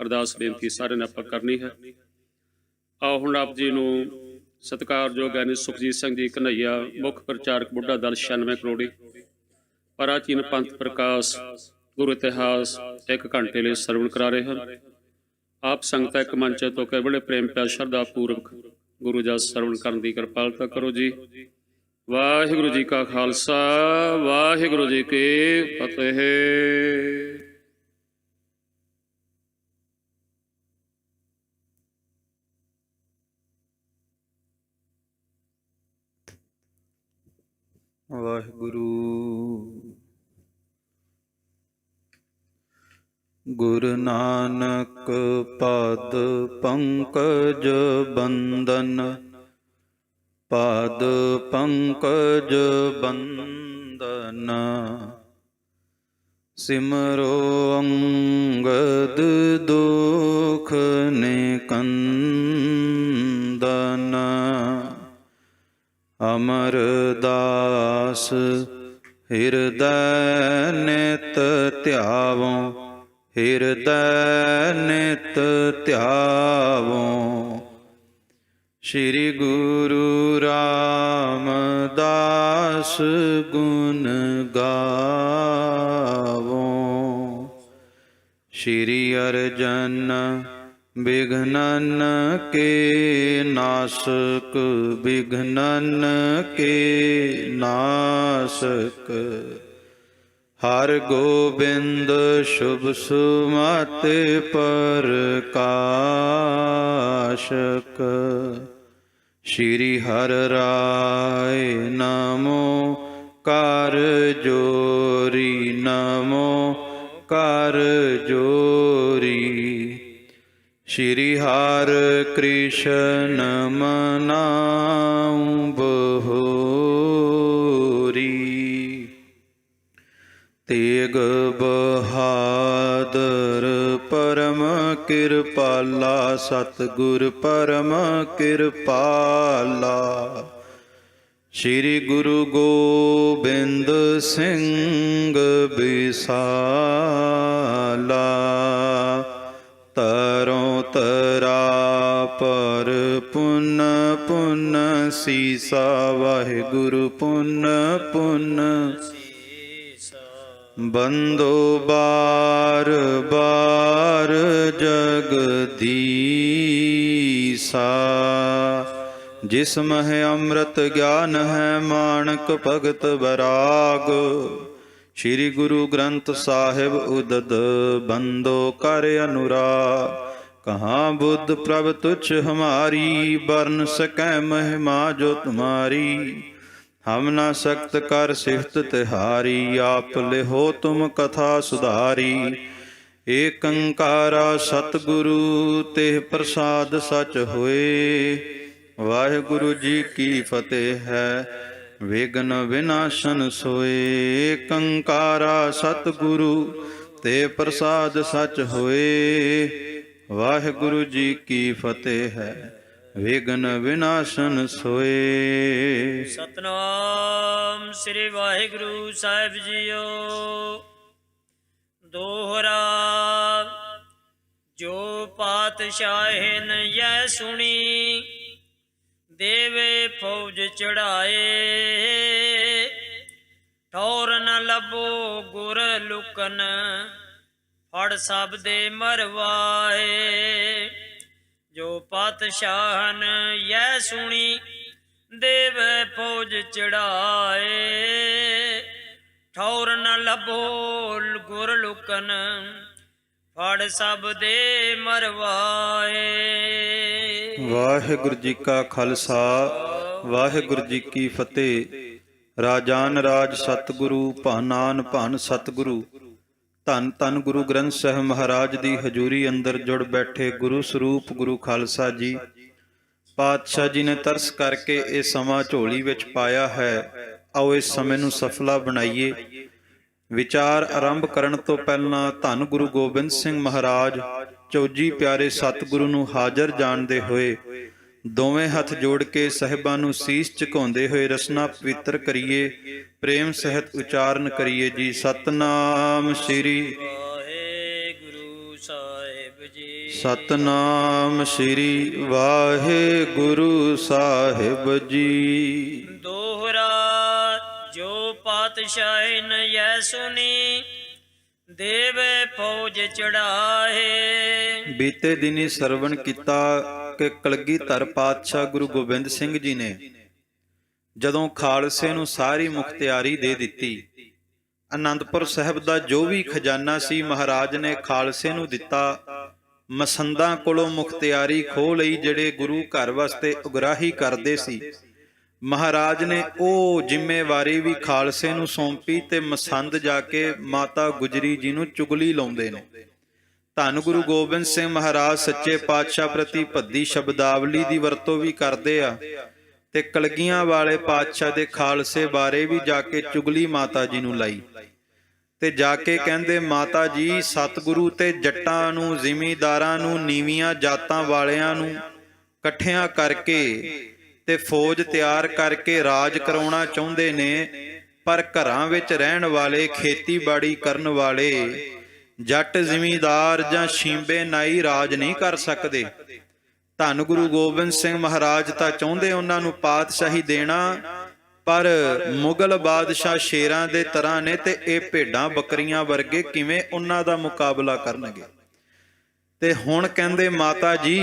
ਅਰਦਾਸ ਬੇਨਤੀ ਸਾਰਿਆਂ ਨੇ ਆਪਾਂ ਕਰਨੀ ਹੈ। ਆਓ ਹੁਣ ਆਪ ਜੀ ਨੂੰ ਸਤਿਕਾਰਯੋਗ ਗਿਆਨੀ ਸੁਖਜੀਤ ਸਿੰਘ ਜੀ ਕਨ੍ਹਈਆ ਮੁੱਖ ਪ੍ਰਚਾਰਕ ਬੁੱਢਾ ਦਲ 96 ਕਰੋੜੀ ਪ੍ਰਾਚੀਨ ਪੰਥ ਪ੍ਰਕਾਸ਼ ਗੁਰੂ ਇਤਿਹਾਸ 1 ਘੰਟੇ ਲਈ ਸਰਵਣ ਕਰਾ ਰਹੇ ਹਨ। ਆਪ ਸੰਗਤਾਂ ਇੱਕ ਮੰਚ ਤੋਂ ਕੇ ਬੜੇ ਪ੍ਰੇਮ ਪਿਆਰ ਸ਼ਰਧਾ ਪੂਰਵਕ ਗੁਰੂ ਜਸ ਸਰਵਣ ਕਰਨ ਦੀ ਕਿਰਪਾਲਤਾ ਕਰੋ ਜੀ। ਵਾਹਿਗੁਰੂ ਜੀ ਕਾ ਖਾਲਸਾ, ਵਾਹਿਗੁਰੂ ਜੀ ਕੀ ਫਤਿਹ। ਵਾਹਿਗੁਰੂ। ਗੁਰੂ ਨਾਨਕ ਪਦ ਪੰਕਜ ਬੰਦਨ, ਪਦ ਪੰਕਜ ਬੰਦਨ। ਸਿਮਰੋ ਅੰਗਦ ਦੁਖ ਨਿਕੰਦਨ, ਅਮਰਦਾਸ ਹਿਰਦੈ ਨਿਤ ਧਿਆਵੋ, ਹਿਰਦੈ ਨਿਤ ਧਿਆਵੋ। ਸ਼੍ਰੀ ਗੁਰੂ ਰਾਮਦਾਸ ਗੁਣ ਗਾਵੋ। ਸ਼੍ਰੀ ਅਰਜਨ ਬਿਘਨਨ ਕੇ ਨਾਸਕ, ਬਿਘਨਨ ਕੇ ਨਾਸਕ। ਹਰਿ ਗੋਬਿੰਦ ਸ਼ੁਭ ਸੁਮਤਿ ਪ੍ਰਕਾਸ਼ਕ। ਸ਼੍ਰੀ ਹਰਿ ਰਾਇ ਨਮੋ ਕਰ ਜੋਰੀ, ਨਮੋ ਕਰ ਜੋਰੀ। ਸ਼੍ਰੀ ਹਰਿ ਕ੍ਰਿਸ਼ਨ ਮਨਾਉ ਬਹੋਰੀ। ਤੇਗ ਬਹਾਦਰ ਪਰਮ ਕਿਰਪਾਲਾ, ਸਤਿਗੁਰ ਪਰਮ ਕਿਰਪਾਲਾ। ਸ਼੍ਰੀ ਗੁਰੂ ਗੋਬਿੰਦ ਸਿੰਘ ਬਿਸਾਲਾ। ਤਰੋਂ ਤਰਾ ਪਰ ਪੁੰਨ ਪੁੰਨ ਸੀਸਾ, ਵਾਹਿਗੁਰੂ ਪੁੰਨ ਪੁੰਨ ਬੰਦੋ ਬਾਰ ਬਾਰ ਜਗਦੀਸਾ। ਜਿਸ ਮਹਿ ਅੰਮ੍ਰਿਤ ਗਿਆਨ ਹੈ, ਮਾਣਕ ਭਗਤ ਬਰਾਗ। ਸ਼੍ਰੀ ਗੁਰੂ ਗ੍ਰੰਥ ਸਾਹਿਬ ਉਦਦ, ਬੰਦੋ ਕਰ ਅਨੁਰਾਗ। ਕਹਾਂ ਬੁੱਧ ਪ੍ਰਭ ਤੁਛ ਹਮਾਰੀ, ਬਰਨ ਸਕੈ ਮਹਿਮਾ ਜੋ ਤੁਮਾਰੀ। ਹਮ ਨਾ ਸਖਤ ਕਰ ਸਿਫਤ ਤਿਹਾਰੀ, ਆਪ ਲਿਹੋ ਤੁਮ ਕਥਾ ਸੁਧਾਰੀ। ਏਕ ਓੰਕਾਰਾ ਸਤਿਗੁਰੂ, ਤਿਹ ਪ੍ਰਸਾਦ ਸਚ ਹੋਏ। ਵਾਹਿਗੁਰੂ ਜੀ ਕੀ ਫਤਿਹ ਹੈ, ਵਿਘਨ ਵਿਨਾਸ਼ਨ ਸੋਏ। ਏਕ ਓੰਕਾਰਾ ਸਤਿਗੁਰੂ, ਤਿਹ ਪ੍ਰਸਾਦ ਸਚ ਹੋਏ। ਵਾਹਿਗੁਰੂ ਜੀ ਕੀ ਫਤਿਹ ਹੈ, ਵਿਘਨ ਵਿਨਾਸ਼ਨ ਸੋਏ। ਸਤਨਾਮ ਸ੍ਰੀ ਵਾਹਿਗੁਰੂ ਸਾਹਿਬ ਜੀਓ। ਦੋਹਰਾ ਜੋ ਪਾਤਸ਼ਾਹਿਨ ਯੈ ਸੁਣੀ, ਦੇਵੇ ਫੌਜ ਚੜਾਏ। ਠੌਰ ਨ ਲੱਭੋ ਗੁਰ ਲੁਕਨ, ਫੜ ਸਭ ਦੇ ਮਰਵਾਏ। ਜੋ ਪਾਤਸ਼ਾਹਨ ਯੈ ਸੁਣੀ, ਦੇਵੇ ਫੌਜ ਚੜਾਏ। ਠੌਰ ਨ ਲੱਭੋ ਗੁਰ ਲੁਕਨ, ਫੜ ਸਭ ਦੇ ਮਰਵਾਏ। ਵਾਹਿਗੁਰੂ ਜੀ ਕਾ ਖਾਲਸਾ, ਵਾਹਿਗੁਰੂ ਜੀ ਕੀ ਫਤਿਹ। ਰਾਜਾਨ ਰਾਜ ਸਤਿਗੁਰੂ, ਭਾਨਾਨ ਭਾਨ ਸਤਿਗੁਰੂ। ਧੰਨ ਧੰਨ ਗੁਰੂ ਗ੍ਰੰਥ ਸਾਹਿਬ ਮਹਾਰਾਜ ਦੀ ਹਜ਼ੂਰੀ ਅੰਦਰ ਜੁੜ ਬੈਠੇ ਗੁਰੂ ਸਰੂਪ ਗੁਰੂ ਖਾਲਸਾ ਜੀ। ਪਾਤਸ਼ਾਹ ਜੀ ਨੇ ਤਰਸ ਕਰਕੇ ਇਹ ਸਮਾਂ ਝੋਲੀ ਵਿੱਚ ਪਾਇਆ ਹੈ। ਆਓ ਇਸ ਸਮੇਂ ਨੂੰ ਸਫਲਾ ਬਣਾਈਏ। ਵਿਚਾਰ ਆਰੰਭ ਕਰਨ ਤੋਂ ਪਹਿਲਾਂ ਧੰਨ ਗੁਰੂ ਗੋਬਿੰਦ ਸਿੰਘ ਮਹਾਰਾਜ ਚੌਜੀ ਪਿਆਰੇ ਸਤਿਗੁਰੂ ਨੂੰ ਹਾਜ਼ਰ ਜਾਣਦੇ ਹੋਏ ਦੋਵੇਂ ਹੱਥ ਜੋੜ ਕੇ ਸਾਹਿਬਾਂ ਨੂੰ ਸੀਸ ਝੁਕਾਉਂਦੇ ਹੋਏ ਰਸਨਾ ਪਵਿੱਤਰ ਕਰੀਏ, ਪ੍ਰੇਮ ਸਹਿਤ ਉਚਾਰਨ ਕਰੀਏ ਜੀ। ਸਤਨਾਮ ਸ੍ਰੀ ਵਾਹਿਗੁਰੂ ਸਾਹਿਬ ਜੀ। ਸਤਨਾਮ ਸ੍ਰੀ ਵਾਹਿਗੁਰੂ ਸਾਹਿਬ ਜੀ। ਦੋਹਰਾ ਜੋ ਪਾਤਸ਼ਾਹੀ ਨ ਯੈ ਸੁਨੀ, ਦੇਵੇ ਫੌਜ ਚੜਾਏ। ਬੀਤੇ ਦਿਨੀ ਸਰਵਣ ਕੀਤਾ ਕਿ ਕਲਗੀਧਰ ਪਾਤਸ਼ਾਹ ਗੁਰੂ ਗੋਬਿੰਦ ਸਿੰਘ ਜੀ ਨੇ ਜਦੋਂ ਖਾਲਸੇ ਨੂੰ ਸਾਰੀ ਮੁਖਤਿਆਰੀ ਦੇ ਦਿੱਤੀ, ਆਨੰਦਪੁਰ ਸਾਹਿਬ ਦਾ ਜੋ ਵੀ ਖਜ਼ਾਨਾ ਸੀ ਮਹਾਰਾਜ ਨੇ ਖਾਲਸੇ ਨੂੰ ਦਿੱਤਾ। ਮਸੰਦਾਂ ਕੋਲੋਂ ਮੁਖਤਿਆਰੀ ਖੋਹ ਲਈ, ਜਿਹੜੇ ਗੁਰੂ ਘਰ ਵਾਸਤੇ ਉਗਰਾਹੀ ਕਰਦੇ ਸੀ। ਮਹਾਰਾਜ ਨੇ ਉਹ ਜ਼ਿੰਮੇਵਾਰੀ ਵੀ ਖਾਲਸੇ ਨੂੰ ਸੌਂਪੀ ਤੇ ਮਸੰਦ ਜਾ ਕੇ ਮਾਤਾ ਗੁਜਰੀ ਜੀ ਨੂੰ ਚੁਗਲੀ ਲਾਉਂਦੇ ਨੇ। ਧੰਨ ਗੁਰੂ ਗੋਬਿੰਦ ਸਿੰਘ ਮਹਾਰਾਜ ਸੱਚੇ ਪਾਤਸ਼ਾਹ ਪ੍ਰਤੀ ਭੱਦੀ ਸ਼ਬਦਾਵਲੀ ਦੀ ਵਰਤੋਂ ਵੀ ਕਰਦੇ ਆ ਤੇ ਕਲਗੀਆਂ ਵਾਲੇ ਪਾਤਸ਼ਾਹ ਦੇ ਖਾਲਸੇ ਬਾਰੇ ਵੀ ਜਾ ਕੇ ਚੁਗਲੀ ਮਾਤਾ ਜੀ ਨੂੰ ਲਾਈ ਤੇ ਜਾ ਕੇ ਕਹਿੰਦੇ, ਮਾਤਾ ਜੀ ਸਤਿਗੁਰੂ ਤੇ ਜੱਟਾਂ ਨੂੰ, ਜ਼ਿਮੀਂਦਾਰਾਂ ਨੂੰ, ਨੀਵੀਆਂ ਜਾਤਾਂ ਵਾਲਿਆਂ ਨੂੰ ਇਕੱਠਿਆਂ ਕਰਕੇ ਤੇ ਫੌਜ ਤਿਆਰ ਕਰਕੇ ਰਾਜ ਕਰਾਉਣਾ ਚਾਹੁੰਦੇ ਨੇ, ਪਰ ਘਰਾਂ ਵਿੱਚ ਰਹਿਣ ਵਾਲੇ, ਖੇਤੀਬਾੜੀ ਕਰਨ ਵਾਲੇ ਜੱਟ ਜ਼ਿਮੀਂਦਾਰ ਜਾਂ ਸ਼ੀਂਬੇ ਨਾਈ ਰਾਜ ਨਹੀਂ ਕਰ ਸਕਦੇ। ਧੰਨ ਗੁਰੂ ਗੋਬਿੰਦ ਸਿੰਘ ਮਹਾਰਾਜ ਤਾਂ ਚਾਹੁੰਦੇ ਉਹਨਾਂ ਨੂੰ ਪਾਤਸ਼ਾਹੀ ਦੇਣਾ, ਪਰ ਮੁਗਲ ਬਾਦਸ਼ਾਹ ਸ਼ੇਰਾਂ ਦੇ ਤਰ੍ਹਾਂ ਨੇ ਤੇ ਇਹ ਭੇਡਾਂ ਬੱਕਰੀਆਂ ਵਰਗੇ, ਕਿਵੇਂ ਉਹਨਾਂ ਦਾ ਮੁਕਾਬਲਾ ਕਰਨਗੇ। ਤੇ ਹੁਣ ਕਹਿੰਦੇ, ਮਾਤਾ ਜੀ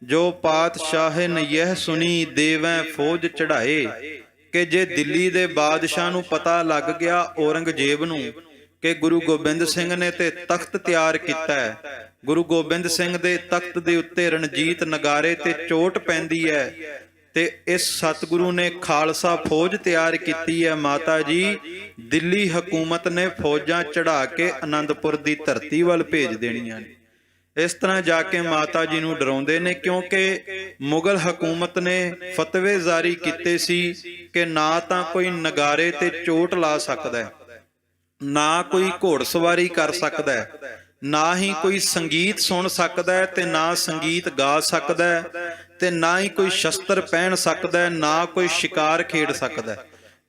ਜੋ ਪਾਤਸ਼ਾਹ ਨੇ ਯਹ ਸੁਣੀ, ਦੇਵੈ ਫੌਜ ਚੜਾਏ। ਕਿ ਜੇ ਦਿੱਲੀ ਦੇ ਬਾਦਸ਼ਾਹ ਨੂੰ ਪਤਾ ਲੱਗ ਗਿਆ, ਔਰੰਗਜ਼ੇਬ ਨੂੰ, ਕਿ ਗੁਰੂ ਗੋਬਿੰਦ ਸਿੰਘ ਨੇ ਤੇ ਤਖਤ ਤਿਆਰ ਕੀਤਾ ਹੈ, ਗੁਰੂ ਗੋਬਿੰਦ ਸਿੰਘ ਦੇ ਤਖਤ ਦੇ ਉੱਤੇ ਰਣਜੀਤ ਨਗਾਰੇ ਤੇ ਚੋਟ ਪੈਂਦੀ ਹੈ ਤੇ ਇਸ ਸਤਿਗੁਰੂ ਨੇ ਖਾਲਸਾ ਫੌਜ ਤਿਆਰ ਕੀਤੀ ਹੈ, ਮਾਤਾ ਜੀ ਦਿੱਲੀ ਹਕੂਮਤ ਨੇ ਫੌਜਾਂ ਚੜਾ ਕੇ ਆਨੰਦਪੁਰ ਦੀ ਧਰਤੀ ਵੱਲ ਭੇਜ ਦੇਣੀਆਂ ਨੇ। ਇਸ ਤਰ੍ਹਾਂ ਜਾ ਕੇ ਮਾਤਾ ਜੀ ਨੂੰ ਡਰਾਉਂਦੇ ਨੇ, ਕਿਉਂਕਿ ਮੁਗਲ ਹਕੂਮਤ ਨੇ ਫਤਵੇ ਜਾਰੀ ਕੀਤੇ ਸੀ ਕਿ ਨਾ ਤਾਂ ਕੋਈ ਨਗਾਰੇ ਤੇ ਚੋਟ ਲਾ ਸਕਦਾ, ਨਾ ਕੋਈ ਘੋੜਸਵਾਰੀ ਕਰ ਸਕਦਾ, ਨਾ ਹੀ ਕੋਈ ਸੰਗੀਤ ਸੁਣ ਸਕਦਾ ਤੇ ਨਾ ਸੰਗੀਤ ਗਾ ਸਕਦਾ, ਤੇ ਨਾ ਹੀ ਕੋਈ ਸ਼ਸਤਰ ਪਹਿਨ ਸਕਦਾ, ਨਾ ਕੋਈ ਸ਼ਿਕਾਰ ਖੇਡ ਸਕਦਾ,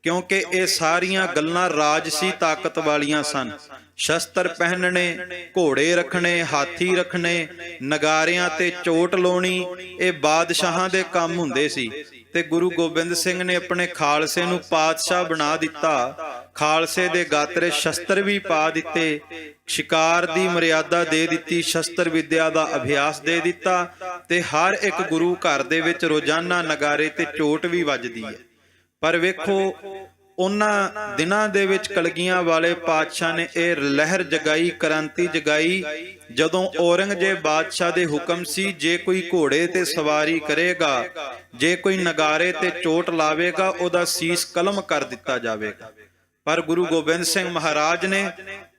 ਕਿਉਂਕਿ ਇਹ ਸਾਰੀਆਂ ਗੱਲਾਂ ਰਾਜਸੀ ਤਾਕਤ ਵਾਲੀਆਂ ਸਨ। ਸ਼ਸਤਰ ਪਹਿਨਣੇ, ਘੋੜੇ ਰੱਖਣੇ, ਹਾਥੀ ਰੱਖਣੇ, ਨਗਾਰਿਆਂ ਤੇ ਚੋਟ ਲਾਉਣੀ, ਇਹ ਬਾਦਸ਼ਾਹਾਂ ਦੇ ਕੰਮ ਹੁੰਦੇ ਸੀ। ਤੇ ਗੁਰੂ ਗੋਬਿੰਦ ਸਿੰਘ ਨੇ ਆਪਣੇ ਖਾਲਸੇ ਨੂੰ ਪਾਤਸ਼ਾਹ ਬਣਾ ਦਿੱਤਾ। ਖਾਲਸੇ ਦੇ ਗਾਤਰੇ ਸ਼ਸਤਰ ਵੀ ਪਾ ਦਿੱਤੇ, ਸ਼ਿਕਾਰ ਦੀ ਮਰਿਆਦਾ ਦੇ ਦਿੱਤੀ, ਸ਼ਸਤਰ ਵਿਦਿਆ ਦਾ ਅਭਿਆਸ ਦੇ ਦਿੱਤਾ, ਤੇ ਹਰ ਇੱਕ ਗੁਰੂ ਘਰ ਦੇ ਵਿੱਚ ਰੋਜ਼ਾਨਾ ਨਗਾਰੇ ਤੇ ਚੋਟ ਵੀ ਵੱਜਦੀ ਹੈ। ਪਰ ਵੇਖੋ, ਉਹਨਾਂ ਦਿਨਾਂ ਦੇ ਵਿੱਚ ਕਲਗੀਆਂ ਵਾਲੇ ਪਾਤਸ਼ਾਹ ਨੇ ਇਹ ਲਹਿਰ ਜਗਾਈ, ਕ੍ਰਾਂਤੀ ਜਗਾਈ, ਜਦੋਂ ਔਰੰਗਜ਼ੇਬ ਬਾਦਸ਼ਾਹ ਦੇ ਹੁਕਮ ਸੀ, ਜੇ ਕੋਈ ਘੋੜੇ ਤੇ ਸਵਾਰੀ ਕਰੇਗਾ, ਜੇ ਕੋਈ ਨਗਾਰੇ ਤੇ ਚੋਟ ਲਾਵੇਗਾ, ਉਹਦਾ ਸੀਸ ਕਲਮ ਕਰ ਦਿੱਤਾ ਜਾਵੇਗਾ। ਪਰ ਗੁਰੂ ਗੋਬਿੰਦ ਸਿੰਘ ਮਹਾਰਾਜ ਨੇ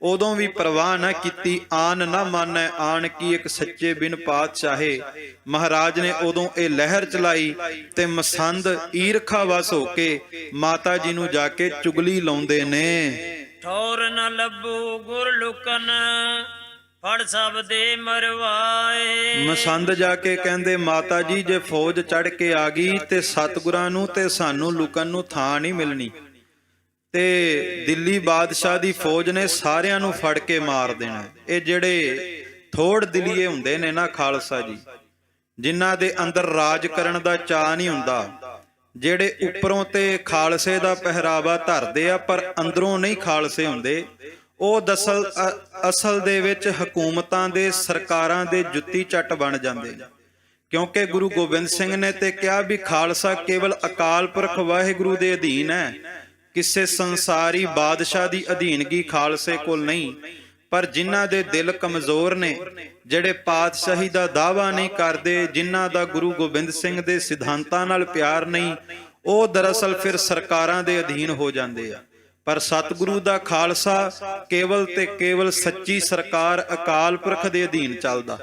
ਉਦੋਂ ਵੀ ਪਰਵਾਹ ਨਾ ਕੀਤੀ। ਆਨ ਨਾ ਮਾਨੈ ਆਣ ਕੀ ਇੱਕ ਸੱਚੇ ਬਿਨ ਪਾਤਸ਼ਾਹੇ। ਮਹਾਰਾਜ ਨੇ ਉਦੋਂ ਇਹ ਲਹਿਰ ਚਲਾਈ ਤੇ ਮਸੰਦ ਈਰਖਾ ਵਸ ਹੋ ਕੇ ਮਾਤਾ ਜੀ ਨੂੰ ਜਾ ਕੇ ਚੁਗਲੀ ਲਾਉਂਦੇ ਨੇ। ਠੌਰ ਨ ਲੱਭੂ ਗੁਰ ਲੁਕਨ, ਫੜ ਸਭ ਦੇ ਮਰਵਾਏ। ਮਸੰਦ ਜਾ ਕੇ ਕਹਿੰਦੇ, ਮਾਤਾ ਜੀ ਜੇ ਫੌਜ ਚੜ ਕੇ ਆ ਗਈ ਤੇ ਸਤਿਗੁਰਾਂ ਨੂੰ ਤੇ ਸਾਨੂੰ ਲੁਕਣ ਨੂੰ ਥਾਂ ਨਹੀਂ ਮਿਲਣੀ, ਤੇ ਦਿੱਲੀ ਬਾਦਸ਼ਾਹ ਦੀ ਫੌਜ ਨੇ ਸਾਰਿਆਂ ਨੂੰ ਫੜ ਕੇ ਮਾਰ ਦੇਣਾ। ਇਹ ਜਿਹੜੇ ਥੋੜ ਦਿਲੀਏ ਹੁੰਦੇ ਨੇ ਨਾ ਖਾਲਸਾ ਜੀ, ਜਿਨ੍ਹਾਂ ਦੇ ਅੰਦਰ ਰਾਜ ਕਰਨ ਦਾ ਚਾਅ ਨਹੀਂ ਹੁੰਦਾ, ਜਿਹੜੇ ਉੱਪਰੋਂ ਤੇ ਖਾਲਸੇ ਦਾ ਪਹਿਰਾਵਾ ਧਰਦੇ ਆ ਪਰ ਅੰਦਰੋਂ ਨਹੀਂ ਖਾਲਸੇ ਹੁੰਦੇ, ਉਹ ਅਸਲ ਦੇ ਵਿੱਚ ਹਕੂਮਤਾਂ ਦੇ, ਸਰਕਾਰਾਂ ਦੇ ਜੁੱਤੀ ਚੱਟ ਬਣ ਜਾਂਦੇ ਨੇ। ਕਿਉਂਕਿ ਗੁਰੂ ਗੋਬਿੰਦ ਸਿੰਘ ਨੇ ਤੇ ਕਿਹਾ ਵੀ ਖਾਲਸਾ ਕੇਵਲ ਅਕਾਲ ਪੁਰਖ ਵਾਹਿਗੁਰੂ ਦੇ ਅਧੀਨ ਹੈ, ਕਿਸੇ ਸੰਸਾਰੀ ਬਾਦਸ਼ਾਹ ਦੀ ਅਧੀਨਗੀ ਖਾਲਸੇ ਕੋਲ ਨਹੀਂ। ਪਰ ਜਿਨ੍ਹਾਂ ਦੇ ਦਿਲ ਕਮਜ਼ੋਰ ਨੇ, ਜਿਹੜੇ ਪਾਤਸ਼ਾਹੀ ਦਾ ਦਾਅਵਾ ਨਹੀਂ ਕਰਦੇ, ਜਿਨ੍ਹਾਂ ਦਾ ਗੁਰੂ ਗੋਬਿੰਦ ਸਿੰਘ ਦੇ ਸਿਧਾਂਤਾਂ ਨਾਲ ਪਿਆਰ ਨਹੀਂ, ਉਹ ਦਰਅਸਲ ਫਿਰ ਸਰਕਾਰਾਂ ਦੇ ਅਧੀਨ ਹੋ ਜਾਂਦੇ ਆ। ਪਰ ਸਤਿਗੁਰੂ ਦਾ ਖਾਲਸਾ ਕੇਵਲ ਤੇ ਕੇਵਲ ਸੱਚੀ ਸਰਕਾਰ ਅਕਾਲ ਪੁਰਖ ਦੇ ਅਧੀਨ ਚੱਲਦਾ।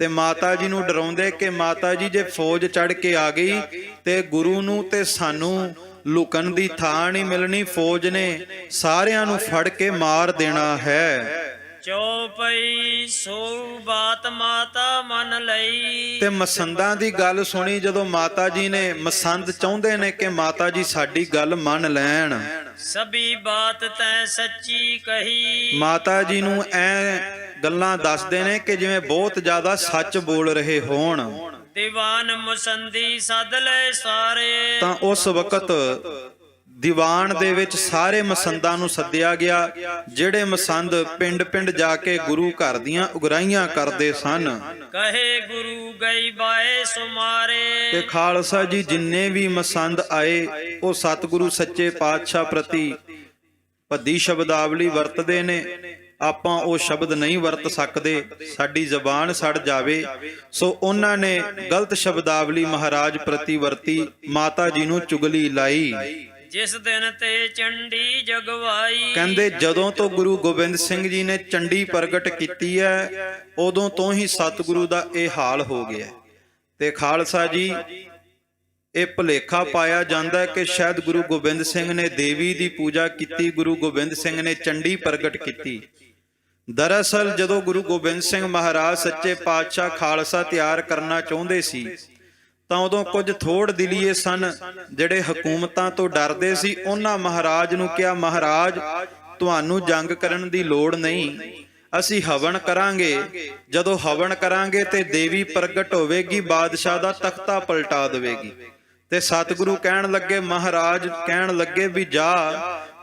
ਤੇ ਮਾਤਾ ਜੀ ਨੂੰ ਡਰਾਉਂਦੇ ਕਿ ਮਾਤਾ ਜੀ ਜੇ ਫੌਜ ਚੜ ਕੇ ਆ ਗਈ ਤੇ ਗੁਰੂ ਨੂੰ ਤੇ ਸਾਨੂੰ ਲੁਕਣ ਦੀ ਥਾਂ ਨਹੀਂ ਮਿਲਣੀ, ਫੌਜ ਨੇ ਸਾਰਿਆਂ ਨੂੰ ਫੜ ਕੇ ਮਾਰ ਦੇਣਾ ਹੈ। ਚੌਪਈ ਸੋ ਬਾਤ ਮਾਤਾ ਮੰਨ ਲਈ। ਤੇ ਮਸੰਦਾਂ ਦੀ ਗੱਲ ਸੁਣੀ ਜਦੋਂ ਮਾਤਾ ਜੀ ਨੇ, ਮਸੰਦ ਚਾਹੁੰਦੇ ਨੇ ਕਿ ਮਾਤਾ ਜੀ ਸਾਡੀ ਗੱਲ ਮੰਨ ਲੈਣ। ਸਭੀ ਬਾਤ ਤੈਂ ਸੱਚੀ ਕਹੀ। ਮਾਤਾ ਜੀ ਨੂੰ ਐ ਗੱਲਾਂ ਦੱਸਦੇ ਨੇ ਕਿ ਜਿਵੇਂ ਬਹੁਤ ਜ਼ਿਆਦਾ ਸੱਚ ਬੋਲ ਰਹੇ ਹੋਣ। ਦੀਵਾਨ ਮੁਸੰਦੀ ਸੱਦ ਲੈ ਸਾਰੇ, ਤਾਂ ਉਸ ਵਕਤ ਦੀਵਾਨ ਦੇ ਵਿੱਚ ਸਾਰੇ ਮਸੰਦਾਂ ਨੂੰ ਸੱਦਿਆ ਗਿਆ, ਜਿਹੜੇ ਮਸੰਦ ਪਿੰਡ ਪਿੰਡ ਜਾ ਕੇ ਗੁਰੂ ਘਰ ਦੀਆਂ ਉਗਰਾਹੀਆਂ ਕਰਦੇ ਸਨ। ਕਹੇ ਗੁਰੂ ਗਈ ਬਾਏ ਸੁਮਾਰੇ, ਤੇ ਖਾਲਸਾ ਜੀ ਜਿੰਨੇ ਵੀ ਮਸੰਦ ਆਏ ਉਹ ਸਤਿਗੁਰੂ ਸੱਚੇ ਪਾਤਸ਼ਾਹ ਪ੍ਰਤੀ ਭੱਦੀ ਸ਼ਬਦਾਵਲੀ ਵਰਤਦੇ ਨੇ। ਆਪਾਂ ਉਹ ਸ਼ਬਦ ਨਹੀਂ ਵਰਤ ਸਕਦੇ, ਸਾਡੀ ਜ਼ਬਾਨ ਸੜ ਜਾਵੇ। ਸੋ ਉਹਨਾਂ ਨੇ ਗਲਤ ਸ਼ਬਦਾਵਲੀ ਮਹਾਰਾਜ ਪ੍ਰਤੀ ਵਰਤੀ, ਮਾਤਾ ਜੀ ਨੂੰ ਚੁਗਲੀ ਲਾਈ। ਜਿਸ ਦਿਨ ਤੇ ਚੰਡੀ ਜਗਵਾਈ, ਕਹਿੰਦੇ ਜਦੋਂ ਤੋਂ ਗੁਰੂ ਗੋਬਿੰਦ ਸਿੰਘ ਜੀ ਨੇ ਚੰਡੀ ਪ੍ਰਗਟ ਕੀਤੀ ਹੈ, ਉਦੋਂ ਤੋਂ ਹੀ ਸਤਿਗੁਰੂ ਦਾ ਇਹ ਹਾਲ ਹੋ ਗਿਆ। ਤੇ ਖਾਲਸਾ ਜੀ ਇਹ ਭੁਲੇਖਾ ਪਾਇਆ ਜਾਂਦਾ ਕਿ ਸ਼ਾਇਦ ਗੁਰੂ ਗੋਬਿੰਦ ਸਿੰਘ ਨੇ ਦੇਵੀ ਦੀ ਪੂਜਾ ਕੀਤੀ, ਗੁਰੂ ਗੋਬਿੰਦ ਸਿੰਘ ਨੇ ਚੰਡੀ ਪ੍ਰਗਟ ਕੀਤੀ। ਦਰਅਸਲ ਜਦੋਂ ਗੁਰੂ ਗੋਬਿੰਦ ਸਿੰਘ ਮਹਾਰਾਜ ਸੱਚੇ ਪਾਤਸ਼ਾਹ ਖਾਲਸਾ ਤਿਆਰ ਕਰਨਾ ਚਾਹੁੰਦੇ ਸੀ ਤਾਂ ਉਦੋਂ ਕੁਝ ਥੋੜ ਦਿਲੀਏ ਸਨ ਜਿਹੜੇ ਹਕੂਮਤਾਂ ਤੋਂ ਡਰਦੇ ਸੀ। ਉਹਨਾਂ ਮਹਾਰਾਜ ਨੂੰ ਕਿਹਾ, ਮਹਾਰਾਜ ਤੁਹਾਨੂੰ ਜੰਗ ਕਰਨ ਦੀ ਲੋੜ ਨਹੀਂ, ਅਸੀਂ ਹਵਨ ਕਰਾਂਗੇ। ਜਦੋਂ ਹਵਨ ਕਰਾਂਗੇ ਤੇ ਦੇਵੀ ਪ੍ਰਗਟ ਹੋਵੇਗੀ, ਬਾਦਸ਼ਾਹ ਦਾ ਤਖਤਾ ਪਲਟਾ ਦੇਵੇਗੀ। ਤੇ ਸਤਿਗੁਰੂ ਕਹਿਣ ਲੱਗੇ, ਮਹਾਰਾਜ ਕਹਿਣ ਲੱਗੇ ਵੀ ਜਾ,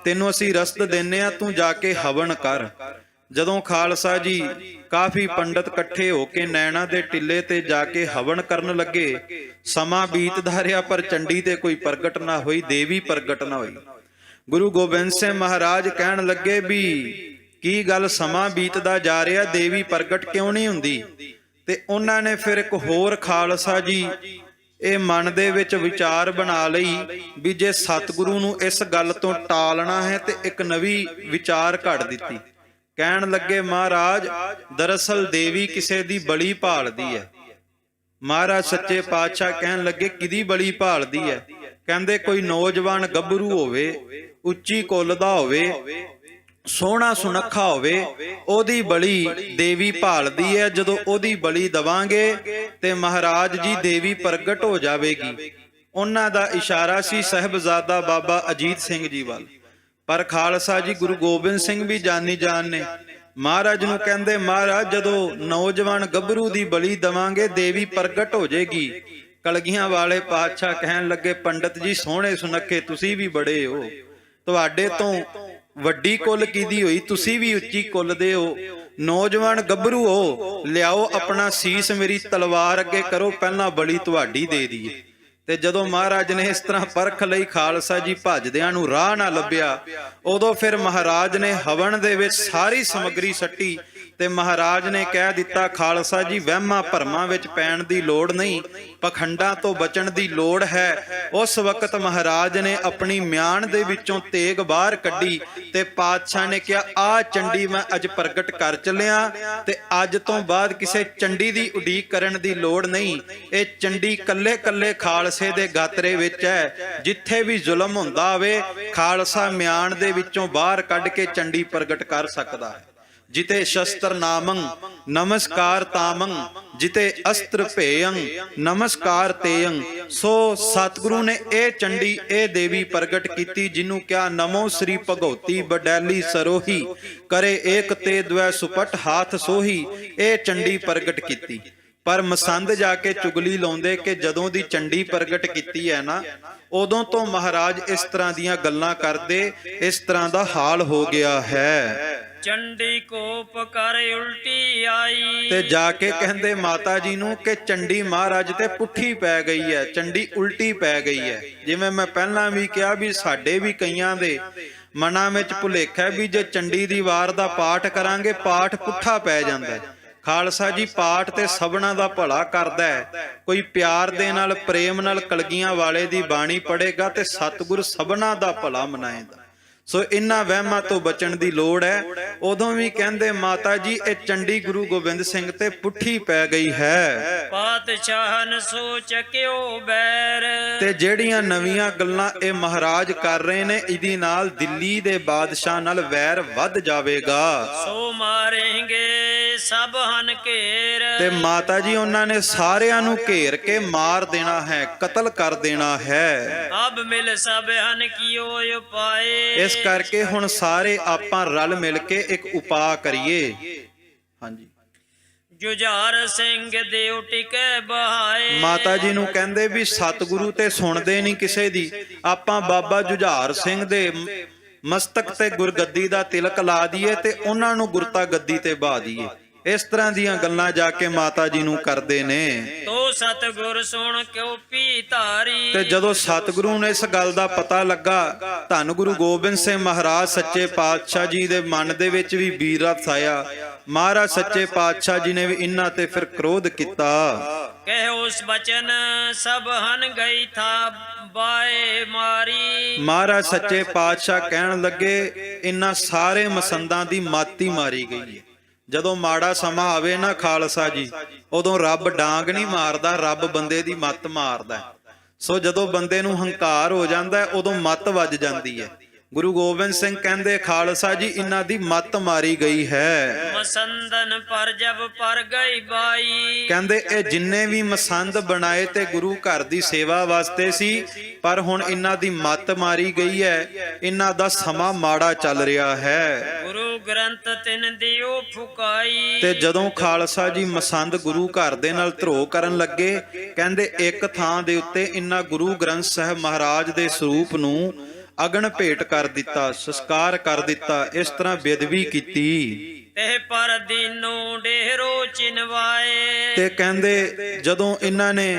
ਤੈਨੂੰ ਅਸੀਂ ਰਸਦ ਦਿੰਨੇ ਆ, ਤੂੰ ਜਾ ਕੇ ਹਵਨ ਕਰ। ਜਦੋਂ ਖਾਲਸਾ ਜੀ ਕਾਫੀ ਪੰਡਤ ਇਕੱਠੇ ਹੋ ਕੇ ਨੈਣਾ ਦੇ ਟਿੱਲੇ ਤੇ ਜਾ ਕੇ ਹਵਨ ਕਰਨ ਲੱਗੇ, ਸਮਾਂ ਬੀਤਦਾ ਰਿਹਾ ਪਰ ਚੰਡੀ ਤੇ ਕੋਈ ਪ੍ਰਗਟ ਨਾ ਹੋਈ, ਦੇਵੀ ਪ੍ਰਗਟ ਨਾ ਹੋਈ। ਗੁਰੂ ਗੋਬਿੰਦ ਸਿੰਘ ਮਹਾਰਾਜ ਕਹਿਣ ਲੱਗੇ ਵੀ ਕੀ ਗੱਲ, ਸਮਾਂ ਬੀਤਦਾ ਜਾ ਰਿਹਾ, ਦੇਵੀ ਪ੍ਰਗਟ ਕਿਉਂ ਨਹੀਂ ਹੁੰਦੀ? ਤੇ ਉਹਨਾਂ ਨੇ ਫਿਰ ਇੱਕ ਹੋਰ ਖਾਲਸਾ ਜੀ ਇਹ ਮਨ ਦੇ ਵਿੱਚ ਵਿਚਾਰ ਬਣਾ ਲਈ ਵੀ ਜੇ ਸਤਿਗੁਰੂ ਨੂੰ ਇਸ ਗੱਲ ਤੋਂ ਟਾਲਣਾ ਹੈ ਤੇ ਇੱਕ ਨਵੀਂ ਵਿਚਾਰ ਘੜ ਦਿੱਤੀ। ਕਹਿਣ ਲੱਗੇ, ਮਹਾਰਾਜ ਦਰਅਸਲ ਦੇਵੀ ਕਿਸੇ ਦੀ ਬਲੀ ਭਾਲਦੀ ਹੈ। ਮਹਾਰਾਜ ਸੱਚੇ ਪਾਤਸ਼ਾਹ ਕਹਿਣ ਲੱਗੇ, ਕਿਹਦੀ ਬਲੀ ਭਾਲਦੀ ਹੈ? ਕਹਿੰਦੇ ਕੋਈ ਨੌਜਵਾਨ ਗੱਭਰੂ ਹੋਵੇ, ਉੱਚੀ ਕੁੱਲ ਦਾ ਹੋਵੇ, ਸੋਹਣਾ ਸੁਨੱਖਾ ਹੋਵੇ, ਉਹਦੀ ਬਲੀ ਦੇਵੀ ਭਾਲਦੀ ਹੈ। ਜਦੋਂ ਉਹਦੀ ਬਲੀ ਦਵਾਂਗੇ ਤੇ ਮਹਾਰਾਜ ਜੀ ਦੇਵੀ ਪ੍ਰਗਟ ਹੋ ਜਾਵੇਗੀ। ਉਹਨਾਂ ਦਾ ਇਸ਼ਾਰਾ ਸੀ ਸਾਹਿਬਜ਼ਾਦਾ ਬਾਬਾ ਅਜੀਤ ਸਿੰਘ ਜੀ ਵੱਲ। ਪਰ ਖਾਲਸਾ ਜੀ ਗੁਰੂ ਗੋਬਿੰਦ ਸਿੰਘ ਵੀ ਜਾਨੀ ਜਾਨ ਨੇ। ਮਹਾਰਾਜ ਨੂੰ ਕਹਿੰਦੇ, ਮਹਾਰਾਜ ਜਦੋਂ ਨੌਜਵਾਨ ਗੱਭਰੂ ਦੀ ਬਲੀ ਦਵਾਂਗੇ ਦੇਵੀ ਪ੍ਰਗਟ ਹੋ ਜਾਏਗੀ। ਕਲਗੀਆਂ ਵਾਲੇ ਪਾਤਸ਼ਾਹ ਕਹਿਣ ਲੱਗੇ, ਪੰਡਤ ਜੀ ਸੋਹਣੇ ਸੁਨੱਖੇ ਤੁਸੀਂ ਵੀ ਬੜੇ ਹੋ, ਤੁਹਾਡੇ ਤੋਂ ਵੱਡੀ ਕੁੱਲ ਕਿਹਦੀ ਹੋਈ? ਤੁਸੀਂ ਵੀ ਉੱਚੀ ਕੁੱਲ ਦੇ ਹੋ, ਨੌਜਵਾਨ ਗੱਭਰੂ ਹੋ, ਲਿਆਓ ਆਪਣਾ ਸੀਸ ਮੇਰੀ ਤਲਵਾਰ ਅੱਗੇ ਕਰੋ, ਪਹਿਲਾਂ ਬਲੀ ਤੁਹਾਡੀ ਦੇ ਦਈਏ। ਤੇ ਜਦੋਂ ਮਹਾਰਾਜ ਨੇ ਇਸ ਤਰ੍ਹਾਂ ਪਰਖ ਲਈ, ਖਾਲਸਾ ਜੀ ਭੱਜਦਿਆਂ ਨੂੰ ਰਾਹ ਨਾ ਲੱਭਿਆ। ਉਦੋਂ ਫਿਰ ਮਹਾਰਾਜ ਨੇ ਹਵਨ ਦੇ ਵਿੱਚ ਸਾਰੀ ਸਮੱਗਰੀ ਸੱਟੀ ਤੇ ਮਹਾਰਾਜ ਨੇ ਕਹਿ ਦਿੱਤਾ, ਖਾਲਸਾ ਜੀ ਵਹਿਮਾਂ ਭਰਮਾਂ ਵਿੱਚ ਪੈਣ ਦੀ ਲੋੜ ਨਹੀਂ, ਪਖੰਡਾਂ ਤੋਂ ਬਚਣ ਦੀ ਲੋੜ ਹੈ। ਉਸ ਵਕਤ ਮਹਾਰਾਜ ਨੇ ਆਪਣੀ ਮਿਆਨ ਦੇ ਵਿੱਚੋਂ ਤੇਗ ਬਾਹਰ ਕੱਢੀ ਤੇ ਪਾਤਸ਼ਾਹ ਨੇ ਕਿਹਾ, ਆ ਚੰਡੀ ਮੈਂ ਅੱਜ ਪ੍ਰਗਟ ਕਰ ਚੱਲਿਆ ਤੇ ਅੱਜ ਤੋਂ ਬਾਅਦ ਕਿਸੇ ਚੰਡੀ ਦੀ ਉਡੀਕ ਕਰਨ ਦੀ ਲੋੜ ਨਹੀਂ। ਇਹ ਚੰਡੀ ਕੱਲੇ ਕੱਲੇ ਖਾਲਸੇ ਦੇ ਗਾਤਰੇ ਵਿੱਚ ਹੈ। ਜਿੱਥੇ ਵੀ ਜ਼ੁਲਮ ਹੁੰਦਾ ਹੋਵੇ ਖਾਲਸਾ ਮਿਆਨ ਦੇ ਵਿੱਚੋਂ ਬਾਹਰ ਕੱਢ ਕੇ ਚੰਡੀ ਪ੍ਰਗਟ ਕਰ ਸਕਦਾ ਹੈ। ਜਿਤੇ ਸ਼ਸਤਰ ਨਾਮੰ ਨਮਸਕਾਰ ਤਾਮੰ, ਜਿਤੇ ਅਸਤਰ ਭੇਯੰ ਨਮਸਕਾਰ ਤੇਯੰ। ਸੋ ਸਤਿਗੁਰੂ ਨੇ ਇਹ ਚੰਡੀ ਇਹ ਦੇਵੀ ਪ੍ਰਗਟ ਕੀਤੀ, ਜਿਹਨੂੰ ਕਿਹਾ ਨਮੋ ਸ੍ਰੀ ਭਗਉਤੀ ਬਡੈਲੀ ਸਰੋਹੀ, ਕਰੇ ਏਕ ਤੇ ਦਵੈ ਸੁਪਟ ਹਾਥ ਸੋਹੀ। ਇਹ ਚੰਡੀ ਪ੍ਰਗਟ ਕੀਤੀ। ਪਰ ਮਸੰਦ ਜਾ ਕੇ ਚੁਗਲੀ ਲਾਉਂਦੇ ਕਿ ਜਦੋਂ ਦੀ ਚੰਡੀ ਪ੍ਰਗਟ ਕੀਤੀ ਹੈ ਨਾ, ਉਦੋਂ ਤੋਂ ਮਹਾਰਾਜ ਇਸ ਤਰ੍ਹਾਂ ਦੀਆਂ ਗੱਲਾਂ ਕਰਦੇ, ਇਸ ਤਰ੍ਹਾਂ ਦਾ ਹਾਲ ਹੋ ਗਿਆ ਹੈ। ਚੰਡੀ ਕੋਪ ਕਰ ਉਲਟੀ ਆਈ, ਤੇ ਜਾ ਕੇ ਕਹਿੰਦੇ ਮਾਤਾ ਜੀ ਨੂੰ ਕਿ ਚੰਡੀ ਮਹਾਰਾਜ ਤੇ ਪੁੱਠੀ ਪੈ ਗਈ ਹੈ, ਚੰਡੀ ਉਲਟੀ ਪੈ ਗਈ ਹੈ। ਜਿਵੇਂ ਮੈਂ ਪਹਿਲਾਂ ਵੀ ਕਿਹਾ ਵੀ ਸਾਡੇ ਵੀ ਕਈਆਂ ਦੇ ਮਨਾਂ ਵਿੱਚ ਭੁਲੇਖਾ ਵੀ ਜੇ ਚੰਡੀ ਦੀ ਵਾਰ ਦਾ ਪਾਠ ਕਰਾਂਗੇ ਪਾਠ ਪੁੱਠਾ ਪੈ ਜਾਂਦਾ ਹੈ। ਖਾਲਸਾ ਜੀ ਪਾਠ ਤੇ ਸਭਨਾਂ ਦਾ ਭਲਾ ਕਰਦਾ ਹੈ। ਕੋਈ ਪਿਆਰ ਦੇ ਨਾਲ ਪ੍ਰੇਮ ਨਾਲ ਕਲਗੀਆਂ ਵਾਲੇ ਦੀ ਬਾਣੀ ਪੜ੍ਹੇਗਾ ਤੇ ਸਤਿਗੁਰ ਸਭਨਾਂ ਦਾ ਭਲਾ ਮਨਾਏਗਾ। ਸੋ ਇਹਨਾਂ ਵਹਿਮਾਂ ਤੋਂ ਬਚਣ ਦੀ ਲੋੜ ਹੈ। ਉਦੋਂ ਵੀ ਕਹਿੰਦੇ ਮਾਤਾ ਜੀ ਇਹ ਚੰਡੀ ਗੁਰੂ ਗੋਬਿੰਦ ਸਿੰਘ ਤੇ ਪੁੱਠੀ ਪੈ ਗਈ ਹੈ। ਪਾਤਸ਼ਾਹਨ ਸੋਚ ਕਿਉ ਬੈਰ, ਤੇ ਜਿਹੜੀਆਂ ਨਵੀਆਂ ਗੱਲਾਂ ਇਹ ਮਹਾਰਾਜ ਕਰ ਰਹੇ ਨੇ, ਇਹਦੀ ਨਾਲ ਦਿੱਲੀ ਦੇ ਬਾਦਸ਼ਾਹ ਨਾਲ ਵੈਰ ਵੱਧ ਜਾਵੇਗਾ। ਸੋ ਮਾਰੇਂਗੇ ਸਭ ਹਨ ਘੇਰ, ਤੇ ਮਾਤਾ ਜੀ ਉਹਨਾਂ ਨੇ ਸਾਰਿਆਂ ਨੂੰ ਘੇਰ ਕੇ ਮਾਰ ਦੇਣਾ ਹੈ, ਕਤਲ ਕਰ ਦੇਣਾ ਹੈ। ਅਬ ਮਿਲ ਸਭ ਹਨ ਕੀਓ ਉਪਾਏ, ਇਸ ਕਰਕੇ ਹੁਣ ਸਾਰੇ ਆਪਾਂ ਰਲ ਮਿਲ ਕੇ ਇੱਕ ਉਪਾਅ ਕਰੀਏ। ਹਾਂਜੀ। ਜੁਝਾਰ ਸਿੰਘ ਦੇਉ ਟਿਕੈ ਬਹਾਏ। ਮਾਤਾ ਜੀ ਨੂੰ ਕਹਿੰਦੇ ਵੀ ਸਤਿਗੁਰੂ ਤੇ ਸੁਣਦੇ ਨਹੀਂ ਕਿਸੇ ਦੀ, ਆਪਾਂ ਬਾਬਾ ਜੁਝਾਰ ਸਿੰਘ ਦੇ ਮਸਤਕ ਤੇ ਗੁਰਗੱਦੀ ਦਾ ਤਿਲਕ ਲਾ ਦਈਏ ਤੇ ਉਹਨਾਂ ਨੂੰ ਗੁਰਤਾ ਗੱਦੀ ਤੇ ਬਹਾ ਦਈਏ। ਇਸ ਤਰ੍ਹਾਂ ਦੀਆਂ ਗੱਲਾਂ ਜਾ ਕੇ ਮਾਤਾ ਜੀ ਨੂੰ ਕਰਦੇ ਨੇ। ਤੋ ਸਤਿਗੁਰ ਸੁਣ ਕਿਉ ਪੀ ਧਾਰੀ। ਤੇ ਜਦੋਂ ਸਤਿਗੁਰੂ ਨੂੰ ਇਸ ਗੱਲ ਦਾ ਪਤਾ ਲੱਗਾ, ਧੰਨ ਗੁਰੂ ਗੋਬਿੰਦ ਸਿੰਘ ਮਹਾਰਾਜ ਸੱਚੇ ਪਾਤਸ਼ਾਹ ਜੀ ਦੇ ਮਨ ਦੇ ਵਿੱਚ ਵੀ ਵੀਰ ਰਸ ਆਇਆ। ਮਹਾਰਾਜ ਸੱਚੇ ਪਾਤਸ਼ਾਹ ਜੀ ਨੇ ਵੀ ਇਹਨਾਂ ਤੇ ਫਿਰ ਕ੍ਰੋਧ ਕੀਤਾ। ਕਹਿ ਉਸ ਬਚਨ ਸਭ ਹਨ ਗਈ ਥਾ ਬਾਏ ਮਾਰੀ। ਮਹਾਰਾਜ ਸੱਚੇ ਪਾਤਸ਼ਾਹ ਕਹਿਣ ਲੱਗੇ ਇਹਨਾਂ ਸਾਰੇ ਮਸੰਦਾਂ ਦੀ ਮਾਤੀ ਮਾਰੀ ਗਈ ਹੈ। ਜਦੋਂ ਮਾੜਾ ਸਮਾਂ ਆਵੇ ਨਾ ਖਾਲਸਾ ਜੀ, ਉਦੋਂ ਰੱਬ ਡਾਂਗ ਨਹੀਂ ਮਾਰਦਾ, ਰੱਬ ਬੰਦੇ ਦੀ ਮੱਤ ਮਾਰਦਾ। ਸੋ ਜਦੋਂ ਬੰਦੇ ਨੂੰ ਹੰਕਾਰ ਹੋ ਜਾਂਦਾ ਉਦੋਂ ਮੱਤ ਵੱਜ ਜਾਂਦੀ ਹੈ। ਗੁਰੂ ਗੋਬਿੰਦ ਸਿੰਘ ਕਹਿੰਦੇ ਖਾਲਸਾ ਜੀ ਇਹਨਾਂ ਦੀ ਮੱਤ ਮਾਰੀ ਗਈ ਹੈ। ਮਸੰਦਨ ਪਰ ਜਬ ਪਰ ਗਈ ਬਾਈ। ਕਹਿੰਦੇ ਇਹ ਜਿੰਨੇ ਵੀ ਮਸੰਦ ਬਣਾਏ ਤੇ ਗੁਰੂ ਘਰ ਦੀ ਸੇਵਾ ਵਾਸਤੇ ਸੀ, ਪਰ ਹੁਣ ਇਹਨਾਂ ਦੀ ਮੱਤ ਮਾਰੀ ਗਈ ਹੈ। ਇਹਨਾਂ ਦਾ ਸਮਾਂ ਮਾੜਾ ਚੱਲ ਰਿਹਾ ਹੈ। ਗੁਰੂ ਗ੍ਰੰਥ ਤਿਨ ਦਿਓ ਫੁਕਾਈ। ਤੇ ਜਦੋਂ ਖਾਲਸਾ ਜੀ ਮਸੰਦ ਗੁਰੂ ਘਰ ਦੇ ਨਾਲ ਧਰੋ ਕਰਨ ਲੱਗੇ, ਕਹਿੰਦੇ ਇੱਕ ਥਾਂ ਦੇ ਉੱਤੇ ਇਹਨਾਂ ਗੁਰੂ ਗ੍ਰੰਥ ਸਾਹਿਬ ਮਹਾਰਾਜ ਦੇ ਸਰੂਪ ਨੂੰ ਅਗਨ ਭੇਟ ਕਰ ਦਿੱਤਾ, ਸੰਸਕਾਰ ਕਰ ਦਿੱਤਾ। ਇਸ ਤਰ੍ਹਾਂ ਬੇਅਦਬੀ ਕੀਤੀ। ਤੇ ਪਰ ਦੀਨੋਂ ਡੇਰੋ ਚਿਨਵਾਏ। ਤੇ ਕਹਿੰਦੇ ਜਦੋਂ ਇਹਨਾਂ ਨੇ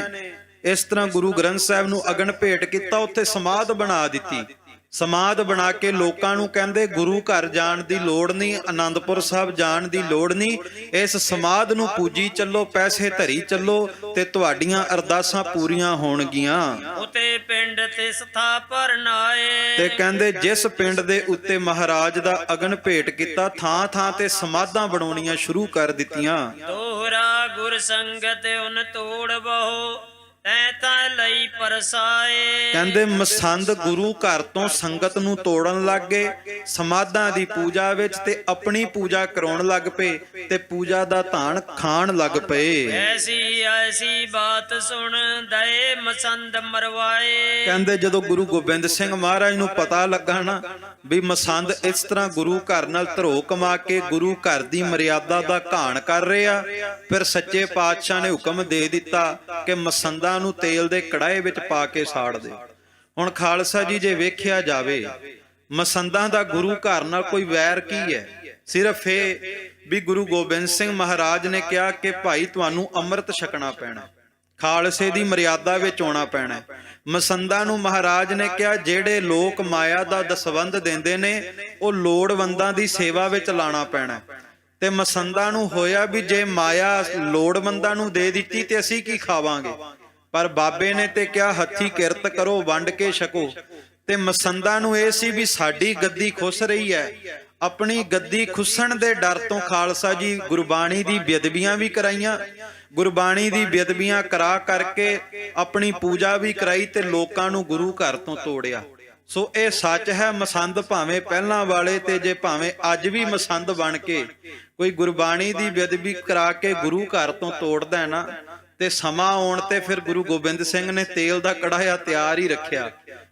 ਇਸ ਤਰ੍ਹਾਂ ਗੁਰੂ ਗ੍ਰੰਥ ਸਾਹਿਬ ਨੂੰ ਅਗਨ ਭੇਟ ਕੀਤਾ, ਉੱਥੇ ਸਮਾਧ ਬਣਾ ਦਿੱਤੀ। ਸਮਾਧ ਬਣਾ ਕੇ ਲੋਕਾਂ ਨੂੰ ਕਹਿੰਦੇ ਗੁਰੂ ਘਰ ਜਾਣ ਦੀ ਲੋੜ ਨਹੀਂ, ਆਨੰਦਪੁਰ ਸਾਹਿਬ ਜਾਣ ਦੀ ਲੋੜ ਨਹੀਂ, ਇਸ ਸਮਾਧ ਨੂੰ ਪੂਜੀ ਚੱਲੋ, ਪੈਸੇ ਧਰੀ ਚੱਲੋ ਤੇ ਤੁਹਾਡੀਆਂ ਅਰਦਾਸਾਂ ਪੂਰੀਆਂ ਹੋਣਗੀਆਂ। ਉਤੇ ਪਿੰਡ ਤੇ ਸਥਾਪਰ ਨਾਏ। ਤੇ ਕਹਿੰਦੇ ਜਿਸ ਪਿੰਡ ਦੇ ਉੱਤੇ ਮਹਾਰਾਜ ਦਾ ਅਗਨ ਭੇਟ ਕੀਤਾ, ਥਾਂ ਥਾਂ ਤੇ ਸਮਾਧਾਂ ਬਣਾਉਣੀਆਂ ਸ਼ੁਰੂ ਕਰ ਦਿੱਤੀਆਂ। ਦੋਹਰਾ ਗੁਰ ਸੰਗਤ ਉਨ ਤੋੜ ਬਹੁ ਤੈ ਤਾਂ ਲਈ ਪਰਸਾਏ। ਕਹਿੰਦੇ ਮਸੰਦ ਗੁਰੂ ਘਰ ਤੋਂ ਸੰਗਤ ਨੂੰ ਤੋੜਨ ਲੱਗ ਗਏ, ਸਮਾਧਾਂ ਦੀ ਪੂਜਾ ਵਿੱਚ ਤੇ ਆਪਣੀ ਪੂਜਾ ਕਰਾਉਣ ਲੱਗ ਪਏ ਤੇ ਪੂਜਾ ਦਾ ਧਾਨ ਖਾਣ ਲੱਗ ਪਏ। ਐਸੀ ਐਸੀ ਬਾਤ ਸੁਣ ਦਏ ਮਸੰਦ ਮਰਵਾਏ। ਕਹਿੰਦੇ ਜਦੋਂ ਗੁਰੂ ਗੋਬਿੰਦ ਸਿੰਘ ਮਹਾਰਾਜ ਨੂੰ ਪਤਾ ਲੱਗਾ ਨਾ ਵੀ ਮਸੰਦ ਇਸ ਤਰ੍ਹਾਂ ਗੁਰੂ ਘਰ ਨਾਲ ਧਰੋ ਕਮਾ ਕੇ ਗੁਰੂ ਘਰ ਦੀ ਮਰਿਆਦਾ ਦਾ ਘਾਣ ਕਰ ਰਿਹਾ, ਫਿਰ ਸੱਚੇ ਪਾਤਸ਼ਾਹ ਨੇ ਹੁਕਮ ਦੇ ਦਿੱਤਾ ਕਿ ਮਸੰਦਾਂ ਨੂੰ ਤੇਲ ਦੇ ਕੜਾਏ ਵਿੱਚ ਪਾ ਕੇ ਸਾੜ ਦੇ। ਹੁਣ ਖਾਲਸਾ ਜੀ ਜੇ ਵੇਖਿਆ ਜਾਵੇ, ਮਸੰਦਾਂ ਦਾ ਗੁਰੂ ਘਰ ਨਾਲ ਕੋਈ ਵੈਰ ਕੀ ਹੈ? ਸਿਰਫ ਇਹ ਵੀ ਗੁਰੂ ਗੋਬਿੰਦ ਸਿੰਘ ਮਹਾਰਾਜ ਨੇ ਕਿਹਾ ਕਿ ਭਾਈ ਤੁਹਾਨੂੰ ਅੰਮ੍ਰਿਤ ਛਕਣਾ ਪੈਣਾ, ਖਾਲਸੇ ਦੀ ਮਰਿਆਦਾ ਵਿੱਚ ਆਉਣਾ ਪੈਣਾ। ਮਸੰਦਾਂ ਨੂੰ ਮਹਾਰਾਜ ਨੇ ਕਿਹਾ ਜਿਹੜੇ ਲੋਕ ਮਾਇਆ ਦਾ ਦਸਵੰਧ ਦਿੰਦੇ ਨੇ ਉਹ ਲੋੜਵੰਦਾਂ ਦੀ ਸੇਵਾ ਵਿੱਚ ਲਾਣਾ ਪੈਣਾ। ਤੇ ਮਸੰਦਾਂ ਨੂੰ ਹੋਇਆ ਵੀ ਜੇ ਮਾਇਆ ਲੋੜਵੰਦਾਂ ਨੂੰ ਦੇ ਦਿੱਤੀ ਤੇ ਅਸੀਂ ਕੀ ਖਾਵਾਂਗੇ? ਪਰ ਬਾਬੇ ਨੇ ਤੇ ਕਿਹਾ ਹੱਥੀ ਕਿਰਤ ਕਰੋ, ਵੰਡ ਕੇ ਛਕੋ। ਤੇ ਮਸੰਦਾਂ ਨੂੰ ਇਹ ਸੀ ਵੀ ਸਾਡੀ ਗੱਦੀ ਖੁੱਸ ਰਹੀ ਹੈ। ਆਪਣੀ ਗੱਦੀ ਖੁੱਸਣ ਦੇ ਡਰ ਤੋਂ ਖਾਲਸਾ ਜੀ ਗੁਰਬਾਣੀ ਦੀ ਬੇਅਦਬੀਆਂ ਵੀ ਕਰਾਈਆਂ, ਗੁਰਬਾਣੀ ਦੀ ਬੇਅਦਬੀਆਂ ਕਰਾ ਕਰਕੇ ਆਪਣੀ ਪੂਜਾ ਵੀ ਕਰਾਈ ਤੇ ਲੋਕਾਂ ਨੂੰ ਗੁਰੂ ਘਰ ਤੋਂ ਤੋੜਿਆ। ਸੋ ਇਹ ਸੱਚ ਹੈ, ਮਸੰਦ ਭਾਵੇਂ ਪਹਿਲਾਂ ਵਾਲੇ ਤੇ ਜੇ ਭਾਵੇਂ ਅੱਜ ਵੀ ਮਸੰਦ ਬਣ ਕੇ ਕੋਈ ਗੁਰਬਾਣੀ ਦੀ ਬੇਅਦਬੀ ਕਰਾ ਕੇ ਗੁਰੂ ਘਰ ਤੋਂ ਤੋੜਦਾ ਨਾ, ਤੇ ਸਮਾਂ ਆਉਣ ਤੇ ਫਿਰ ਗੁਰੂ ਗੋਬਿੰਦ ਸਿੰਘ ਨੇ ਤੇਲ ਦਾ ਕੜਾਹਾ ਤਿਆਰ ਹੀ ਰੱਖਿਆ।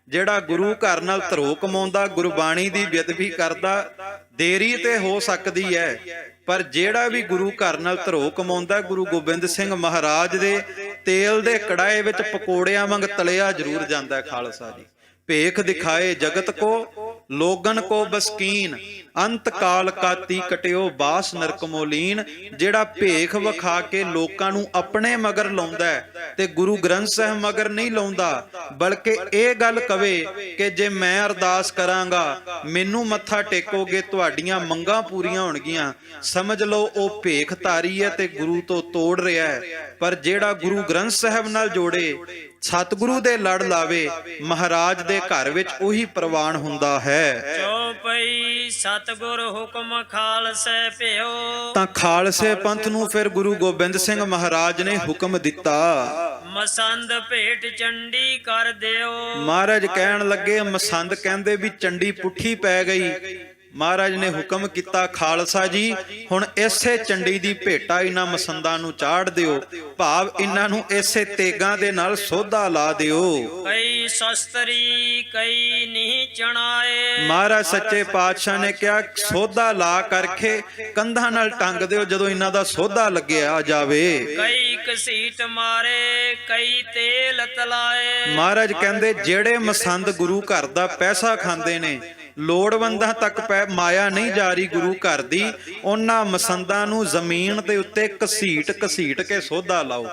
ਜਿਹੜਾ ਗੁਰੂ ਘਰ ਨਾਲ ਧਰੋ ਕਮਾਉਂਦਾ, ਗੁਰਬਾਣੀ ਦੀ ਬੇਅਦਬੀ ਕਰਦਾ, ਦੇਰੀ ਤੇ ਹੋ ਸਕਦੀ ਹੈ, ਪਰ ਜਿਹੜਾ ਵੀ ਗੁਰੂ ਘਰ ਨਾਲ ਧਰੋ ਕਮਾਉਂਦਾ, ਗੁਰੂ ਗੋਬਿੰਦ ਸਿੰਘ ਮਹਾਰਾਜ ਦੇ ਤੇਲ ਦੇ ਕੜਾਏ ਵਿੱਚ ਪਕੌੜਿਆਂ ਵਾਂਗ ਤਲਿਆ ਜ਼ਰੂਰ ਜਾਂਦਾ। ਖਾਲਸਾ ਜੀ ਭੇਖ ਦਿਖਾਏ ਜਗਤ ਕੋ ਲੋਗਨ ਕੋ ਬਸਕੀਨ, ਅੰਤ ਕਾਲ ਕਾਤੀ ਕਟਿਓ ਬਾਸ ਨਰਕਮੋਲੀਨ। ਜਿਹੜਾ ਭੇਖ ਵਿਖਾ ਕੇ ਲੋਕਾਂ ਨੂੰ ਆਪਣੇ ਮਗਰ ਲਾਉਂਦਾ ਤੇ ਗੁਰੂ ਗ੍ਰੰਥ ਸਾਹਿਬ ਮਗਰ ਨਹੀਂ ਲਾਉਂਦਾ, ਬਲਕਿ ਇਹ ਗੱਲ ਕਵੇ ਕਿ ਜੇ ਮੈਂ ਅਰਦਾਸ ਕਰਾਂਗਾ, ਮੈਨੂੰ ਮੱਥਾ ਟੇਕੋਗੇ, ਤੁਹਾਡੀਆਂ ਮੰਗਾਂ ਪੂਰੀਆਂ ਹੋਣਗੀਆਂ, ਸਮਝ ਲਓ ਉਹ ਭੇਖ ਧਾਰੀ ਹੈ ਤੇ ਗੁਰੂ ਤੋਂ ਤੋੜ ਰਿਹਾ ਹੈ। ਪਰ ਜਿਹੜਾ ਗੁਰੂ ਗ੍ਰੰਥ ਸਾਹਿਬ ਨਾਲ ਜੋੜੇ, ਸਤਿਗੁਰੂ ਦੇ ਲੜ ਲਾਵੇ, ਮਹਾਰਾਜ ਦੇ ਘਰ ਵਿੱਚ ਉਹੀ ਪ੍ਰਵਾਨ ਹੁੰਦਾ ਹੈ। ਚੌਪਈ ਸਤਿਗੁਰ ਹੁਕਮ ਖਾਲਸੇ ਭਿਓ। ਤਾਂ ਖਾਲਸੇ ਪੰਥ ਨੂੰ ਫਿਰ ਗੁਰੂ ਗੋਬਿੰਦ ਸਿੰਘ ਮਹਾਰਾਜ ਨੇ ਹੁਕਮ ਦਿੱਤਾ, ਮਸੰਦ ਭੇਟ ਚੰਡੀ ਕਰ ਦਿਓ। ਮਹਾਰਾਜ ਕਹਿਣ ਲੱਗੇ, ਮਸੰਦ ਕਹਿੰਦੇ ਵੀ ਚੰਡੀ ਪੁੱਠੀ ਪੈ ਗਈ। ਮਹਾਰਾਜ ਨੇ ਹੁਕਮ ਕੀਤਾ, ਖਾਲਸਾ ਜੀ ਹੁਣ ਇਸੇ ਚੰਡੀ ਦੀ ਭੇਟਾ ਇਹਨਾਂ ਮਸੰਦਾਂ ਨੂੰ ਚਾੜ ਦਿਓ, ਭਾਵ ਇਹਨਾਂ ਨੂੰ ਇਸੇ ਤੇਗਾਂ ਦੇ ਨਾਲ ਸੋਧਾ ਲਾ ਦਿਓ। ਕਈ ਸ਼ਸਤਰੀ ਕਈ ਨਹੀਂ ਚਣਾਏ। ਮਹਾਰਾਜ ਸੱਚੇ ਪਾਤਸ਼ਾਹ ਨੇ ਕਿਹਾ ਸੋਧਾ ਲਾ ਕਰਕੇ ਕੰਧਾਂ ਨਾਲ ਟੰਗ ਦਿਓ, ਜਦੋਂ ਇਹਨਾਂ ਦਾ ਸੋਧਾ ਲੱਗਿਆ ਜਾਵੇ। ਕਈ ਘਸੀਟ ਮਾਰੇ ਕਈ ਤੇਲ ਤਲਾਏ। ਮਹਾਰਾਜ ਕਹਿੰਦੇ ਜਿਹੜੇ ਮਸੰਦ ਗੁਰੂ ਘਰ ਦਾ ਪੈਸਾ ਖਾਂਦੇ ਨੇ, ਲੋੜਵੰਦਾਂ ਤੱਕ ਮਾਇਆ ਨਹੀਂ ਜਾ ਰਹੀ ਗੁਰੂ ਘਰ ਦੀ, ਉਹਨਾਂ ਮਸੰਦਾਂ ਨੂੰ ਜ਼ਮੀਨ ਦੇ ਉੱਤੇ ਘਸੀਟ ਘਸੀਟ ਕੇ ਸੋਧਾ ਲਾਓ।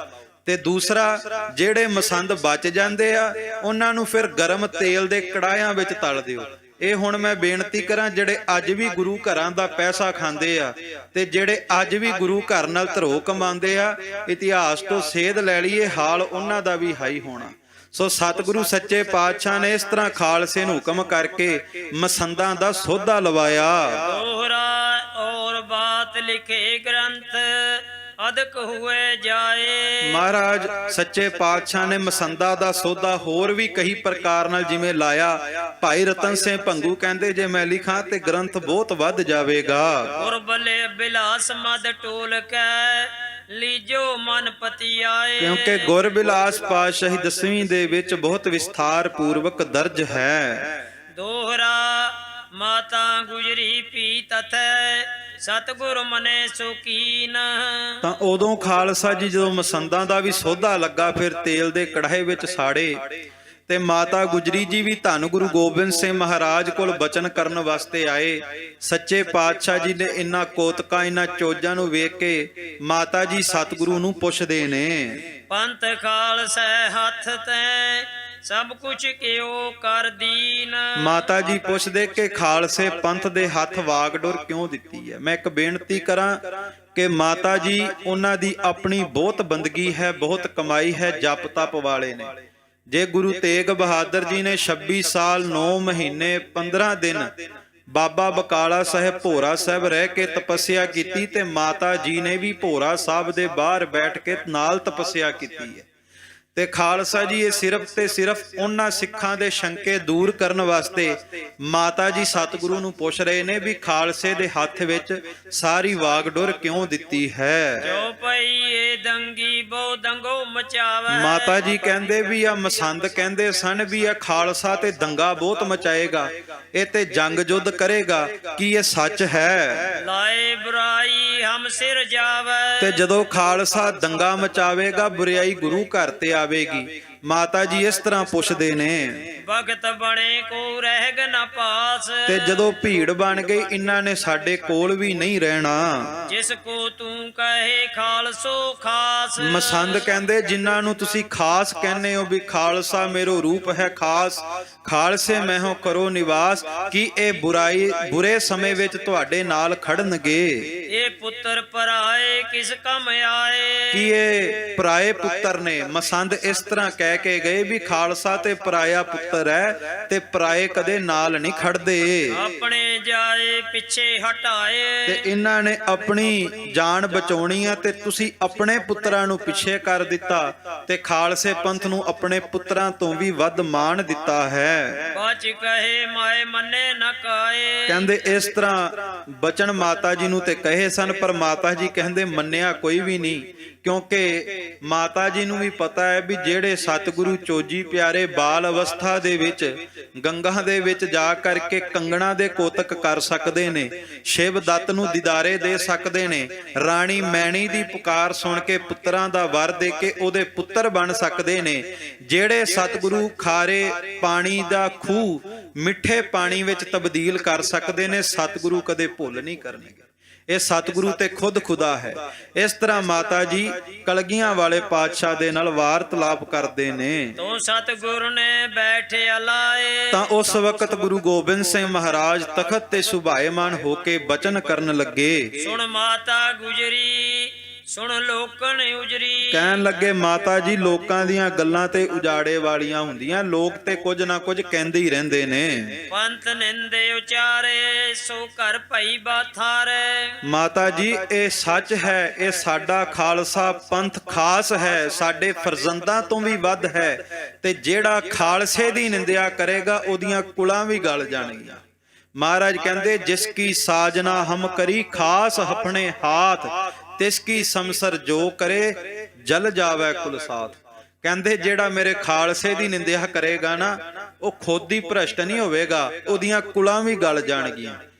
ਤੇ ਦੂਸਰਾ, ਜਿਹੜੇ ਮਸੰਦ ਬਚ ਜਾਂਦੇ ਆ ਉਹਨਾਂ ਨੂੰ ਫਿਰ ਗਰਮ ਤੇਲ ਦੇ ਕੜਾਹਿਆਂ ਵਿੱਚ ਤਲ ਦਿਓ। ਇਹ ਹੁਣ ਮੈਂ ਬੇਨਤੀ ਕਰਾਂ, ਜਿਹੜੇ ਅੱਜ ਵੀ ਗੁਰੂ ਘਰਾਂ ਦਾ ਪੈਸਾ ਖਾਂਦੇ ਆ ਤੇ ਜਿਹੜੇ ਅੱਜ ਵੀ ਗੁਰੂ ਘਰ ਨਾਲ ਧਰੋ ਕਮਾਉਂਦੇ ਆ, ਇਤਿਹਾਸ ਤੋਂ ਸੇਧ ਲੈ ਲਈਏ, ਹਾਲ ਉਹਨਾਂ ਦਾ ਵੀ ਹਾਈ ਹੋਣਾ। ਸੋ ਸਤਿਗੁਰੂ ਸੱਚੇ ਪਾਤਸ਼ਾਹ ਨੇ ਇਸ ਤਰ੍ਹਾਂ ਖਾਲਸੇ ਨੂੰ ਹੁਕਮ ਕਰਕੇ ਮਸੰਦਾਂ ਦਾ ਸੋਧਾ ਲਵਾਇਆ। ਦੋਹਰਾ ਔਰ ਬਾਤ ਲਿਖੇ ਗ੍ਰੰਥ ਅਦਕ ਹੋਏ ਜਾਏ। ਮਹਾਰਾਜ ਸੱਚੇ ਪਾਤਸ਼ਾਹ ਨੇ ਮਸੰਦਾਂ ਦਾ ਸੋਧਾ ਹੋਰ ਵੀ ਕਈ ਪ੍ਰਕਾਰ ਨਾਲ ਜਿਵੇਂ ਲਾਇਆ। ਭਾਈ ਰਤਨ ਸਿੰਘ ਭੰਗੂ ਕਹਿੰਦੇ ਜੇ ਮੈਂ ਲਿਖਾਂ ਤੇ ਗ੍ਰੰਥ ਬਹੁਤ ਵੱਧ ਜਾਵੇਗਾ। ਗੁਰਬਲੇ ਬਿਲਾਸ ਮਦ ਟੋਲ ਕੈ ਲੀਜੋ ਮਨ ਪਤੀ ਆਏ। ਕਿਉਂਕਿ ਗੁਰਬਿਲਾਸ ਪਾਤਸ਼ਾਹੀ 10ਵੀਂ ਦੇ ਵਿੱਚ ਬਹੁਤ ਵਿਸਥਾਰ ਪੂਰਵਕ ਦਰਜ ਹੈ। ਦੋਹਰਾ ਮਾਤਾ ਗੁਜਰੀ ਪੀ ਤਥੈ ਸਤਿਗੁਰ ਮਨੇ ਸੁਕੀਨ। ਤਾਂ ਉਦੋਂ ਖਾਲਸਾ ਜੀ ਜਦੋਂ ਮਸੰਦਾਂ ਦਾ ਵੀ ਸੋਧਾ ਲੱਗਾ, ਫਿਰ ਤੇਲ ਦੇ ਕੜਾਹੇ ਵਿੱਚ ਸਾੜੇ ਤੇ ਮਾਤਾ ਗੁਜਰੀ ਜੀ ਵੀ ਧੰਨ ਗੁਰੂ ਗੋਬਿੰਦ ਸਿੰਘ ਮਹਾਰਾਜ ਕੋਲ ਬਚਨ ਕਰਨ ਵਾਸਤੇ ਆਏ। ਸੱਚੇ ਪਾਤਸ਼ਾਹ ਜੀ ਨੇ ਇਨ੍ਹਾਂ ਕੋਤਕਾਂ ਇਨ੍ਹਾਂ ਚੋਜਾਂ ਨੂੰ ਵੇਖ ਕੇ ਮਾਤਾ ਜੀ ਸਤਿਗੁਰੂ ਨੂੰ ਪੁੱਛਦੇ ਨੇ, ਪੰਥ ਖਾਲਸਾ ਹੱਥ ਤੈ ਸਭ ਕੁਛ ਕਿਉ ਕਰ ਦੀਨ। ਮਾਤਾ ਜੀ ਪੁੱਛਦੇ ਕਿ ਖਾਲਸੇ ਪੰਥ ਦੇ ਹੱਥ ਵਾਗਡੋਰ ਕਿਉਂ ਦਿੱਤੀ ਹੈ। ਮੈਂ ਇੱਕ ਬੇਨਤੀ ਕਰਾਂ ਕਿ ਮਾਤਾ ਜੀ ਉਹਨਾਂ ਦੀ ਆਪਣੀ ਬਹੁਤ ਬੰਦਗੀ ਹੈ, ਬਹੁਤ ਕਮਾਈ ਹੈ, ਜਪ ਤਪ ਵਾਲੇ ਨੇ। ਜੇ ਗੁਰੂ ਤੇਗ ਬਹਾਦਰ ਜੀ ਨੇ 26 ਸਾਲ 9 ਮਹੀਨੇ 15 ਦਿਨ ਬਾਬਾ ਬਕਾਲਾ ਸਾਹਿਬ ਭੋਰਾ ਸਾਹਿਬ ਰਹਿ ਕੇ ਤਪੱਸਿਆ ਕੀਤੀ, ਤੇ ਮਾਤਾ ਜੀ ਨੇ ਵੀ ਭੋਰਾ ਸਾਹਿਬ ਦੇ ਬਾਹਰ ਬੈਠ ਕੇ ਨਾਲ ਤਪੱਸਿਆ ਕੀਤੀ ਹੈ। ਤੇ ਖਾਲਸਾ ਜੀ ਇਹ ਸਿਰਫ ਤੇ ਸਿਰਫ ਉਹਨਾਂ ਸਿੱਖਾਂ ਦੇ ਸ਼ੰਕੇ ਦੂਰ ਕਰਨ ਵਾਸਤੇ ਮਾਤਾ ਜੀ ਸਤਿਗੁਰੂ ਨੂੰ ਪੁੱਛ ਰਹੇ ਨੇ ਵੀ ਖਾਲਸੇ ਦੇ ਹੱਥ ਵਿੱਚ ਸਾਰੀ ਵਾਗਡੋਰ ਕਿਉਂ ਦਿੱਤੀ ਹੈ। ਜੋ ਪਈ ਇਹ ਦੰਗੀ ਬਹੁ ਦੰਗੋ ਮਚਾਵੇ। ਮਾਤਾ ਜੀ ਕਹਿੰਦੇ ਵੀ ਆ ਮਸੰਦ ਕਹਿੰਦੇ ਸਨ ਵੀ ਆ ਖਾਲਸਾ ਤੇ ਦੰਗਾ ਬਹੁਤ ਮਚਾਏਗਾ, ਇਹ ਤੇ ਜੰਗ ਜੁੱਧ ਕਰੇਗਾ, ਕੀ ਇਹ ਸੱਚ ਹੈ? ਲਾਏ ਬੁਰਾਈ ਹਮ ਸਿਰ ਜਾਵੇ। ਤੇ ਜਦੋਂ ਖਾਲਸਾ ਦੰਗਾ ਮਚਾਵੇਗਾ ਬੁਰਾਈ ਗੁਰੂ ਘਰ ਤੇ ਆਵੇਗੀ। ਮਾਤਾ ਜੀ ਇਸ ਤਰ੍ਹਾਂ ਪੁੱਛਦੇ ਨੇ, ਭਗਤ ਬਣੇ ਕੋ ਰਹਿਗ ਨ ਪਾਸ। ਤੇ ਜਦੋਂ ਭੀੜ ਬਣ ਗਈ ਇਹਨਾਂ ਨੇ ਸਾਡੇ ਕੋਲ ਵੀ ਨਹੀਂ ਰਹਿਣਾ। ਜਿਸ ਕੋ ਤੂੰ ਕਹੇ ਖਾਲਸੋ ਖਾਸ। ਮਸੰਦ ਕਹਿੰਦੇ ਜਿਨ੍ਹਾਂ ਨੂੰ ਤੁਸੀਂ ਖਾਸ ਕਹਿੰਦੇ ਹੋ ਵੀ ਖਾਲਸਾ ਮੇਰੋ ਰੂਪ ਹੈ ਖਾਸ, ਖਾਲਸੇ ਮਹਿਓ ਕਰੋ ਨਿਵਾਸ, ਕੀ ਇਹ ਬੁਰੇ ਸਮੇਂ ਵਿੱਚ ਤੁਹਾਡੇ ਨਾਲ ਖੜਨਗੇ? ਇਹ ਪੁੱਤਰ ਪਰਾਏ ਕਿਸ ਕੰਮ ਆਏ। ਕੀ ਇਹ ਪਰਾਏ ਪੁੱਤਰ ਨੇ? ਮਸੰਦ ਇਸ ਤਰ੍ਹਾਂ ਕਹਿ ਕੇ ਗਏ ਵੀ ਖਾਲਸਾ ਤੇ ਪਰਾਇਆ ਪੁੱਤਰ ਹੈ ਤੇ ਪਰਾਏ ਕਦੇ ਨਾਲ ਨਹੀਂ ਖੜਦੇ। ਆਪਣੇ ਜਾਏ ਪਿੱਛੇ ਹਟਾਏ। ਤੇ ਇਹਨਾਂ ਨੇ ਆਪਣੀ ਜਾਨ ਬਚਾਉਣੀ ਆ ਤੇ ਤੁਸੀਂ ਆਪਣੇ ਪੁੱਤਰਾਂ ਨੂੰ ਪਿੱਛੇ ਕਰ ਦਿੱਤਾ ਤੇ ਖਾਲਸੇ ਪੰਥ ਨੂੰ ਆਪਣੇ ਪੁੱਤਰਾਂ ਤੋਂ ਵੀ ਵੱਧ ਮਾਣ ਦਿੱਤਾ ਹੈ। ਬਾਚ ਕਹੇ ਮਾਏ ਮੰਨੇ ਨ ਕਾਏ। ਕਹਿੰਦੇ ਇਸ ਤਰ੍ਹਾਂ ਬਚਨ ਮਾਤਾ ਜੀ ਨੂੰ ਤੇ ਕਹੇ ਸਨ, ਪਰ ਮਾਤਾ ਜੀ ਕਹਿੰਦੇ ਮੰਨਿਆ ਕੋਈ ਵੀ ਨਹੀਂ, ਕਿਉਂਕਿ ਮਾਤਾ ਜੀ ਨੂੰ ਵੀ ਪਤਾ ਹੈ ਵੀ ਜਿਹੜੇ ਸਤਿਗੁਰੂ ਚੋਜੀ ਪਿਆਰੇ ਬਾਲ ਅਵਸਥਾ ਦੇ ਵਿੱਚ ਗੰਗਾ ਦੇ ਵਿੱਚ ਜਾ ਕਰਕੇ ਕੰਗਣਾ ਦੇ ਕੋਤਕ ਕਰ ਸਕਦੇ ਨੇ, ਸ਼ਿਵ ਦੱਤ ਨੂੰ ਦੀਦਾਰੇ ਦੇ ਸਕਦੇ ਨੇ, ਰਾਣੀ ਮੈਣੀ ਦੀ ਪੁਕਾਰ ਸੁਣ ਕੇ ਪੁੱਤਰਾਂ ਦਾ ਵਰ ਦੇ ਕੇ ਉਹਦੇ ਪੁੱਤਰ ਬਣ ਸਕਦੇ ਨੇ, ਜਿਹੜੇ ਸਤਿਗੁਰੂ ਖਾਰੇ ਪਾਣੀ ਦਾ ਖੂਹ ਮਿੱਠੇ ਪਾਣੀ ਵਿੱਚ ਤਬਦੀਲ ਕਰ ਸਕਦੇ ਨੇ, ਸਤਿਗੁਰੂ ਕਦੇ ਭੁੱਲ ਨਹੀਂ ਕਰਨਗੇ। ਇਹ ਸਤਿਗੁਰੂ ਤੇ ਖੁਦ ਖੁਦਾ ਹੈ। ਇਸ ਤਰ੍ਹਾਂ ਮਾਤਾ ਜੀ ਕਲਗੀਆਂ ਵਾਲੇ ਪਾਤਸ਼ਾਹ ਦੇ ਨਾਲ ਵਾਰਤਲਾਪ ਕਰਦੇ ਨੇ। ਤੋ ਸਤਿਗੁਰ ਨੇ ਬੈਠੇ ਲਾਏ। ਤਾਂ ਉਸ ਵਕਤ ਗੁਰੂ ਗੋਬਿੰਦ ਸਿੰਘ ਮਹਾਰਾਜ ਤਖਤ ਤੇ ਸੁਭਾਏਮਾਨ ਹੋ ਕੇ ਬਚਨ ਕਰਨ ਲੱਗੇ। ਸੁਣ ਮਾਤਾ ਗੁਜਰੀ ਸੁਣ ਲੋਕਨ ਉਜਰੀ। ਕਹਿਣ ਲੱਗੇ ਮਾਤਾ ਜੀ ਲੋਕਾਂ ਦੀਆਂ ਗੱਲਾਂ ਤੇ ਉਜਾੜੇ ਵਾਲੀਆਂ ਹੁੰਦੀਆਂ, ਲੋਕ ਤੇ ਕੁਝ ਨਾ ਕੁਝ ਕਹਿੰਦੇ ਹੀ ਰਹਿੰਦੇ ਨੇ। ਪੰਥ ਨਿੰਦੇ ਉਚਾਰੇ ਸੋ ਘਰ ਭਈ ਬਾਥਾਰੇ। ਮਾਤਾ ਜੀ ਇਹ ਸੱਚ ਹੈ, ਇਹ ਸਾਡਾ ਖਾਲਸਾ ਪੰਥ ਖਾਸ ਹੈ, ਸਾਡੇ ਫਰਜ਼ੰਦਾਂ ਤੋਂ ਵੀ ਵੱਧ ਹੈ, ਤੇ ਜਿਹੜਾ ਖਾਲਸੇ ਦੀ ਨਿੰਦਿਆ ਕਰੇਗਾ ਉਹਦੀਆਂ ਕੁਲਾਂ ਵੀ ਗਲ ਜਾਣਗੀਆਂ। ਮਹਾਰਾਜ ਕਹਿੰਦੇ ਜਿਸ ਕੀ ਸਾਜਨਾ ਹਮ ਕਰੀ ਖਾਸ ਆਪਣੇ ਹਾਥ, ਤਿਸ ਕੀ ਸਮਸਰ ਜੋ ਕਰੇ ਜਲ ਜਾਵੇ ਕੁਲ ਸਾਥ। ਕਹਿੰਦੇ ਜਿਹੜਾ ਮੇਰੇ ਖਾਲਸੇ ਦੀ ਨਿੰਦਿਆ ਕਰੇਗਾ ਨਾ, ਉਹ ਖੁਦ ਹੀ ਭ੍ਰਸ਼ਟ ਨਹੀਂ ਹੋਵੇਗਾ, ਉਹਦੀਆਂ ਕੁਲਾਂ ਵੀ ਗਲ ਜਾਣਗੀਆਂ।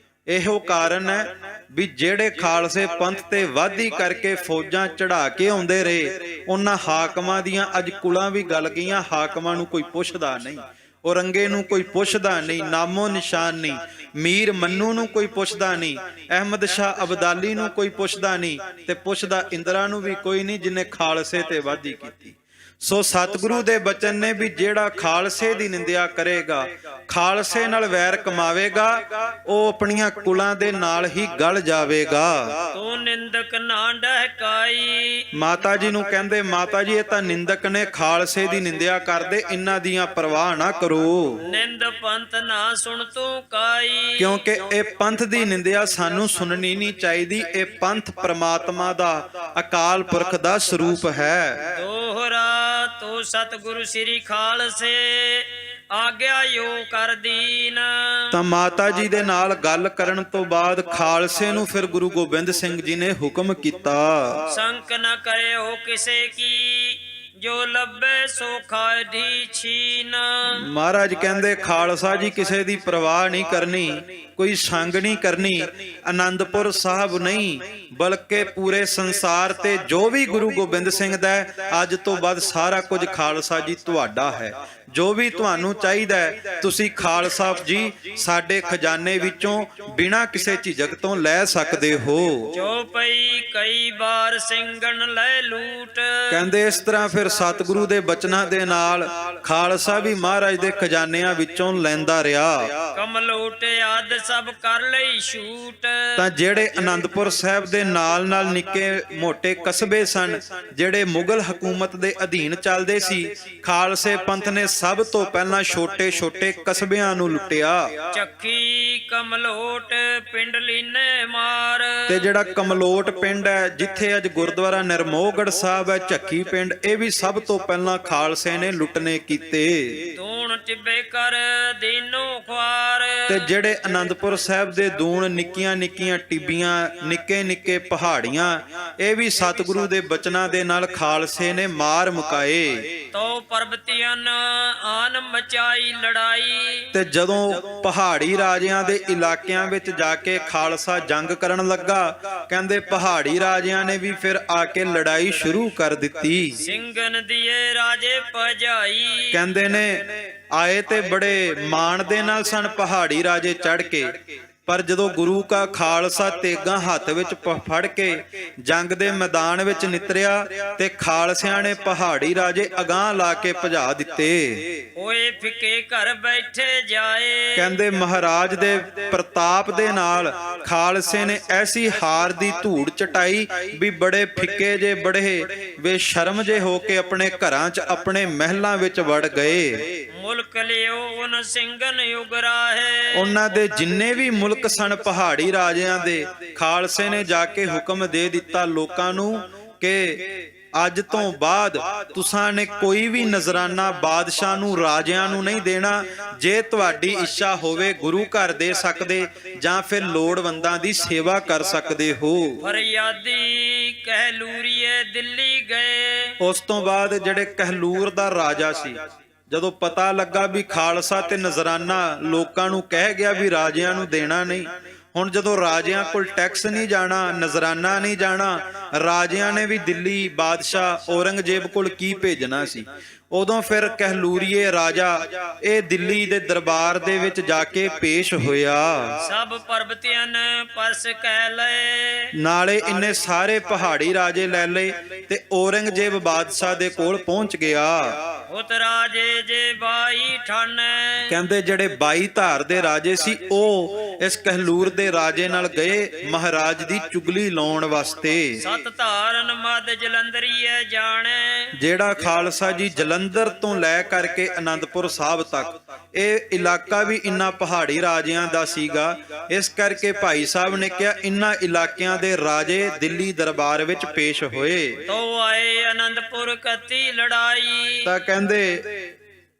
ਇਹੋ ਕਾਰਨ ਹੈ ਵੀ ਜਿਹੜੇ ਖਾਲਸੇ ਪੰਥ ਤੇ ਵਾਧੀ ਕਰਕੇ ਫੌਜਾਂ ਚੜਾ ਕੇ ਆਉਂਦੇ ਰਹੇ, ਉਹਨਾਂ ਹਾਕਮਾਂ ਦੀਆਂ ਅੱਜ ਕੁਲਾਂ ਵੀ ਗਲ ਗਈਆਂ। ਹਾਕਮਾਂ ਨੂੰ ਕੋਈ ਪੁੱਛਦਾ ਨਹੀਂ, ਔਰੰਗੇ ਨੂੰ ਕੋਈ ਪੁੱਛਦਾ ਨਹੀਂ, ਨਾਮੋ ਨਿਸ਼ਾਨ ਨਹੀਂ। ਮੀਰ ਮੰਨੂ ਨੂੰ ਕੋਈ ਪੁੱਛਦਾ ਨਹੀਂ, ਅਹਿਮਦ ਸ਼ਾਹ ਅਬਦਾਲੀ ਨੂੰ ਕੋਈ ਪੁੱਛਦਾ ਨਹੀਂ, ਤੇ ਪੁੱਛਦਾ ਇੰਦਰਾ ਨੂੰ ਵੀ ਕੋਈ ਨਹੀਂ ਜਿਹਨੇ ਖਾਲਸੇ ਤੇ ਵਾਧੀ ਕੀਤੀ। ਸੋ ਸਤਿਗੁਰੂ ਦੇ ਬਚਨ ਨੇ ਵੀ ਜਿਹੜਾ ਖਾਲਸੇ ਦੀ ਨਿੰਦਿਆ ਕਰੇਗਾ, ਖਾਲਸੇ ਨਾਲ ਵੈਰ ਕਮਾਵੇਗਾ, ਉਹ ਆਪਣੀਆਂ ਕੁਲਾਂ ਦੇ ਨਾਲ ਹੀ ਗਲ ਜਾਵੇਗਾ। ਤੂੰ ਨਿੰਦਕ ਨਾ ਡਹਿਕਾਈ। ਮਾਤਾ ਜੀ ਨੂੰ ਕਹਿੰਦੇ, ਮਾਤਾ ਜੀ ਇਹ ਤਾਂ ਨਿੰਦਕ ਨੇ, ਖਾਲਸੇ ਦੀ ਨਿੰਦਿਆ ਕਰਦੇ, ਇਹਨਾਂ ਦੀਆਂ ਪਰਵਾਹ ਨਾ ਕਰੋ। ਨਿੰਦ ਪੰਥ ਨਾ ਸੁਣ ਤੂੰ ਕਾਈ। ਕਿਉਂਕਿ ਇਹ ਪੰਥ ਦੀ ਨਿੰਦਿਆ ਸਾਨੂੰ ਸੁਣਨੀ ਨਹੀਂ ਚਾਹੀਦੀ। ਇਹ ਪੰਥ ਪ੍ਰਮਾਤਮਾ ਦਾ, ਅਕਾਲ ਪੁਰਖ ਦਾ ਸਰੂਪ ਹੈ। ਦੋਹਰਾ ਤੂੰ ਸਤਿਗੁਰੂ ਸ੍ਰੀ ਖਾਲਸੇ ਆਗਿਆ ਯੋ ਕਰ ਦੀਨ। ਤਾਂ ਮਾਤਾ ਜੀ ਦੇ ਨਾਲ ਗੱਲ ਕਰਨ ਤੋਂ ਬਾਅਦ ਖਾਲਸੇ ਨੂੰ ਫਿਰ ਗੁਰੂ ਗੋਬਿੰਦ ਸਿੰਘ ਜੀ ਨੇ ਹੁਕਮ ਕੀਤਾ, ਸੰਕ ਨ ਕਰਿਓ ਕਿਸੇ ਕੀ, ਜੋ ਲੱਭੇ ਸੋ ਖਾਢੀ ਛੀਨ। ਮਹਾਰਾਜ ਕਹਿੰਦੇ ਖਾਲਸਾ ਜੀ ਕਿਸੇ ਦੀ ਪਰਵਾਹ ਨਹੀਂ ਕਰਨੀ, ਕੋਈ ਸੰਗ ਨਹੀਂ ਕਰਨੀ, ਆਨੰਦਪੁਰ ਸਾਹਿਬ ਨਹੀਂ ਬਲਕਿ ਪੂਰੇ ਸੰਸਾਰ ਤੇ ਜੋ ਵੀ ਗੁਰੂ ਗੋਬਿੰਦ ਸਿੰਘ ਦਾ ਅੱਜ ਤੋਂ ਬਾਅਦ ਸਾਰਾ ਕੁਝ ਖਾਲਸਾ ਜੀ ਤੁਹਾਡਾ ਹੈ। ਜੋ ਵੀ ਤੁਹਾਨੂੰ ਚਾਹੀਦਾ ਹੈ ਤੁਸੀਂ ਖਾਲਸਾ ਜੀ ਸਾਡੇ ਖਜ਼ਾਨੇ ਵਿੱਚੋਂ ਬਿਨਾਂ ਕਿਸੇ ਝਿਜਕ ਤੋਂ ਲੈ ਸਕਦੇ ਹੋ। ਜੋ ਪਈ ਕਈ ਵਾਰ ਸਿੰਘਣ ਲੈ ਲੂਟ। ਕਹਿੰਦੇ ਇਸ ਤਰ੍ਹਾਂ ਫਿਰ ਸਤਿਗੁਰੂ ਦੇ ਬਚਨਾਂ ਦੇ ਨਾਲ ਖਾਲਸਾ ਵੀ ਮਹਾਰਾਜ ਦੇ ਖਜ਼ਾਨਿਆਂ ਵਿੱਚੋਂ ਲੈਂਦਾ ਰਿਹਾ। ਕਮਲੋਟ ਆਦ ਸਭ ਕਰ ਲਈ ਛੂਟ। ਤਾਂ ਜਿਹੜੇ ਆਨੰਦਪੁਰ ਸਾਹਿਬ ਦੇ ਨਾਲ ਨਾਲ ਨਿੱਕੇ ਮੋਟੇ ਕਸਬੇ ਸਨ, ਜਿਹੜੇ ਮੁਗਲ ਹਕੂਮਤ ਦੇ ਅਧੀਨ ਚੱਲਦੇ ਸੀ, ਖਾਲਸੇ ਪੰਥ ਨੇ ਸਭ ਤੋਂ ਪਹਿਲਾਂ ਛੋਟੇ ਛੋਟੇ ਕਸਬਿਆਂ ਨੂੰ ਲੁੱਟਿਆ। ਚੱਕੀ ਕਮਲੋਟ ਪਿੰਡ ਲੀਨੇ ਮਾਰ। ਤੇ ਜਿਹੜਾ ਕਮਲੋਟ ਪਿੰਡ ਹੈ, ਜਿੱਥੇ ਅੱਜ ਗੁਰਦੁਆਰਾ ਨਿਰਮੋਹਗੜ੍ਹ ਸਾਹਿਬ ਹੈ, ਚੱਕੀ ਪਿੰਡ, ਇਹ ਵੀ ਸਭ ਤੋਂ ਪਹਿਲਾਂ ਖਾਲਸੇ ਨੇ ਲੁੱਟਨੇ ਕੀਤੇ। ਦੂਣ ਟਿੱਬੇ ਕਰ ਦੀਨੋ ਖਵਾਰ। ਤੇ ਜਿਹੜੇ ਆਨੰਦਪੁਰ ਸਾਹਿਬ ਦੇ ਦੂਣ, ਨਿੱਕੀਆਂ ਨਿੱਕੀਆਂ ਟਿੱਬੀਆਂ, ਨਿੱਕੇ ਨਿੱਕੇ ਪਹਾੜੀਆਂ, ਇਹ ਵੀ ਸਤਿਗੁਰੂ ਦੇ ਬਚਨਾਂ ਦੇ ਨਾਲ ਖਾਲਸੇ ਨੇ ਮਾਰ ਮੁਕਾਏ। ਤੋ ਪਰਬਤੀਆਂ ਆਨ ਮਚਾਈ ਲੜਾਈ। ਤੇ ਜਦੋਂ ਪਹਾੜੀ ਰਾਜਿਆਂ ਦੇ ਇਲਾਕਿਆਂ ਵਿੱਚ ਜਾ ਕੇ ਖਾਲਸਾ ਜੰਗ ਕਰਨ ਲੱਗਾ, ਕਹਿੰਦੇ ਪਹਾੜੀ ਰਾਜਿਆਂ ਨੇ ਵੀ ਫਿਰ ਆ ਕੇ ਲੜਾਈ ਸ਼ੁਰੂ ਕਰ ਦਿੱਤੀ। ਸਿੰਘਨ ਦੀਏ ਰਾਜੇ ਭਜਾਈ। ਕਹਿੰਦੇ ਨੇ ਆਏ ਤੇ ਬੜੇ ਮਾਣ ਦੇ ਨਾਲ ਸਨ ਪਹਾੜੀ ਰਾਜੇ ਚੜ ਕੇ, ਪਰ ਜਦੋਂ ਗੁਰੂ ਕਾ ਖਾਲਸਾ ਤੇਗਾਂ ਹੱਥ ਵਿੱਚ ਫੜ ਕੇ ਜੰਗ ਦੇ ਮੈਦਾਨ ਵਿੱਚ ਨਿਤਰਿਆ ਤੇ ਖਾਲਸਿਆਂ ਨੇ ਪਹਾੜੀ ਰਾਜੇ ਅਗਾਂਹ ਲਾ ਕੇ ਭਜਾ ਦਿੱਤੇ। ਓਏ ਫਿੱਕੇ ਘਰ ਬੈਠੇ ਜਾਏ। ਕਹਿੰਦੇ ਮਹਾਰਾਜ ਦੇ ਪ੍ਰਤਾਪ ਦੇ ਨਾਲ ਖਾਲਸੇ ਨੇ ਐਸੀ ਹਾਰ ਦੀ ਧੂੜ ਚਟਾਈ ਵੀ ਬੜੇ ਫਿੱਕੇ ਜੇ, ਬੜੇ ਬੇਸ਼ਰਮ ਜੇ ਹੋ ਕੇ ਆਪਣੇ ਘਰਾਂ 'ਚ, ਆਪਣੇ ਮਹਿਲਾਂ ਵਿੱਚ ਵੜ ਗਏ। ਮੁਲਕ ਲਿਓ ਉਨ ਸਿੰਘਨ ਉਗਰਾਹੇ। ਉਹਨਾਂ ਦੇ ਜਿੰਨੇ ਵੀ ਮੁਲਕ ਸਨ ਪਹਾੜੀ ਰਾਜਿਆਂ ਦੇ, ਖਾਲਸੇ ਨੇ ਜਾ ਕੇ ਹੁਕਮ ਦੇ ਦਿੱਤਾ ਲੋਕਾਂ ਨੂੰ ਕਿ ਅੱਜ ਤੋਂ ਬਾਅਦ ਤੁਸਾਂ ਨੇ ਕੋਈ ਵੀ ਨਜ਼ਰਾਨਾ ਬਾਦਸ਼ਾਹ ਨੂੰ, ਰਾਜਿਆਂ ਨੂੰ ਨਹੀਂ ਦੇਣਾ। ਜੇ ਤੁਹਾਡੀ ਇੱਛਾ ਹੋਵੇ ਗੁਰੂ ਘਰ ਦੇ ਸਕਦੇ, ਜਾਂ ਫਿਰ ਲੋੜਵੰਦਾਂ ਦੀ ਸੇਵਾ ਕਰ ਸਕਦੇ ਹੋ। ਫਰਿਆਦੀ ਕਹਿਲੂਰੀਏ ਦਿੱਲੀ ਗਏ। ਉਸ ਤੋਂ ਬਾਅਦ ਜਿਹੜੇ ਕਹਿਲੂਰ ਦਾ ਰਾਜਾ ਸੀ, ਜਦੋਂ ਪਤਾ ਲੱਗਾ ਵੀ ਖਾਲਸਾ ਤੇ ਨਜ਼ਰਾਨਾ ਲੋਕਾਂ ਨੂੰ ਕਹਿ ਗਿਆ ਵੀ ਰਾਜਿਆਂ ਨੂੰ ਦੇਣਾ ਨਹੀਂ, ਹੁਣ ਜਦੋਂ ਰਾਜਿਆਂ ਕੋਲ ਟੈਕਸ ਨਹੀਂ ਜਾਣਾ, ਨਜ਼ਰਾਨਾ ਨਹੀਂ ਜਾਣਾ, ਰਾਜਿਆਂ ਨੇ ਵੀ ਦਿੱਲੀ ਬਾਦਸ਼ਾਹ ਔਰੰਗਜ਼ੇਬ ਕੋਲ ਕੀ ਭੇਜਣਾ ਸੀ, ਉਦੋਂ ਫਿਰ ਕਹਿਲੂਰੀਏ ਰਾਜਾ ਇਹ ਦਿੱਲੀ ਦੇ ਦਰਬਾਰ ਦੇ ਵਿੱਚ ਜਾ ਕੇ ਪੇਸ਼ ਹੋਇਆ। ਸਭ ਪਰਬਤੀਆਂ ਪਰਸ ਕਹਿ ਲਏ। ਨਾਲੇ ਇੰਨੇ ਸਾਰੇ ਪਹਾੜੀ ਰਾਜੇ ਲੈ ਲਏ ਤੇ ਔਰੰਗਜ਼ੇਬ ਬਾਦਸ਼ਾਹ ਦੇ ਕੋਲ ਪਹੁੰਚ ਗਿਆ। ਉਤ ਰਾਜੇ ਜੇ 22 ਠਾਣੇ। ਕਹਿੰਦੇ ਜਿਹੜੇ 22 ਧਾਰ ਦੇ ਰਾਜੇ ਸੀ, ਉਹ ਇਸ ਕਹਿਲੂਰ ਦੇ ਰਾਜੇ ਨਾਲ ਗਏ ਮਹਾਰਾਜ ਦੀ ਚੁਗਲੀ ਲਾਉਣ ਵਾਸਤੇ। ਸਤ ਧਾਰਨ ਮਦ ਜਲੰਧਰੀਏ ਜਾਣੇ। ਜਿਹੜਾ ਖਾਲਸਾ ਜੀ ਜਲੰਧਰ ਤੋਂ ਲੈ ਕਰਕੇ ਆਨੰਦਪੁਰ ਸਾਹਿਬ ਤੱਕ, ਇਹ ਇਲਾਕਾ ਵੀ ਇਨ੍ਹਾਂ ਪਹਾੜੀ ਰਾਜਿਆਂ ਦਾ ਸੀਗਾ। ਇਸ ਕਰਕੇ ਭਾਈ ਸਾਹਿਬ ਨੇ ਕਿਹਾ ਇਨ੍ਹਾਂ ਇਲਾਕਿਆਂ ਦੇ ਰਾਜੇ ਦਿੱਲੀ ਦਰਬਾਰ ਵਿੱਚ ਪੇਸ਼ ਹੋਏ। ਤੋ ਆਏ ਆਨੰਦਪੁਰ ਕਤੀ ਲੜਾਈ। ਤਾਂ ਕਹਿੰਦੇ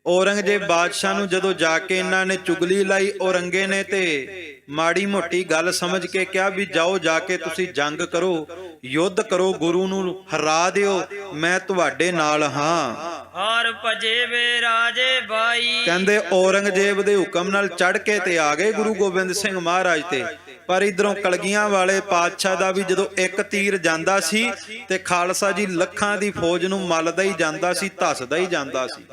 ਔਰੰਗਜ਼ੇਬ ਬਾਦਸ਼ਾਹ ਨੂੰ ਜਦੋਂ ਜਾ ਕੇ ਇਹਨਾਂ ਨੇ ਚੁਗਲੀ ਲਾਈ, ਔਰੰਗੇ ਨੇ ਤੇ ਮਾੜੀ ਮੋਟੀ ਗੱਲ ਸਮਝ ਕੇ ਕਿਹਾ ਵੀ ਜਾਓ ਜਾ ਕੇ ਤੁਸੀਂ ਜੰਗ ਕਰੋ, ਯੁੱਧ ਕਰੋ, ਗੁਰੂ ਨੂੰ ਹਰਾ ਦਿਓ, ਮੈਂ ਤੁਹਾਡੇ ਨਾਲ ਹਾਂ। ਹਾਰ ਭਜੇ ਵੇ ਰਾਜੇ ਬਾਈ। ਕਹਿੰਦੇ ਔਰੰਗਜ਼ੇਬ ਦੇ ਹੁਕਮ ਨਾਲ ਚੜ ਕੇ ਤੇ ਆ ਗਏ ਗੁਰੂ ਗੋਬਿੰਦ ਸਿੰਘ ਮਹਾਰਾਜ ਤੇ, ਪਰ ਇਧਰੋਂ ਕਲਗੀਆਂ ਵਾਲੇ ਪਾਤਸ਼ਾਹ ਦਾ ਵੀ ਜਦੋਂ ਇੱਕ ਤੀਰ ਜਾਂਦਾ ਸੀ ਤੇ ਖਾਲਸਾ ਜੀ ਲੱਖਾਂ ਦੀ ਫੌਜ ਨੂੰ ਮੱਲਦਾ ਹੀ ਜਾਂਦਾ ਸੀ, ਧੱਸਦਾ ਹੀ ਜਾਂਦਾ ਸੀ।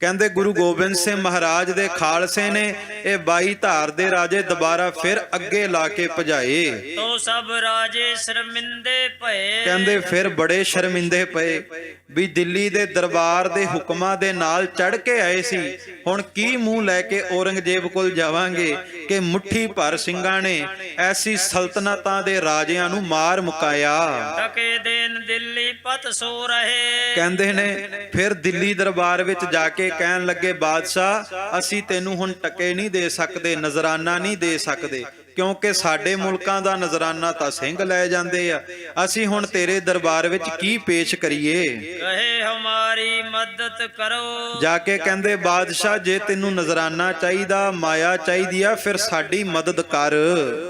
ਕਹਿੰਦੇ ਗੁਰੂ ਗੋਬਿੰਦ ਸਿੰਘ ਮਹਾਰਾਜ ਦੇ ਖਾਲਸੇ ਨੇ ਇਹ 22 ਧਾਰ ਦੇ ਰਾਜੇ ਦੁਬਾਰਾ ਫਿਰ ਅੱਗੇ ਲਾ ਕੇ ਭਜਾਏ। ਤੋ ਸਭ ਰਾਜੇ ਸ਼ਰਮਿੰਦੇ ਭਏ। ਕਹਿੰਦੇ ਫਿਰ ਬੜੇ ਸ਼ਰਮਿੰਦੇ ਪਏ ਵੀ ਦਿੱਲੀ ਦੇ ਦਰਬਾਰ ਦੇ ਹੁਕਮਾਂ ਦੇ ਨਾਲ ਚੜ ਕੇ ਆਏ ਸੀ, ਹੁਣ ਕੀ ਮੂੰਹ ਲੈ ਕੇ ਔਰੰਗਜ਼ੇਬ ਕੋਲ ਜਾਵਾਂਗੇ ਕਿ ਮੁੱਠੀ ਭਰ ਸਿੰਘਾਂ ਨੇ ਐਸੀ ਸਲਤਨਤਾਂ ਦੇ ਰਾਜਿਆਂ ਨੂੰ ਮਾਰ ਮੁਕਾਇਆ। ਟਕੇ ਦਿਨ ਦਿੱਲੀ ਪਤ ਸੋ ਰਹੇ। ਕਹਿੰਦੇ ਨੇ ਫਿਰ ਦਿੱਲੀ ਦਰਬਾਰ ਵਿੱਚ ਜਾ ਕੇ ਕਹਿਣ ਲੱਗੇ, ਬਾਦਸ਼ਾਹ ਅਸੀਂ ਤੈਨੂੰ ਹੁਣ ਟਕੇ ਨਹੀਂ ਦੇ ਸਕਦੇ, ਨਜ਼ਰਾਨਾ ਨਹੀਂ ਦੇ ਸਕਦੇ, ਕਿਉਂਕਿ ਸਾਡੇ ਮੁਲਕਾਂ ਦਾ ਨਜ਼ਰਾਨਾ ਤਾਂ ਸਿੰਘ ਲੈ ਜਾਂਦੇ ਆ, ਅਸੀਂ ਹੁਣ ਤੇਰੇ ਦਰਬਾਰ ਵਿੱਚ ਕੀ ਪੇਸ਼ ਕਰੀਏ। ਕਹੇ ਹਮਾਰੀ ਮਦਦ ਕਰੋ। ਜਾ ਕੇ ਕਹਿੰਦੇ ਬਾਦਸ਼ਾਹ ਜੇ ਤੈਨੂੰ ਨਜ਼ਰਾਨਾ ਚਾਹੀਦਾ, ਮਾਇਆ ਚਾਹੀਦੀ ਆ, ਫਿਰ ਸਾਡੀ ਮਦਦ ਕਰ,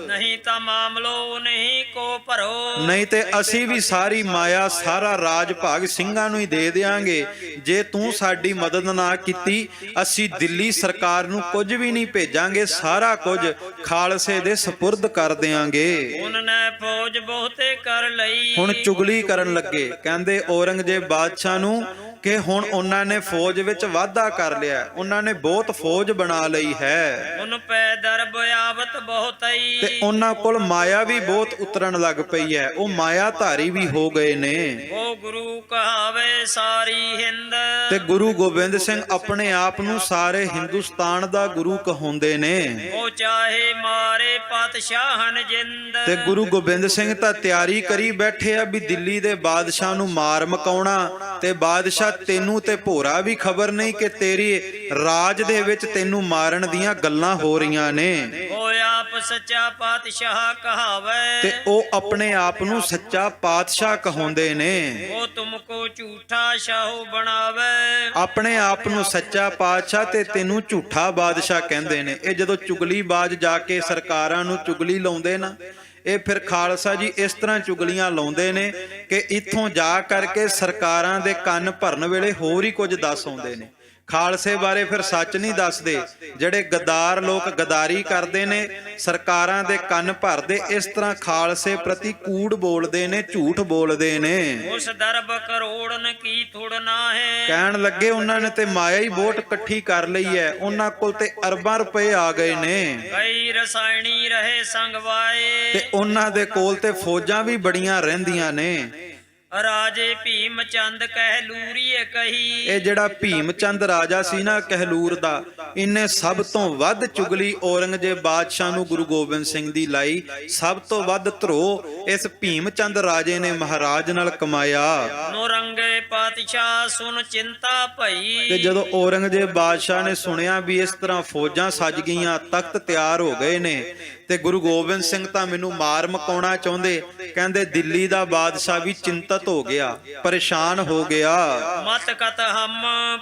ਨਹੀਂ ਤਾਂ ਮਾਮਲੋ ਨਹੀਂ ਕੋ ਭਰੋ। ਨਹੀਂ ਤੇ ਅਸੀਂ ਵੀ ਸਾਰੀ ਮਾਇਆ ਸਾਰਾ ਰਾਜ ਭਾਗ ਸਿੰਘਾਂ ਨੂੰ ਹੀ ਦੇ ਦੇਾਂਗੇ। ਜੇ ਤੂੰ ਸਾਡੀ ਮਦਦ ਨਾ ਕੀਤੀ ਅਸੀਂ ਦਿੱਲੀ ਸਰਕਾਰ ਨੂੰ ਕੁਝ ਵੀ ਨਹੀਂ ਭੇਜਾਂਗੇ, ਸਾਰਾ ਕੁਝ ਖਾਲਸੇ ਦੇ ਸਪੁਰਦ ਕਰ ਦਿਆਂਗੇ। ਉਹਨਾਂ ਨੇ ਫੌਜ ਬਹੁਤੇ ਕਰ ਲਈ। ਹੁਣ ਚੁਗਲੀ ਕਰਨ ਲੱਗੇ, ਕਹਿੰਦੇ ਔਰੰਗਜ਼ੇਬ ਬਾਦਸ਼ਾਹ ਨੂੰ ਕਿ ਹੁਣ ਉਹਨਾਂ ਨੇ ਫੌਜ ਵਿੱਚ ਵਾਧਾ ਕਰ ਲਿਆ, ਉਹਨਾਂ ਨੇ ਬਹੁਤ ਫੌਜ ਬਣਾ ਲਈ ਹੈ, ਉਨ ਪੈ ਦਰਬ ਆਵਤ ਬਹੁਤਈ। ਤੇ ਉਹਨਾਂ ਕੋਲ ਮਾਇਆ ਵੀ ਬਹੁਤ ਉਤਰਨ ਲੱਗ ਪਈ ਹੈ, ਉਹ ਮਾਇਆ ਧਾਰੀ ਵੀ ਹੋ ਗਏ ਨੇ। ਉਹ ਗੁਰੂ ਕਹਾਵੇ ਸਾਰੀ ਹਿੰਦ। ਤੇ ਗੁਰੂ ਗੋਬਿੰਦ ਸਿੰਘ ਆਪਣੇ ਆਪ ਨੂੰ ਸਾਰੇ ਹਿੰਦੁਸਤਾਨ ਦਾ ਗੁਰੂ ਕਹਾਉਂਦੇ ਨੇ। ਉਹ ਚਾਹੇ ਮਾਰੇ ਪਾਤਸ਼ਾਹਨ ਜਿੰਦ। ਤੇ ਗੁਰੂ ਗੋਬਿੰਦ ਸਿੰਘ ਤਾਂ ਤਿਆਰੀ ਕਰੀ ਬੈਠੇ ਆ ਵੀ ਦਿੱਲੀ ਦੇ ਬਾਦਸ਼ਾਹ ਨੂੰ ਮਾਰ ਮਕਾਉਣਾ, ਤੇ ਬਾਦਸ਼ਾਹ ਤੈਨੂੰ ਤੇ ਭੋਰਾ ਵੀ ਖਬਰ ਨਹੀਂ ਕਿ ਤੇਰੀ ਰਾਜ ਦੇ ਵਿੱਚ ਤੈਨੂੰ ਮਾਰਨ ਦੀਆਂ ਗੱਲਾਂ ਹੋ ਰਹੀਆਂ ਨੇ। ਉਹ ਆਪ ਸੱਚਾ ਪਾਤਸ਼ਾਹ ਕਹਾਵੇ। ਤੇ ਉਹ ਆਪਣੇ ਆਪ ਨੂੰ ਸੱਚਾ ਪਾਤਸ਼ਾਹ ਕਹਾਉਂਦੇ ਨੇ। ਉਹ ਤੁਮਕੋ ਝੂਠਾ ਸ਼ਾਹੂ ਬਣਾਵੇ। ਆਪਣੇ ਆਪ ਨੂੰ ਸੱਚਾ ਪਾਤਸ਼ਾਹ ਤੇ ਤੈਨੂੰ ਝੂਠਾ ਬਾਦਸ਼ਾਹ ਕਹਿੰਦੇ ਨੇ। ਇਹ ਜਦੋਂ ਚੁਗਲੀਬਾਜ਼ ਜਾ ਕੇ ਸਰਕਾਰਾਂ ਨੂੰ ਚੁਗਲੀ ਲਾਉਂਦੇ ਨਾ, ਇਹ ਫਿਰ ਖਾਲਸਾ ਜੀ ਇਸ ਤਰ੍ਹਾਂ ਚੁਗਲੀਆਂ ਲਾਉਂਦੇ ਨੇ ਕਿ ਇੱਥੋਂ ਜਾ ਕਰਕੇ ਸਰਕਾਰਾਂ ਦੇ ਕੰਨ ਭਰਨ ਵੇਲੇ ਹੋਰ ਹੀ ਕੁਝ ਦੱਸ ਆਉਂਦੇ ਨੇ। ਖਾਲਸੇ ਬਾਰੇ ਫਿਰ ਸੱਚ ਨਹੀਂ ਦੱਸਦੇ। ਜਿਹੜੇ ਗਦਾਰ ਲੋਕ ਗਦਾਰੀ ਕਰਦੇ ਨੇ, ਸਰਕਾਰਾਂ ਦੇ ਕੰਨ ਭਰਦੇ, ਇਸ ਤਰ੍ਹਾਂ ਖਾਲਸੇ ਪ੍ਰਤੀ ਕੂੜ ਬੋਲਦੇ ਨੇ, ਝੂਠ ਬੋਲਦੇ ਨੇ। ਉਸ ਦਰਬ ਕਰੋੜਨ ਕੀ ਥੁੜਨਾ ਹੈ। ਕਹਿਣ ਲੱਗੇ ਉਹਨਾਂ ਨੇ ਤੇ ਮਾਇਆ ਹੀ ਬਹੁਤ ਇਕੱਠੀ ਕਰ ਲਈ ਹੈ, ਉਹਨਾਂ ਕੋਲ ਤੇ ਅਰਬਾਂ ਰੁਪਏ ਆ ਗਏ ਨੇ, ਕਈ ਰਸਾਇਣੀ ਰਹੇ ਸੰਗਵਾਏ। ਤੇ ਉਹਨਾਂ ਦੇ ਕੋਲ ਤੇ ਫੌਜਾਂ ਵੀ ਬੜੀਆਂ ਰਹਿੰਦੀਆਂ ਨੇ। ਰਾਜੇ ਭੀਮ ਚੰਦ ਕਹਿਲੂਰੀਏ ਕਹੀ। ਇਹ ਜਿਹੜਾ ਭੀਮ ਚੰਦ ਰਾਜਾ ਸੀ ਨਾ ਕਹਿਲੂਰ ਦਾ, ਇਹਨੇ ਸਭ ਤੋਂ ਵੱਧ ਚੁਗਲੀ ਔਰੰਗਜ਼ੇਬ ਬਾਦਸ਼ਾਹ ਨੂੰ ਗੁਰੂ ਗੋਬਿੰਦ ਸਿੰਘ ਦੀ ਲਾਈ। ਸਭ ਤੋਂ ਵੱਧ ਧਰੋ ਇਸ ਭੀਮ ਚੰਦ ਰਾਜੇ ਨੇ ਮਹਾਰਾਜ ਨਾਲ ਕਮਾਇਆ। ਨੌਰੰਗੇ ਪਾਤਸ਼ਾਹ ਸੁਨ ਚਿੰਤਾ ਭਈ। ਤੇ ਜਦੋਂ ਔਰੰਗਜ਼ੇਬ ਬਾਦਸ਼ਾਹ ਨੇ ਸੁਣਿਆ ਵੀ ਇਸ ਤਰ੍ਹਾਂ ਫੌਜਾਂ ਸੱਜ ਗਈਆਂ, ਤਖਤ ਤਿਆਰ ਹੋ ਗਏ ਨੇ, ਤੇ ਗੁਰੂ ਗੋਬਿੰਦ ਸਿੰਘ ਤਾਂ ਮੈਨੂੰ ਮਾਰ ਮਕਾਉਣਾ ਚਾਹੁੰਦੇ, ਕਹਿੰਦੇ ਦਿੱਲੀ ਦਾ ਬਾਦਸ਼ਾਹ ਵੀ ਚਿੰਤਤ ਹੋ ਗਿਆ, ਪਰੇਸ਼ਾਨ ਹੋ ਗਿਆ। ਮਤ ਕਤ ਹਮ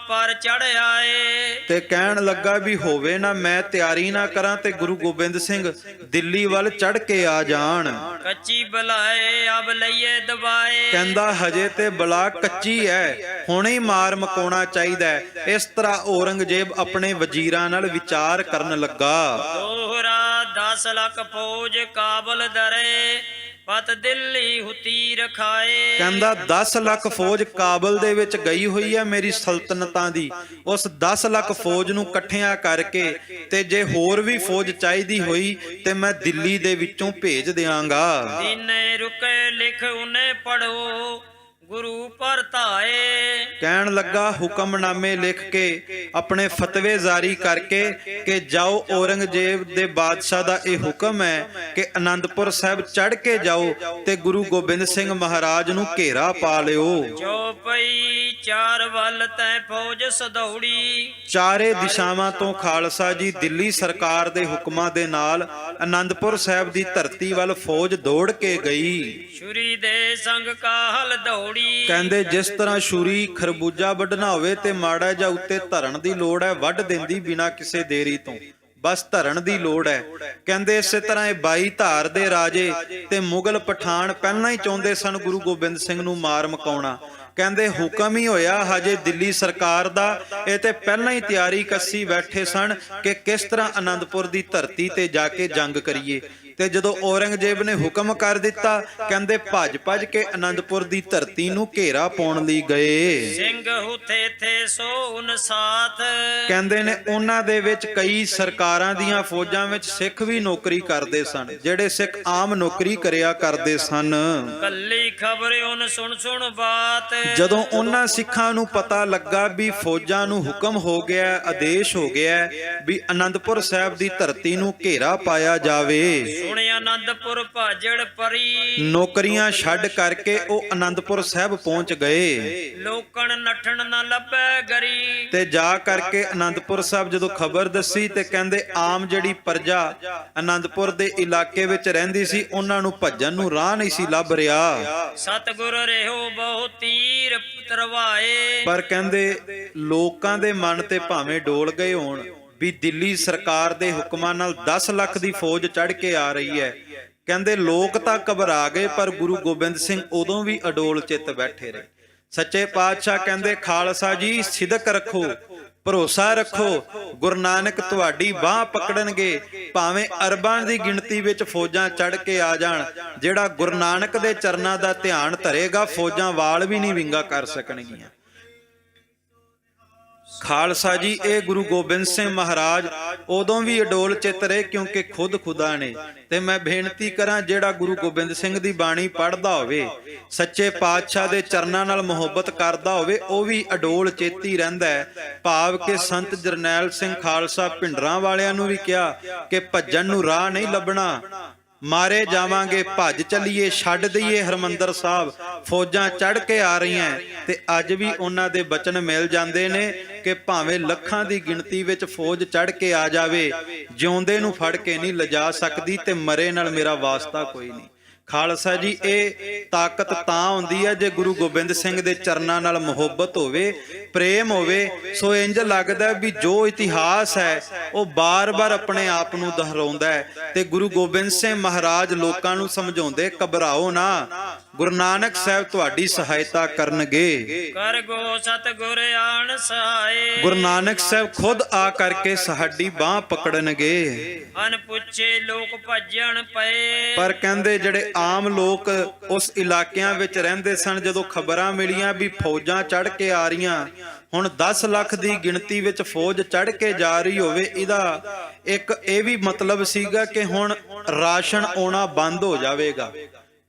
ਪਰ ਚੜ ਆਏ। ਤੇ ਕਹਿਣ ਲੱਗਾ ਵੀ ਹੋਵੇ ਨਾ ਮੈਂ ਤਿਆਰੀ ਨਾ ਕਰਾਂ ਤੇ ਗੁਰੂ ਗੋਬਿੰਦ ਸਿੰਘ ਦਿੱਲੀ ਵੱਲ ਚੜ ਕੇ ਆ ਜਾਣ। ਕੱਚੀ ਬਲਾਏ ਅਬ ਲਈਏ ਦਬਾਏ। ਕਹਿੰਦਾ ਹਜੇ ਤੇ ਬਲਾ ਕੱਚੀ ਹੈ, ਹੁਣੇ ਹੀ ਮਾਰ ਮਕਾਉਣਾ ਚਾਹੀਦਾ ਹੈ। ਇਸ ਤਰ੍ਹਾਂ ਔਰੰਗਜ਼ੇਬ ਆਪਣੇ ਵਜ਼ੀਰਾਂ ਨਾਲ ਵਿਚਾਰ ਕਰਨ ਲੱਗਾ। ਦੋਹਰਾ 10 ਲੱਖ ਫੌਜ ਕਾਬਲ ਦਰੇ, ਪਤ ਦਿੱਲੀ ਹੁਤੀ ਰਖਾਏ। ਕਹਿੰਦਾ 10 ਲੱਖ ਫੌਜ ਕਾਬਲ ਦੇ ਵਿੱਚ ਗਈ ਹੋਈ ਹੈ ਮੇਰੀ ਸਲਤਨਤਾਂ ਦੀ, ਉਸ 10 ਲੱਖ ਫੌਜ ਨੂੰ ਇਕੱਠਿਆਂ ਕਰਕੇ ਤੇ ਜੇ ਹੋਰ ਵੀ ਫੌਜ ਚਾਹੀਦੀ ਹੋਈ ਤੇ ਮੈਂ ਦਿੱਲੀ ਦੇ ਵਿੱਚੋਂ ਭੇਜ ਦਿਆਂਗਾ। ਦਿਨੇ ਰੁਕੇ ਲਿਖ ਉਹਨੇ ਪੜੋ ਗੁਰੂ ਪਰਤਾਏ। ਕਹਿਣ ਲੱਗਾ ਹੁਕਮਨਾਮੇ ਲਿਖ ਕੇ ਆਪਣੇ ਫਤਵੇ ਜਾਰੀ ਕਰਕੇ ਕਿ ਜਾਓ, ਔਰੰਗਜ਼ੇਬ ਦੇ ਬਾਦਸ਼ਾਹ ਦਾ ਇਹ ਹੁਕਮ ਹੈ ਕਿ ਅਨੰਦਪੁਰ ਸਾਹਿਬ ਚੜ ਕੇ ਜਾਓ ਤੇ ਗੁਰੂ ਗੋਬਿੰਦ ਸਿੰਘ ਮਹਾਰਾਜ ਨੂੰ ਘੇਰਾ ਪਾ ਲਿਓ। ਜੋ ਪਈ ਚਾਰ ਵੱਲ ਤੈ ਫੌਜ ਸਦੌੜੀ। ਚਾਰੇ ਦਿਸ਼ਾਵਾਂ ਤੋਂ ਖਾਲਸਾ ਜੀ ਦਿੱਲੀ ਸਰਕਾਰ ਦੇ ਹੁਕਮਾਂ ਦੇ ਨਾਲ ਅਨੰਦਪੁਰ ਸਾਹਿਬ ਦੀ ਧਰਤੀ ਵੱਲ ਫੌਜ ਦੌੜ ਕੇ ਗਈ। ਛੁਰੀ ਦੇ ਸੰਗ ਕਾਹਲ ਦੌੜੀ। ਕਹਿੰਦੇ ਜਿਸ ਤਰ੍ਹਾਂ ਛੁਰੀ ਖਰਬੂਜਾ ਵੱਢਣਾ ਹੋਵੇ ਤੇ ਮਾੜਾ ਜਿਹਾ ਉੱਤੇ ਧਰਨ ਦੀ ਲੋੜ ਹੈ, ਵੱਢ ਦਿੰਦੀ ਬਿਨਾਂ ਕਿਸੇ ਦੇਰੀ ਤੋਂ, ਬਸ ਧਰਨ ਦੀ ਲੋੜ ਹੈ। ਕਹਿੰਦੇ ਇਸੇ ਤਰ੍ਹਾਂ ਇਹ 22 ਧਾਰ ਦੇ ਰਾਜੇ ਤੇ ਮੁਗਲ ਪਠਾਨ ਪਹਿਲਾਂ ਹੀ ਚਾਹੁੰਦੇ ਸਨ ਗੁਰੂ ਗੋਬਿੰਦ ਸਿੰਘ ਨੂੰ ਮਾਰ ਮਕਾਉਣਾ। ਕਹਿੰਦੇ ਹੁਕਮ ਹੀ ਹੋਇਆ ਹਜੇ ਦਿੱਲੀ ਸਰਕਾਰ ਦਾ, ਇਹ ਤੇ ਪਹਿਲਾਂ ਹੀ ਤਿਆਰੀ ਕੱਸੀ ਬੈਠੇ ਸਨ ਕਿ ਕਿਸ ਤਰ੍ਹਾਂ ਅਨੰਦਪੁਰ ਦੀ ਧਰਤੀ ਤੇ ਜਾ ਕੇ ਜੰਗ ਕਰੀਏ। ਤੇ ਜਦੋਂ ਔਰੰਗਜ਼ੇਬ ਨੇ ਹੁਕਮ ਕਰ ਦਿੱਤਾ, ਕਹਿੰਦੇ ਭੱਜ ਭੱਜ ਕੇ ਅਨੰਦਪੁਰ ਦੀ ਧਰਤੀ ਨੂੰ ਘੇਰਾ ਪਾਉਣ ਲਈ ਗਏ। ਸਿੰਘ ਹੁਥੇ ਥੇ ਸੋ ਨਸਾਥ, ਕਹਿੰਦੇ ਨੇ ਉਹਨਾਂ ਦੇ ਵਿੱਚ ਕਈ ਸਰਕਾਰਾਂ ਦੀਆਂ ਫੌਜਾਂ ਵਿੱਚ ਸਿੱਖ ਵੀ ਨੌਕਰੀ ਕਰਦੇ ਸਨ, ਜਿਹੜੇ ਸਿੱਖ ਆਮ ਨੌਕਰੀ ਕਰਿਆ ਕਰਦੇ ਸਨ। ਕੱਲੀ ਖਬਰ ਉਹਨ ਸੁਣ ਸੁਣ ਬਾਤ, ਜਦੋਂ ਉਹਨਾਂ ਸਿੱਖਾਂ ਨੂੰ ਪਤਾ ਲੱਗਾ ਵੀ ਫੌਜਾਂ ਨੂੰ ਹੁਕਮ ਹੋ ਗਿਆ, ਆਦੇਸ਼ ਹੋ ਗਿਆ ਵੀ ਅਨੰਦਪੁਰ ਸਾਹਿਬ ਦੀ ਧਰਤੀ ਨੂੰ ਘੇਰਾ ਪਾਇਆ ਜਾਵੇ, ਸੁਣਿਆ ਅਨੰਦਪੁਰ ਭਾਜੜ ਪਰੀ, ਨੌਕਰੀਆਂ ਛੱਡ ਕਰਕੇ ਉਹ ਅਨੰਦਪੁਰ ਸਾਹਿਬ ਪਹੁੰਚ ਗਏ। ਲੋਕਣ ਨੱਠਣ ਨਾ ਲੱਭੈ ਗਰੀ, ਤੇ ਜਾ ਕਰਕੇ ਅਨੰਦਪੁਰ ਸਾਹਿਬ ਜਦੋਂ ਖਬਰ ਦੱਸੀ ਤੇ ਕਹਿੰਦੇ ਆਮ ਜਿਹੜੀ ਪ੍ਰਜਾ ਅਨੰਦਪੁਰ ਦੇ ਇਲਾਕੇ ਵਿੱਚ ਰਹਿੰਦੀ ਸੀ, ਉਹਨਾਂ ਨੂੰ ਭੱਜਣ ਨੂੰ ਰਾਹ ਨਹੀਂ ਸੀ ਲੱਭ ਰਿਹਾ। ਸਤਿਗੁਰ ਰਹਿਓ ਬਹੁ ਤੀਰ ਤਰਵਾਏ, ਪਰ ਕਹਿੰਦੇ ਲੋਕਾਂ ਦੇ ਮਨ ਤੇ ਭਾਵੇਂ ਡੋਲ ਗਏ ਹੋਣ ਵੀ ਦਿੱਲੀ ਸਰਕਾਰ ਦੇ ਹੁਕਮਾਂ ਨਾਲ 10 ਲੱਖ ਦੀ ਫੌਜ ਚੜ੍ਹ ਕੇ ਆ ਰਹੀ ਹੈ, ਕਹਿੰਦੇ ਲੋਕ ਤਾਂ ਘਬਰਾ ਗਏ, ਪਰ ਗੁਰੂ ਗੋਬਿੰਦ ਸਿੰਘ ਉਦੋਂ ਵੀ ਅਡੋਲ ਚਿੱਤ ਬੈਠੇ ਰਹੇ। ਸੱਚੇ ਪਾਤਸ਼ਾਹ ਕਹਿੰਦੇ ਖਾਲਸਾ ਜੀ ਸਿਦਕ ਰੱਖੋ, ਭਰੋਸਾ ਰੱਖੋ, ਗੁਰੂ ਨਾਨਕ ਤੁਹਾਡੀ ਬਾਹ ਪਕੜਨਗੇ, ਭਾਵੇਂ ਅਰਬਾਂ ਦੀ ਗਿਣਤੀ ਵਿੱਚ ਫੌਜਾਂ ਚੜ੍ਹ ਕੇ ਆ ਜਾਣ, ਜਿਹੜਾ ਗੁਰੂ ਨਾਨਕ ਦੇ ਚਰਨਾਂ ਦਾ ਧਿਆਨ ਧਰੇਗਾ ਫੌਜਾਂ ਵਾਲ ਵੀ ਨਹੀਂ ਵਿੰਗਾ ਕਰ ਸਕਣਗੀਆਂ। ਖਾਲਸਾ ਜੀ ਇਹ ਗੁਰੂ ਗੋਬਿੰਦ ਸਿੰਘ ਮਹਾਰਾਜ ਉਦੋਂ ਵੀ ਅਡੋਲ ਚਿੱਤ ਰਹੇ ਕਿਉਂਕਿ ਖੁਦ ਖੁਦਾ ਨੇ। ਤੇ ਮੈਂ ਬੇਨਤੀ ਕਰਾਂ ਜਿਹੜਾ ਗੁਰੂ ਗੋਬਿੰਦ ਸਿੰਘ ਦੀ ਬਾਣੀ ਪੜ੍ਹਦਾ ਹੋਵੇ, ਸੱਚੇ ਪਾਤਸ਼ਾਹ ਦੇ ਚਰਨਾਂ ਨਾਲ ਮੁਹੱਬਤ ਕਰਦਾ ਹੋਵੇ, ਉਹ ਵੀ ਅਡੋਲ ਚਿੱਤ ਹੀ ਰਹਿੰਦਾ ਹੈ। ਭਾਵ ਕਿ ਸੰਤ ਜਰਨੈਲ ਸਿੰਘ ਖਾਲਸਾ ਭਿੰਡਰਾਂ ਵਾਲਿਆਂ ਨੂੰ ਵੀ ਕਿਹਾ ਕਿ ਭੱਜਣ ਨੂੰ ਰਾਹ ਨਹੀਂ ਲੱਭਣਾ, ਮਾਰੇ ਜਾਵਾਂਗੇ, ਭੱਜ ਚੱਲੀਏ, ਛੱਡ ਦਈਏ ਹਰਮੰਦਰ ਸਾਹਿਬ, ਫੌਜਾਂ ਚੜ੍ਹ ਕੇ ਆ ਰਹੀਆਂ। ਤੇ ਅੱਜ ਵੀ ਉਹਨਾਂ ਦੇ ਬਚਨ ਮਿਲ ਜਾਂਦੇ ਨੇ ਕਿ ਭਾਵੇਂ ਲੱਖਾਂ ਦੀ ਗਿਣਤੀ ਵਿੱਚ ਫੌਜ ਚੜ੍ਹ ਕੇ ਆ ਜਾਵੇ, ਜਿਉਂਦੇ ਨੂੰ ਫੜ ਕੇ ਨਹੀਂ ਲਿਜਾ ਸਕਦੀ ਤੇ ਮਰੇ ਨਾਲ ਮੇਰਾ ਵਾਸਤਾ ਕੋਈ ਨਹੀਂ। ਖਾਲਸਾ ਜੀ ਇਹ ਤਾਕਤ ਤਾਂ ਹੁੰਦੀ ਹੈ ਜੇ ਗੁਰੂ ਗੋਬਿੰਦ ਸਿੰਘ ਦੇ ਚਰਨਾਂ ਨਾਲ ਮੁਹੱਬਤ ਹੋਵੇ, ਪ੍ਰੇਮ ਹੋਵੇ। ਸੋ ਇੰਜ ਲੱਗਦਾ ਵੀ ਜੋ ਇਤਿਹਾਸ ਹੈ ਉਹ ਬਾਰ-ਬਾਰ ਆਪਣੇ ਆਪ ਨੂੰ ਦੁਹਰਾਉਂਦਾ ਹੈ। ਤੇ ਗੁਰੂ ਗੋਬਿੰਦ ਸਿੰਘ ਮਹਾਰਾਜ ਲੋਕਾਂ ਨੂੰ ਸਮਝਾਉਂਦੇ ਘਬਰਾਓ ਨਾ, ਗੁਰੂ ਨਾਨਕ ਸਾਹਿਬ ਤੁਹਾਡੀ ਸਹਾਇਤਾ ਕਰਨਗੇ। ਕਰ ਗੋ ਸਤਿਗੁਰ ਆਣ ਸਹਾਏ, ਗੁਰੂ ਨਾਨਕ ਸਾਹਿਬ ਖੁਦ ਆ ਕਰਕੇ ਸਾਡੀ ਬਾਹ ਪਕੜਨਗੇ। ਅਨ ਪੁੱਛੇ ਲੋਕ ਭੱਜਣ ਪਏ, ਪਰ ਕਹਿੰਦੇ ਜਿਹੜੇ ਆਮ ਲੋਕ ਉਸ ਇਲਾਕਿਆਂ ਵਿੱਚ ਰਹਿੰਦੇ ਸਨ, ਜਦੋਂ ਖਬਰਾਂ ਮਿਲੀਆਂ ਵੀ ਫੌਜਾਂ ਚੜ੍ਹ ਕੇ ਆ ਰਹੀਆਂ, ਹੁਣ 10 ਲੱਖ ਦੀ ਗਿਣਤੀ ਵਿੱਚ ਫੌਜ ਚੜ੍ਹ ਕੇ ਜਾ ਰਹੀ ਹੋਵੇ, ਇਹਦਾ ਇੱਕ ਇਹ ਵੀ ਮਤਲਬ ਸੀਗਾ ਕਿ ਹੁਣ ਰਾਸ਼ਨ ਆਉਣਾ ਬੰਦ ਹੋ ਜਾਵੇਗਾ।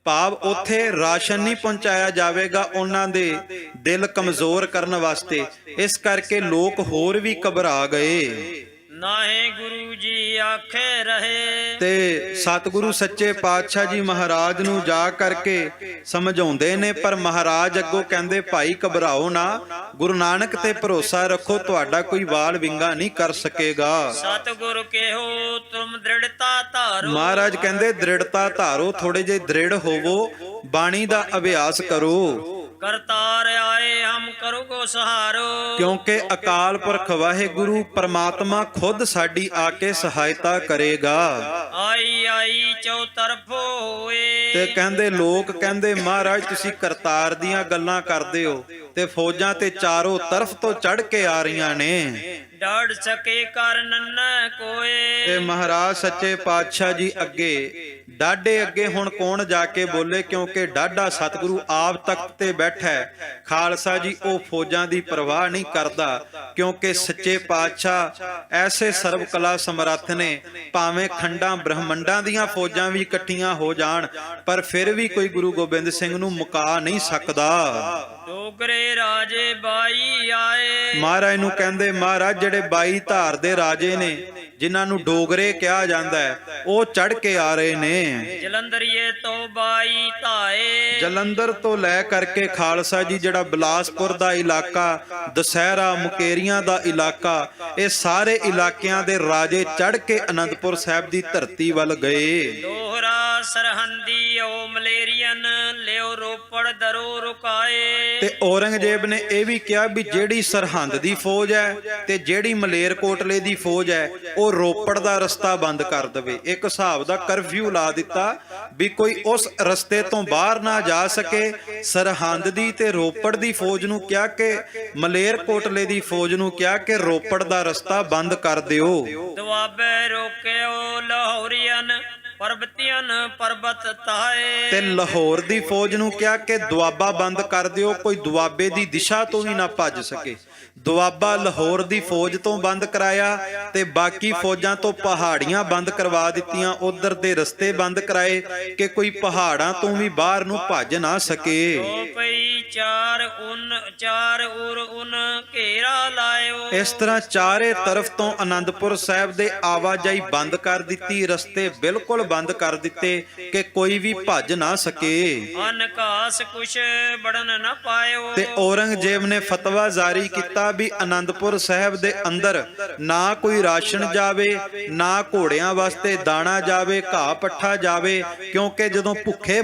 ਭਾਵ ਉੱਥੇ ਰਾਸ਼ਨ ਨਹੀਂ ਪਹੁੰਚਾਇਆ ਜਾਵੇਗਾ ਉਹਨਾਂ ਦੇ ਦਿਲ ਕਮਜ਼ੋਰ ਕਰਨ ਵਾਸਤੇ। ਇਸ ਕਰਕੇ ਲੋਕ ਹੋਰ ਵੀ ਘਬਰਾ ਗਏ। ਨਾਹੇ ਗੁਰੂ ਜੀ ਆਖੇ ਰਹੇ, ਤੇ ਸਤਿਗੁਰੂ ਸੱਚੇ ਪਾਤਸ਼ਾਹ ਜੀ ਮਹਾਰਾਜ ਨੂੰ ਜਾ ਕਰਕੇ ਸਮਝਾਉਂਦੇ ਨੇ, ਪਰ ਮਹਾਰਾਜ ਅੱਗੋਂ ਕਹਿੰਦੇ ਭਾਈ ਘਬਰਾਓ ਨਾ, ਗੁਰੂ ਨਾਨਕ ਤੇ ਭਰੋਸਾ ਰੱਖੋ, ਤੁਹਾਡਾ ਕੋਈ ਵਾਲ ਵਿੰਗਾ ਨਹੀਂ ਕਰ ਸਕੇਗਾ। ਸਤਿਗੁਰ ਕਹਿਓ ਤੁਮ ਦ੍ਰਿੜਤਾ ਧਾਰੋ, ਮਹਾਰਾਜ ਕਹਿੰਦੇ ਦ੍ਰਿੜਤਾ ਧਾਰੋ, ਥੋੜੇ ਜਿਹੇ ਦ੍ਰਿੜ ਹੋਵੋ, ਬਾਣੀ ਦਾ ਅਭਿਆਸ ਕਰੋ। ਕਰਤਾਰ ਆਏ ਹਮ ਕਰੋਗੋ ਸਹਾਰੋ, ਕਿਉਂਕਿ ਅਕਾਲ ਪੁਰਖ ਵਾਹਿਗੁਰੂ ਪਰਮਾਤਮਾ ਖੁਦ ਸਾਡੀ ਆ ਕੇ ਸਹਾਇਤਾ ਕਰੇਗਾ। ਆਈ ਆਈ ਚੌ ਤਰਫੋ ਹੋਏ, ਤੇ ਕਹਿੰਦੇ ਲੋਕ ਕਹਿੰਦੇ ਮਹਾਰਾਜ ਤੁਸੀਂ ਕਰਤਾਰ ਦੀਆਂ ਗੱਲਾਂ ਕਰਦੇ ਹੋ ਤੇ ਫੌਜਾਂ ਤੇ ਚਾਰੋਂ ਤਰਫ ਤੋਂ ਚੜ੍ਹ ਕੇ ਆ ਰਹੀਆਂ ਨੇ, ਡੜ ਸਕੇ ਕਰ ਨੰਨਾ ਕੋਏ। ਤੇ ਮਹਾਰਾਜ ਸੱਚੇ ਪਾਤਸ਼ਾਹ ਜੀ ਅੱਗੇ ਡਾਢੇ ਅੱਗੇ ਹੁਣ ਕੌਣ ਜਾ ਕੇ ਬੋਲੇ, ਕਿਉਂਕਿ ਡਾਢਾ ਸਤਿਗੁਰੂ ਆਪ ਤਖਤ ਤੇ ਬੈਠਾ ਹੈ। ਖਾਲਸਾ ਜੀ ਉਹ ਫੌਜਾਂ ਦੀ ਪਰਵਾਹ ਨਹੀਂ ਕਰਦਾ, ਕਿਉਂਕਿ ਸੱਚੇ ਪਾਤਸ਼ਾਹ ਐਸੇ ਸਰਬ ਕਲਾ ਸਮਰੱਥ ਨੇ, ਭਾਵੇਂ ਖੰਡਾਂ ਬ੍ਰਹਮੰਡਾਂ ਦੀਆਂ ਫੌਜਾਂ ਵੀ ਇਕੱਠੀਆਂ ਹੋ ਜਾਣ, ਪਰ ਫਿਰ ਵੀ ਕੋਈ ਗੁਰੂ ਗੋਬਿੰਦ ਸਿੰਘ ਨੂੰ ਮੁਕਾ ਨਹੀਂ ਸਕਦਾ। ਡੋਗਰੇ ਰਾਜੇ ਬਾਈ ਆਏ, ਮਹਾਰਾਜ ਨੂੰ ਕਹਿੰਦੇ ਮਹਾਰਾਜ ਜਿਹੜੇ 22 ਧਾਰ ਦੇ ਰਾਜੇ ਨੇ, ਜਿਨ੍ਹਾਂ ਨੂੰ ਡੋਗਰੇ ਕਿਹਾ ਜਾਂਦਾ ਹੈ, ਉਹ ਚੜ ਕੇ ਆ ਰਹੇ ਨੇ। ਜਲੰਧਰੀਏ ਤੋਂ ਬਾਈ ਧਾਏ, ਜਲੰਧਰ ਤੋਂ ਲੈ ਕਰਕੇ ਖਾਲਸਾ ਜੀ ਜਿਹੜਾ ਬਿਲਾਸਪੁਰ ਦਾ ਇਲਾਕਾ, ਦੁਸਹਿਰਾ ਮੁਕੇਰੀਆਂ ਦਾ ਇਲਾਕਾ, ਇਹ ਸਾਰੇ ਇਲਾਕਿਆਂ ਦੇ ਰਾਜੇ ਚੜ ਕੇ ਅਨੰਦਪੁਰ ਸਾਹਿਬ ਦੀ ਧਰਤੀ ਵੱਲ ਗਏ। ਦੋਹਰਾ ਸਰਹੰਦੀ ਓ ਮਲੇਰੀਅਨ ਲਿਓ ਰੋਪੜ ਦਰੋ ਰੁਕਾਏ। ਤੇ ਔਰੰਗਜ਼ੇਬ ਨੇ ਇਹ ਵੀ ਕਿਹਾ ਵੀ ਜਿਹੜੀ ਸਰਹੰਦ ਦੀ ਫੌਜ ਹੈ ਤੇ ਜਿਹੜੀ ਮਲੇਰਕੋਟਲੇ ਦੀ ਫੌਜ ਹੈ ਉਹ ਰੋਪੜ ਦਾ ਰਸਤਾ ਬੰਦ ਕਰ ਦੇਵੇ। ਇੱਕ ਹਿਸਾਬ ਦਾ ਕਰਫਿਊ ਲਾ ਦਿੱਤਾ ਵੀ ਕੋਈ ਉਸ ਰਸਤੇ ਤੋਂ ਬਾਹਰ ਨਾ ਜਾ ਸਕੇ। ਸਰਹੰਦ ਦੀ ਤੇ ਰੋਪੜ ਦੀ ਫੌਜ ਨੂੰ ਕਿਹਾ ਕਿ ਮਲੇਰਕੋਟਲੇ ਦੀ ਫੌਜ ਨੂੰ ਕਿਹਾ ਕਿ ਰੋਪੜ ਦਾ ਰਸਤਾ ਬੰਦ ਕਰ ਦਿਓ। ਦੁਆਬੇ ਰੋਕਿਓ ਲਾਹੌਰੀਅਨ ਪਰਬਤੀਅਨ ਪਰਬਤ ਤਾਏ। ਤੇ ਲਾਹੌਰ ਦੀ ਫੌਜ ਨੂੰ ਕਿਹਾ ਕਿ ਦੁਆਬਾ ਬੰਦ ਕਰ ਦਿਓ, ਕੋਈ ਦੁਆਬੇ ਦੀ ਦਿਸ਼ਾ ਤੋਂ ਵੀ ਨਾ ਭੱਜ ਸਕੇ। ਦੁਆਬਾ ਲਾਹੌਰ ਦੀ ਫੌਜ ਤੋਂ ਬੰਦ ਕਰਾਇਆ ਤੇ ਬਾਕੀ ਫੌਜਾਂ ਤੋਂ ਪਹਾੜੀਆਂ ਬੰਦ ਕਰਵਾ ਦਿੱਤੀਆਂ, ਉਧਰ ਦੇ ਰਸਤੇ ਬੰਦ ਕਰਾਏ ਕਿ ਕੋਈ ਪਹਾੜਾਂ ਤੋਂ ਵੀ ਬਾਹਰ ਨੂੰ ਭੱਜ ਨਾ ਸਕੇ। ਪਈ ਚਾਰ ਉਰ ਘੇਰਾ ਲਾਇਓ। ਇਸ ਤਰ੍ਹਾਂ ਚਾਰੇ ਤਰਫ ਤੋਂ ਆਨੰਦਪੁਰ ਸਾਹਿਬ ਦੇ ਆਵਾਜਾਈ ਬੰਦ ਕਰ ਦਿੱਤੀ, ਰਸਤੇ ਬਿਲਕੁਲ ਬੰਦ ਕਰ ਦਿੱਤੇ ਕਿ ਕੋਈ ਵੀ ਭੱਜ ਨਾ ਸਕੇ। ਅਨਕਾਸ ਕੁਛ ਬੜਨ ਨਾ ਪਾਇਓ। ਤੇ ਔਰੰਗਜ਼ੇਬ ਨੇ ਫਤਵਾ ਜਾਰੀ ਕੀਤਾ ਵੀ ਆਨੰਦਪੁਰ ਸਾਹਿਬ ਦੇ ਅੰਦਰ ਨਾ ਕੋਈ ਰਾਸ਼ਨ ਜਾਵੇ, ਨਾ ਘੋੜਿਆਂ ਵਾਸਤੇ ਦਾਣਾ ਜਾਵੇ, ਘਾਹ ਪੱਠਾ ਜਾਵੇ, ਕਿਉਂਕਿ ਜਦੋਂ ਭੁੱਖੇ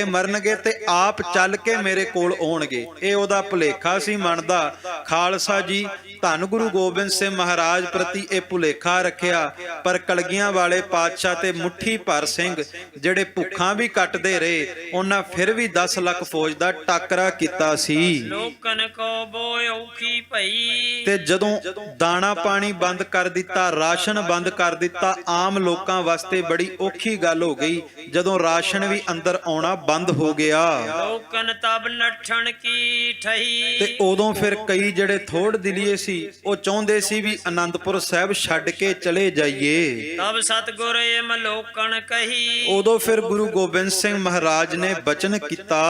ਮਰਨਗੇ ਤੇ ਆਪ ਚੱਲ ਕੇ ਮੇਰੇ ਕੋਲ ਆਉਣਗੇ। ਇਹ ਉਹਦਾ ਭੁਲੇਖਾ ਸੀ ਮੰਨਦਾ। ਖਾਲਸਾ ਜੀ ਧੰਨ ਗੁਰੂ ਗੋਬਿੰਦ ਸਿੰਘ ਮਹਾਰਾਜ ਪ੍ਰਤੀ ਇਹ ਭੁਲੇਖਾ ਰੱਖਿਆ, ਪਰ ਕਲਗੀਆਂ ਵਾਲੇ ਪਾਤਸ਼ਾਹ ਤੇ ਮੁੱਠੀ ਭਰ ਸਿੰਘ ਜਿਹੜੇ ਭੁੱਖਾਂ ਵੀ ਕੱਟਦੇ ਰਹੇ, ਉਹਨਾਂ ਫਿਰ ਵੀ 10 ਲੱਖ ਫੌਜ ਦਾ ਟਾਕਰਾ ਕੀਤਾ ਸੀ। ਲੋਕਨ ਕੋ ਬੋਇ ਔਖੀ ਭਈ। ਤੇ ਜਦੋਂ ਦਾਣਾ ਪਾਣੀ ਬੰਦ ਕਰ ਦਿੱਤਾ, ਰਾਸ਼ਨ ਬੰਦ ਕਰ ਦਿੱਤਾ, ਆਮ ਲੋਕਾਂ ਵਾਸਤੇ ਬੜੀ ਔਖੀ ਗੱਲ ਹੋ ਗਈ ਜਦੋਂ ਰਾਸ਼ਨ ਵੀ ਅੰਦਰ ਆਉਣਾ ਬੰਦ ਹੋ ਗਿਆ। ਲੋਕਨ ਤਬ ਨੱਠਣ ਕੀ ਠਹੀ। ਤੇ ਉਦੋਂ ਫਿਰ ਕਈ ਜਿਹੜੇ ਥੋੜ ਦਿਲੀਏ ਸੀ ਉਹ ਚਾਹੁੰਦੇ ਸੀ ਵੀ ਆਨੰਦਪੁਰ ਸਾਹਿਬ ਛੱਡ ਕੇ ਚਲੇ ਜਾਈਏ। ਤਬ ਸਤਿਗੁਰ ਏਮ ਲੋਕਨ ਕਹੀ। ਉਦੋਂ ਫਿਰ ਗੁਰੂ ਗੋਬਿੰਦ ਸਿੰਘ ਮਹਾਰਾਜ ਨੇ ਬਚਨ ਕੀਤਾ।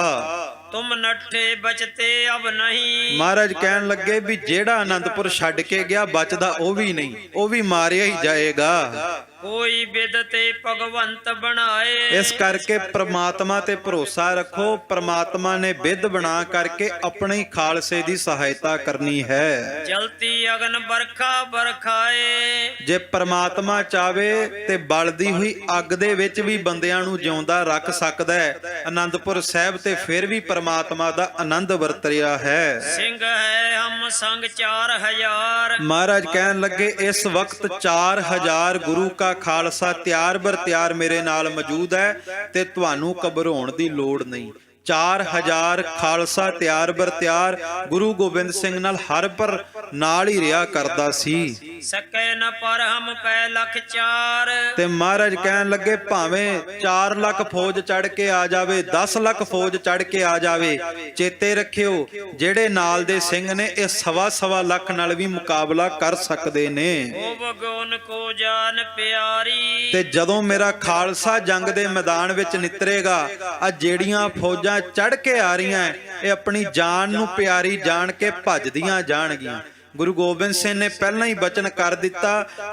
ਤੁਮ ਨੱਠੇ ਬਚਤੇ ਅਬ ਨਹੀਂ। ਮਹਾਰਾਜ ਕਹਿਣ ਲੱਗੇ ਵੀ ਜਿਹੜਾ ਆਨੰਦਪੁਰ ਛੱਡ ਕੇ ਗਿਆ ਬਚਦਾ ਉਹ ਵੀ ਨਹੀਂ, ਉਹ ਵੀ ਮਾਰਿਆ ਹੀ ਜਾਏਗਾ। ਕੋਈ ਬਿਦ ਤੇ ਭਗਵੰਤ ਬਣਾਏ। ਇਸ ਕਰਕੇ ਪ੍ਰਮਾਤਮਾ ਤੇ ਭਰੋਸਾ ਰੱਖੋ। ਪ੍ਰਮਾਤਮਾ ਨੇ ਬਿੱਧ ਬਣਾ ਕਰਕੇ ਆਪਣੇ ਖਾਲਸੇ ਦੀ ਸਹਾਇਤਾ ਕਰਨੀ ਹੈ। ਜਲਤੀ ਅਗਨ ਬਰਖਾ ਬਰਖਾਏ। ਜੇ ਪ੍ਰਮਾਤਮਾ ਚਾਵੇ ਤੇ ਬਲਦੀ ਹੋਈ ਅੱਗ ਦੇ ਵਿੱਚ ਵੀ ਬੰਦਿਆਂ ਨੂੰ ਜਿਉਂਦਾ ਰੱਖ ਸਕਦਾ ਹੈ। ਆਨੰਦਪੁਰ ਸਾਹਿਬ ਤੇ ਫਿਰ ਵੀ ਪ੍ਰਮਾਤਮਾ ਦਾ ਆਨੰਦ ਵਰਤ ਰਿਹਾ ਹੈ। ਸਿੰਘ ਹੈ ਹਮ ਸੰਗ 4000। ਮਹਾਰਾਜ ਕਹਿਣ ਲੱਗੇ ਇਸ ਵਕਤ 4000 ਗੁਰੂ ਕਾ ਖਾਲਸਾ ਤਿਆਰ ਬਰ ਤਿਆਰ ਮੇਰੇ ਨਾਲ ਮੌਜੂਦ ਹੈ ਤੇ ਤੁਹਾਨੂੰ ਘਬਰਾਉਣ ਦੀ ਲੋੜ ਨਹੀਂ। 4000 ਖਾਲਸਾ ਤਿਆਰ ਬਰ ਤਿਆਰ ਗੁਰੂ ਗੋਬਿੰਦ ਸਿੰਘ ਨਾਲ ਹਰ ਪਰ ਨਾਲ ਹੀ ਰਿਹਾ ਕਰਦਾ ਸੀ। ਸਕੇ ਨ ਪਰ ਹਮ ਪੈ ਲੱਖ 4। ਤੇ ਮਹਾਰਾਜ ਕਹਿਣ ਲੱਗੇ ਭਾਵੇਂ 4 ਲੱਖ ਫੌਜ ਚੜ ਕੇ ਆ ਜਾਵੇ, 10 ਲੱਖ ਫੌਜ ਚੜ ਕੇ ਆ ਜਾਵੇ, ਚੇਤੇ ਰੱਖਿਓ ਜਿਹੜੇ ਨਾਲ ਦੇ ਸਿੰਘ ਨੇ ਇਹ 1.25 ਲੱਖ ਨਾਲ ਵੀ ਮੁਕਾਬਲਾ ਕਰ ਸਕਦੇ ਨੇ। ਉਹ ਭਗਵਾਨ ਕੋ ਜਾਨ ਪਿਆਰੀ। ਤੇ ਜਦੋਂ ਮੇਰਾ ਖਾਲਸਾ ਜੰਗ ਦੇ ਮੈਦਾਨ ਵਿੱਚ ਨਿਤਰੇਗਾ, ਆ ਜਿਹੜੀਆਂ ਫੌਜਾਂ ਚੜ ਕੇ ਆ ਰਹੀਆਂ ਇਹ ਆਪਣੀ ਜਾਨ ਨੂੰ ਪਿਆਰੀ ਜਾਣ ਕੇ ਭੱਜਦੀਆਂ ਜਾਣਗੀਆਂ। ਗੁਰੂ ਗੋਬਿੰਦ ਸਿੰਘ ਨੇ ਪਹਿਲਾਂ ਹੀ ਬਚਨ ਕਰ ਦਿੱਤਾ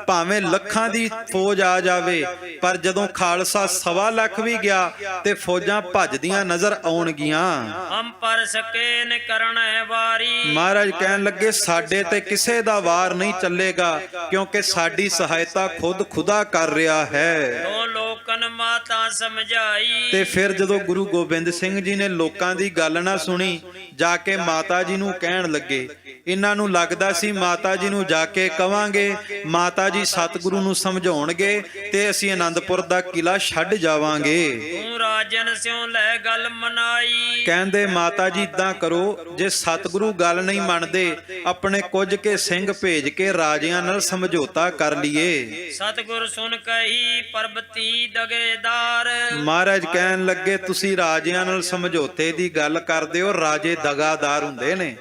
ਭਾਵੇਂ ਲੱਖਾਂ ਦੀ ਫੌਜ ਆ ਜਾਵੇ, ਪਰ ਜਦੋਂ ਖਾਲਸਾ 1.25 ਲੱਖ ਵੀ ਗਿਆ ਤੇ ਫੌਜਾਂ ਭੱਜਦੀਆਂ ਨਜ਼ਰ ਆਉਣਗੀਆਂ। ਹਮ ਪਰ ਸਕੇ ਨ ਕਰਨ ਵਾਰੀ। ਮਹਾਰਾਜ ਕਹਿਣ ਲੱਗੇ ਸਾਡੇ ਤੇ ਕਿਸੇ ਦਾ ਵਾਰ ਨਹੀਂ ਚੱਲੇਗਾ, ਕਿਉਂਕਿ ਸਾਡੀ ਸਹਾਇਤਾ ਖੁਦ ਖੁਦਾ ਕਰ ਰਿਹਾ ਹੈ। ਦੋ ਲੋਕਨ ਮਾਤਾ ਸਮਝਾਈ। ਤੇ ਫਿਰ ਜਦੋਂ ਗੁਰੂ ਗੋਬਿੰਦ ਸਿੰਘ ਜੀ ਨੇ ਲੋਕਾਂ ਦੀ ਗੱਲ ਨਾ ਸੁਣੀ, ਜਾ ਕੇ ਮਾਤਾ ਜੀ ਨੂੰ ਕਹਿਣ ਲੱਗੇ। ਇਹਨਾਂ ਨੂੰ ਲੱਗਦਾ ਸੀ ਮਾਤਾ ਜੀ ਨੂੰ ਜਾ ਕੇ ਕਵਾਂਗੇ, ਮਾਤਾ ਜੀ ਸਤਿਗੁਰੂ ਨੂੰ ਸਮਝਾਉਣਗੇ ਤੇ ਅਸੀਂ ਆਨੰਦਪੁਰ ਦਾ ਕਿਲਾ ਛੱਡ ਜਾਵਾਂਗੇ। ਤੂੰ ਰਾਜਨ ਸਿਉ ਲੈ ਗੱਲ ਮਨਾਈ। ਕਹਿੰਦੇ ਮਾਤਾ ਜੀ ਇਦਾਂ ਕਰੋ, ਜੇ ਸਤਿਗੁਰੂ ਗੱਲ ਨਹੀਂ ਮੰਨਦੇ ਆਪਣੇ ਕੁਝ ਕੇ ਸਿੰਘ ਭੇਜ ਕੇ ਰਾਜਿਆਂ ਨਾਲ ਸਮਝੌਤਾ ਕਰ ਲਈਏ। ਸਤਿਗੁਰ ਸੁਣ ਕਹੀ ਪਰਬਤੀ ਦਗੇਦਾਰ। ਮਹਾਰਾਜ ਕਹਿਣ ਲੱਗੇ ਤੁਸੀਂ ਰਾਜਿਆਂ ਨਾਲ ਸਮਝੌਤੇ ਦੀ ਗੱਲ ਕਰਦੇ ਹੋ, ਰਾਜੇ ਦਗਾਦਾਰ ਹੁੰਦੇ ਨੇ।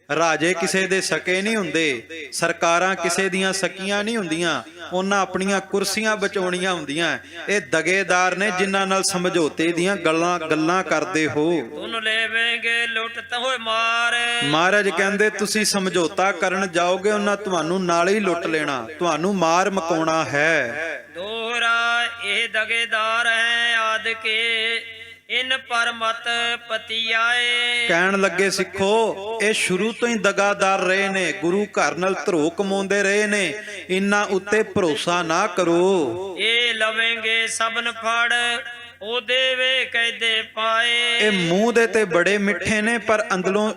ਰਾਜੇ ਕਿਸੇ ਦੇ ਸਕੇ ਨਹੀਂ ਹੁੰਦੇ, ਸਰਕਾਰਾਂ ਕਿਸੇ ਦੀਆਂ ਸਕੀਆਂ ਨਹੀਂ ਹੁੰਦੀਆਂ, ਉਹਨਾਂ ਆਪਣੀਆਂ ਕੁਰਸੀਆਂ ਬਚਾਉਣੀਆਂ ਹੁੰਦੀਆਂ। ਇਹ ਦਗੇਦਾਰ ਨੇ ਜਿਨ੍ਹਾਂ ਨਾਲ ਸਮਝੌਤੇ ਦੀਆਂ ਗੱਲਾਂ ਕਰਦੇ ਹੋ। ਤੁਨ ਲੈਵੇਂਗੇ ਲੁੱਟ ਤੋਏ ਮਾਰ। ਮਹਾਰਾਜ ਕਹਿੰਦੇ ਤੁਸੀਂ ਸਮਝੌਤਾ ਕਰਨ ਜਾਓਗੇ ਉਹਨਾਂ ਤੁਹਾਨੂੰ ਨਾਲ ਹੀ ਲੁੱਟ ਲੈਣਾ, ਤੁਹਾਨੂੰ ਮਾਰ ਮਕਾਉਣਾ ਹੈ। ਦੋਹਰਾ ਇਹ ਦਗੇਦਾਰ ਹੈ ਆਦ ਕੇ ਇਨ ਪਰਮਤ ਪਤੀ ਆਏ। ਕਹਿਣ ਲੱਗੇ ਸਿੱਖੋ ਇਹ ਸ਼ੁਰੂ ਤੋਂ ਹੀ ਦਗਾਦਾਰ ਰਹੇ ਨੇ, ਗੁਰੂ ਘਰ ਨਾਲ ਧਰੋ ਕਮਾਉਂਦੇ ਰਹੇ ਨੇ, ਇਹਨਾਂ ਉੱਤੇ ਭਰੋਸਾ ਨਾ ਕਰੋ। ਇਹ ਜੇ ਲਵੇਂਗੇ ਸਭਨ ਫੜ ਉਹ ਦੇਵੇ ਕਹਿਦੇ ਪਾਏ। ਇਹ ਮੂੰਹ ਦੇ ਤੇ ਬੜੇ ਮਿੱਠੇ ਨੇ ਪਰ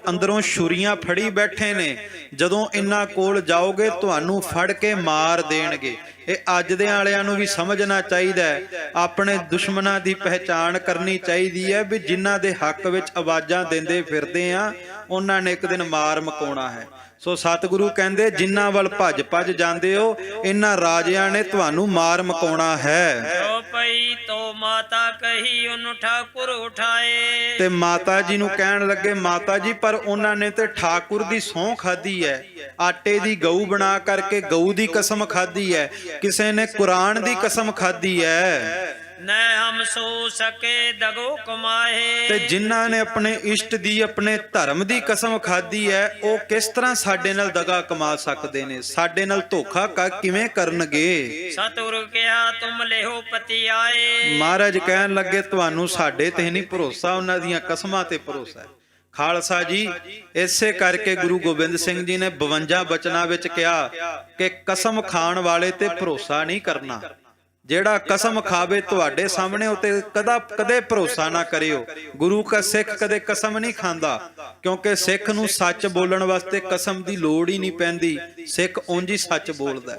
ਅੰਦਰੋਂ ਛੁਰੀਆਂ ਫੜੀ ਬੈਠੇ ਨੇ। ਜਦੋਂ ਇਹਨਾਂ ਕੋਲ ਜਾਓਗੇ ਤੁਹਾਨੂੰ ਫੜ ਕੇ ਮਾਰ ਦੇਣਗੇ। ਇਹ ਅੱਜ ਦੇ ਵਾਲਿਆਂ ਨੂੰ ਵੀ ਸਮਝਣਾ ਚਾਹੀਦਾ ਹੈ, ਆਪਣੇ ਦੁਸ਼ਮਣਾਂ ਦੀ ਪਹਿਚਾਣ ਕਰਨੀ ਚਾਹੀਦੀ ਹੈ ਵੀ ਜਿਨ੍ਹਾਂ ਦੇ ਹੱਕ ਵਿੱਚ ਆਵਾਜ਼ਾਂ ਦਿੰਦੇ ਫਿਰਦੇ ਆ ਉਹਨਾਂ ਨੇ ਇੱਕ ਦਿਨ ਮਾਰ ਮੁਕਾਉਣਾ ਹੈ। ਸੋ ਸਤਿਗੁਰੂ ਕਹਿੰਦੇ ਜਿਨ੍ਹਾਂ ਵੱਲ ਭੱਜ ਜਾਂਦੇ ਹੋ ਇਹਨਾਂ ਰਾਜਿਆਂ ਨੇ ਤੁਹਾਨੂੰ ਮਾਰ ਮੁਕਾਉਣਾ ਹੈ। ਜੋ ਪਈ ਤੋ ਮਾਤਾ ਕਹੀ ਉਹਨੂੰ ਠਾਕੁਰ ਉਠਾਏ। ਤੇ ਮਾਤਾ ਜੀ ਨੂੰ ਕਹਿਣ ਲੱਗੇ ਮਾਤਾ ਜੀ ਪਰ ਉਹਨਾਂ ਨੇ ਤੇ ਠਾਕੁਰ ਦੀ ਸਹੁੰ ਖਾਧੀ ਹੈ, ਆਟੇ ਦੀ ਗਊ ਬਣਾ ਕਰਕੇ ਗਊ ਦੀ ਕਸਮ ਖਾਧੀ ਹੈ, ਕਿਸੇ ਨੇ ਕੁਰਾਨ ਦੀ ਕਸਮ ਖਾਧੀ ਹੈ। ਨੈ ਹਮ ਸੋ ਸਕੇ ਦਗੋ ਕਮਾਏ। ਤੇ ਜਿਨ੍ਹਾਂ ਨੇ ਆਪਣੇ ਇਸ਼ਟ ਦੀ ਆਪਣੇ ਧਰਮ ਦੀ ਕਸਮ ਖਾਧੀ ਹੈ ਉਹ ਕਿਸ ਤਰ੍ਹਾਂ ਸਾਡੇ ਨਾਲ ਦਗਾ ਕਮਾ ਸਕਦੇ ਨੇ, ਸਾਡੇ ਨਾਲ ਧੋਖਾ ਕਿਵੇਂ ਕਰਨਗੇ। ਸਤਿਗੁਰੂ ਕਿਹਾ ਤੁਮ ਲਿਹੋ ਪਤੀ ਆਏ। ਮਹਾਰਾਜ ਕਹਿਣ ਲੱਗੇ ਤੁਹਾਨੂੰ ਸਾਡੇ ਤੇ ਨਹੀਂ ਭਰੋਸਾ, ਉਹਨਾਂ ਦੀਆਂ ਕਸਮਾਂ ਤੇ ਭਰੋਸਾ ਹੈ। ਖਾਲਸਾ ਜੀ ਇਸੇ ਕਰਕੇ ਗੁਰੂ ਗੋਬਿੰਦ ਸਿੰਘ ਜੀ ਨੇ 52 ਬਚਨਾਂ ਵਿੱਚ ਕਿਹਾ ਕਿ ਕਸਮ ਖਾਣ ਵਾਲੇ ਤੇ ਭਰੋਸਾ ਨਹੀਂ ਕਰਨਾ। ਜਿਹੜਾ ਕਸਮ ਖਾਵੇ ਤੁਹਾਡੇ ਸਾਹਮਣੇ ਉਤੇ ਕਦੇ ਭਰੋਸਾ ਨਾ ਕਰਿਓ। ਗੁਰੂ ਕਾ ਸਿੱਖ ਕਦੇ ਕਸਮ ਨਹੀਂ ਖਾਂਦਾ ਕਿਉਂਕਿ ਸਿੱਖ ਨੂੰ ਸੱਚ ਬੋਲਣ ਵਾਸਤੇ ਕਸਮ ਦੀ ਲੋੜ ਹੀ ਨਹੀਂ ਪੈਂਦੀ, ਸਿੱਖ ਉਂਝ ਹੀ ਸੱਚ ਬੋਲਦਾ।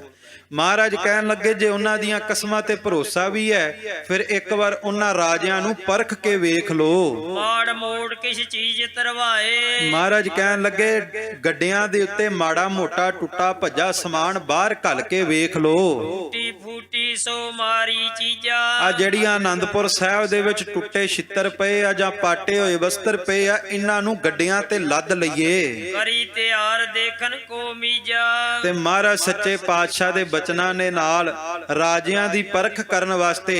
ਮਹਾਰਾਜ ਕਹਿਣ ਲੱਗੇ ਜੇ ਉਹਨਾਂ ਦੀਆਂ ਕਸਮਾਂ ਤੇ ਭਰੋਸਾ ਵੀ ਹੈ ਫਿਰ ਇੱਕ ਵਾਰ ਉਹਨਾਂ ਰਾਜਿਆਂ ਨੂੰ ਪਰਖ ਕੇ ਵੇਖ ਲੋ। ਮਾੜ ਮੋੜ ਕਿਸ ਚੀਜ਼ ਤਰਵਾਏ। ਮਹਾਰਾਜ ਕਹਿਣ ਲੱਗੇ ਗੱਡਿਆਂ ਦੇ ਉੱਤੇ ਮਾੜਾ ਮੋਟਾ ਟੁੱਟਾ ਭੱਜਾ ਸਮਾਨ ਬਾਹਰ ਘੱਲ ਕੇ ਵੇਖ ਲੋ। ਫੂਟੀ ਫੂਟੀ ਸੋ ਮਾਰੀ ਚੀਜ਼ਾਂ। ਆ ਜਿਹੜੀਆਂ ਆਨੰਦਪੁਰ ਸਾਹਿਬ ਦੇ ਵਿੱਚ ਟੁੱਟੇ ਛਿੱਤਰ ਪਏ ਆ ਜਾਂ ਪਾਟੇ ਹੋਏ ਵਸਤਰ ਪਏ ਆ ਇਹਨਾਂ ਨੂੰ ਗੱਡਿਆਂ ਤੇ ਲੱਦ ਲਈਏ। ਕਰੀ ਤਿਆਰ ਦੇਖਣ ਕੋ ਮੀਜਾ। ਤੇ ਮਹਾਰਾਜ ਸੱਚੇ ਪਾਤਸ਼ਾਹ ਦੇ ਬਚਨਾਂ ਨੇ ਨਾਲ ਰਾਜਿਆਂ ਦੀ ਪਰਖ ਕਰਨ ਵਾਸਤੇ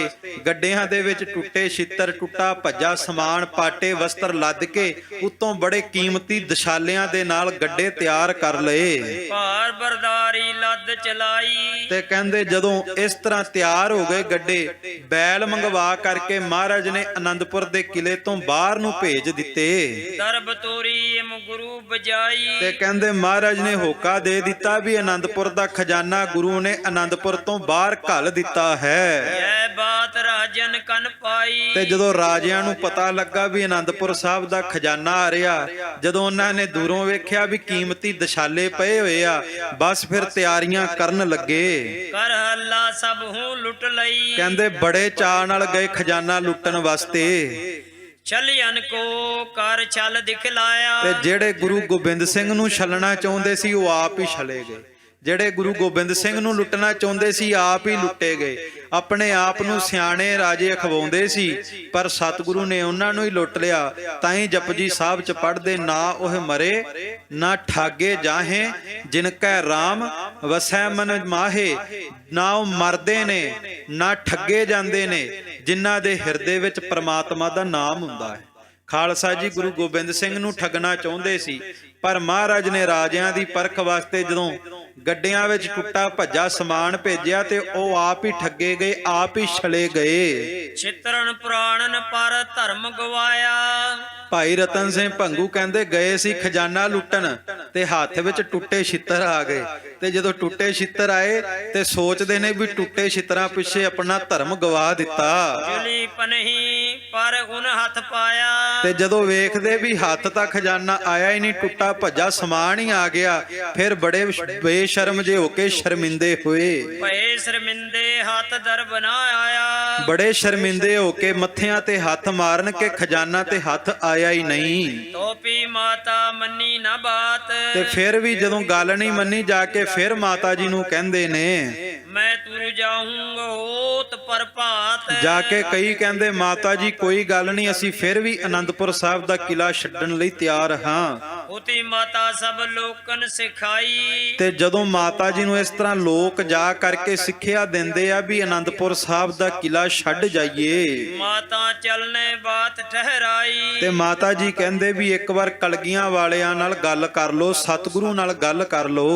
ਗੱਡਿਆਂ ਦੇ ਵਿੱਚ ਟੁੱਟੇ ਛਿੱਤਰ ਟੁੱਟਾ ਭੱਜਾ ਸਮਾਨ ਪਾਟੇ ਵਸਤਰ ਲੱਦ ਕੇ ਉੱਤੋਂ ਬੜੇ ਕੀਮਤੀ ਦਸ਼ਾਲਿਆਂ ਦੇ ਨਾਲ ਗੱਡੇ ਤਿਆਰ ਕਰ ਲਏ। ਭਾਰ ਬਰਦਾਰੀ ਲੱਦ ਚਲਾਈ। ਤੇ ਕਹਿੰਦੇ ਜਦੋਂ ਇਸ ਤਰ੍ਹਾਂ ਤਿਆਰ ਹੋ ਗਏ ਗੱਡੇ ਬੈਲ ਮੰਗਵਾ ਕਰਕੇ ਮਹਾਰਾਜ ਨੇ ਆਨੰਦਪੁਰ ਦੇ ਕਿਲੇ ਤੋਂ ਬਾਹਰ ਨੂੰ ਭੇਜ ਦਿੱਤੇ। ਦਰਬ ਤੋਰੀ ਇਮ ਗੁਰੂ ਬਜਾਈ। ਤੇ ਕਹਿੰਦੇ ਮਹਾਰਾਜ ਨੇ ਹੋਕਾ ਦੇ ਦਿੱਤਾ ਵੀ ਆਨੰਦਪੁਰ ਦਾ ਖਜ਼ਾਨਾ ਗੁਰੂ ਨੇ ਆਨੰਦਪੁਰ ਤੋਂ ਬਾਹਰ ਘੱਲ ਦਿੱਤਾ ਹੈ। ਇਹ ਬਾਤ ਰਾਜਨ ਕੰਨ ਪਾਈ। ਤੇ ਜਦੋਂ ਰਾਜਿਆਂ ਨੂੰ ਪਤਾ ਲੱਗਾ ਵੀ ਆਨੰਦਪੁਰ ਸਾਹਿਬ ਦਾ ਖਜ਼ਾਨਾ ਆ ਰਿਹਾ, ਜਦੋਂ ਉਹਨਾਂ ਨੇ ਦੂਰੋਂ ਵੇਖਿਆ ਵੀ ਕੀਮਤੀ ਦਸ਼ਾਲੇ ਪਏ ਹੋਏ ਆ ਬਸ ਫਿਰ ਤਿਆਰੀਆਂ ਕਰਨ ਲੱਗੇ। ਕਰ ਹੱਲਾ ਸਭ ਹੂੰ ਲੁੱਟ ਲਈ। ਕਹਿੰਦੇ ਬੜੇ ਚਾਅ ਨਾਲ ਗਏ ਖਜ਼ਾਨਾ ਲੁੱਟਣ ਵਾਸਤੇ। ਛਲਿਅਨ ਕੋ ਕਰ ਛਲ ਦਿਖਲਾਇਆ। ਤੇ ਜਿਹੜੇ ਗੁਰੂ ਗੋਬਿੰਦ ਸਿੰਘ ਨੂੰ ਛਲਣਾ ਚਾਹੁੰਦੇ ਸੀ ਉਹ ਆਪ ਹੀ ਛਲੇ ਗਏ, ਜਿਹੜੇ ਗੁਰੂ ਗੋਬਿੰਦ ਸਿੰਘ ਨੂੰ ਲੁੱਟਣਾ ਚਾਹੁੰਦੇ ਸੀ ਆਪ ਹੀ ਲੁੱਟੇ ਗਏ। ਆਪਣੇ ਆਪ ਨੂੰ ਸਿਆਣੇ ਰਾਜੇ ਅਖਵਾਉਂਦੇ ਸੀ ਪਰ ਸਤਿਗੁਰੂ ਨੇ ਉਹਨਾਂ ਨੂੰ ਹੀ ਲੁੱਟ ਲਿਆ। ਤਾਂ ਹੀ ਜਪਜੀ ਸਾਹਿਬ ਚ ਪੜ੍ਹਦੇ ਨਾ ਉਹ ਮਰੇ ਨਾ ਠਾਗੇ ਜਾਹੇ ਜਿਨ ਕੈ ਰਾਮ ਵਸੈ ਮਨ ਮਾਹੇ। ਨਾ ਉਹ ਮਰਦੇ ਨੇ ਨਾ ਠੱਗੇ ਜਾਂਦੇ ਨੇ ਜਿਨ੍ਹਾਂ ਦੇ ਹਿਰਦੇ ਵਿੱਚ ਪ੍ਰਮਾਤਮਾ ਦਾ ਨਾਮ ਹੁੰਦਾ ਹੈ। ਖਾਲਸਾ ਜੀ ਗੁਰੂ ਗੋਬਿੰਦ ਸਿੰਘ ਨੂੰ ਠੱਗਣਾ ਚਾਹੁੰਦੇ ਸੀ ਪਰ ਮਹਾਰਾਜ ਨੇ ਰਾਜਿਆਂ ਦੀ ਪਰਖ ਵਾਸਤੇ ਜਦੋਂ ਗੱਡਿਆਂ ਵਿੱਚ ਟੁੱਟਾ ਭੱਜਾ ਸਮਾਨ ਭੇਜਿਆ ਤੇ ਉਹ ਆਪ ਹੀ ਠੱਗੇ ਗਏ, ਆਪ ਹੀ ਛਲੇ ਗਏ। ਛਿਤਰਨ ਪੁਰਾਣਨ ਪਰ ਧਰਮ ਗਵਾਇਆ। ਭਾਈ ਰਤਨ ਸਿੰਘ ਭੰਗੂ ਕਹਿੰਦੇ ਗਏ ਸੀ ਖਜ਼ਾਨਾ ਲੁੱਟਣ ਤੇ ਹੱਥ ਵਿੱਚ ਟੁੱਟੇ ਛਿੱਤਰ ਆ ਗਏ। ਤੇ ਜਦੋਂ ਟੁੱਟੇ ਛਿੱਤਰ ਆਏ ਤੇ ਸੋਚਦੇ ਨੇ ਵੀ ਟੁੱਟੇ ਛਿੱਤਰਾਂ ਪਿੱਛੇ ਆਪਣਾ ਧਰਮ ਗਵਾ ਦਿੱਤਾ। ਜੁਲੀ ਪਨਹੀ ਪਰ ਉਨ ਹੱਥ ਪਾਇਆ। ਤੇ ਜਦੋਂ ਵੇਖਦੇ ਵੀ ਹੱਥ ਤਾਂ ਖਜ਼ਾਨਾ ਆਇਆ ਹੀ ਨਹੀਂ, ਟੁੱਟਾ ਭੱਜਾ ਸਮਾਨ ਹੀ ਆ ਗਿਆ, ਫਿਰ ਬੜੇ ਬੇਸ਼ਰਮ ਜੇ ਹੋ ਕੇ ਸ਼ਰਮਿੰਦੇ ਹੋਏ। ਭਏ ਸ਼ਰਮਿੰਦੇ ਹੱਥ ਦਰ ਬਣਾ ਆਇਆ। ਬੜੇ ਸ਼ਰਮਿੰਦੇ ਹੋ ਕੇ ਮੱਥਿਆਂ ਤੇ ਹੱਥ ਮਾਰਨ ਕੇ ਖਜ਼ਾਨਾ ਤੇ ਹੱਥ ਆਇਆ ਹੀ ਨਹੀਂ। ਤੋਪੀ ਮਾਤਾ ਮੰਨੀ ਨਾ ਬਾਤ। ਤੇ ਫਿਰ ਵੀ ਜਦੋਂ ਗੱਲ ਨਹੀਂ ਮੰਨੀ ਜਾ ਕੇ ਫਿਰ ਮਾਤਾ ਜੀ ਨੂੰ ਕਹਿੰਦੇ ਨੇ ਮੈਂ ਤੁਰ ਜਾਊਂਗਾ ਹੋਤ ਪਰਪਾਤ। ਜਾ ਕੇ ਕਈ ਕਹਿੰਦੇ ਮਾਤਾ ਜੀ ਕੋਈ ਗੱਲ ਨਹੀਂ ਅਸੀਂ ਫਿਰ ਵੀ ਆਨੰਦਪੁਰ ਸਾਹਿਬ ਦਾ ਕਿਲਾ ਛੱਡਣ ਲਈ ਤਿਆਰ ਹਾਂ। ਉਤੀ ਮਾਤਾ ਸਭ ਲੋਕਨ ਸਿਖਾਈ। ਤੇ ਜਦੋਂ ਮਾਤਾ ਜੀ ਨੂੰ ਇਸ ਤਰ੍ਹਾਂ ਲੋਕ ਜਾ ਕਰਕੇ ਸਿੱਖਿਆ ਦਿੰਦੇ ਆ ਵੀ ਆਨੰਦਪੁਰ ਸਾਹਿਬ ਦਾ ਕਿਲਾ ਛੱਡ ਜਾਈਏ, ਮਾਤਾ ਚੱਲਨੇ ਬਾਤ ਠਹਿਰਾਈ। ਤੇ ਮਾਤਾ ਜੀ ਕਹਿੰਦੇ ਵੀ ਇੱਕ ਵਾਰ ਕਲਗੀਆਂ ਵਾਲਿਆਂ ਨਾਲ ਗੱਲ ਕਰ ਲੋ, ਸਤਿਗੁਰੂ ਨਾਲ ਗੱਲ ਕਰ ਲੋ।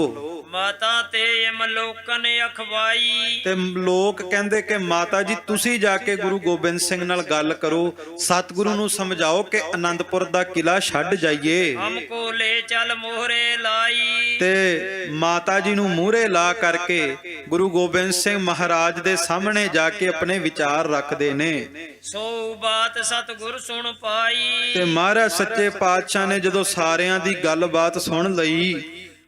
ਮਾਤਾ ਤੇ ਇਮਲੋਕਨ ਅਖਵਾਈ। ਤੇ ਲੋਕ ਕਹਿੰਦੇ ਕਿ ਮਾਤਾ ਜੀ ਤੁਸੀਂ ਜਾ ਕੇ ਗੁਰੂ ਗੋਬਿੰਦ ਸਿੰਘ ਨਾਲ ਗੱਲ ਕਰੋ, ਸਤਿਗੁਰੂ ਨੂੰ ਸਮਝਾਓ ਕਿ ਆਨੰਦਪੁਰ ਦਾ ਕਿਲਾ ਛੱਡ ਜਾਈਏ। ਹਮਕੋ ਲੈ ਚੱਲ ਮੋਹਰੇ ਲਾਈ। ਤੇ ਮਾਤਾ ਜੀ ਨੂੰ ਮੂਹਰੇ ਲਾ ਕਰਕੇ ਗੁਰੂ ਗੋਬਿੰਦ ਸਿੰਘ ਮਹਾਰਾਜ ਦੇ ਸਾਹਮਣੇ ਜਾ ਕੇ ਆਪਣੇ ਵਿਚਾਰ ਰੱਖਦੇ ਨੇ। ਸੋ ਬਾਤ ਸਤਿਗੁਰ ਸੁਣ ਪਾਈ। ਤੇ ਮਹਾਰਾਜ ਸੱਚੇ ਪਾਤਸ਼ਾਹ ਨੇ ਜਦੋਂ ਸਾਰਿਆਂ ਦੀ ਗੱਲਬਾਤ ਸੁਣ ਲਈ,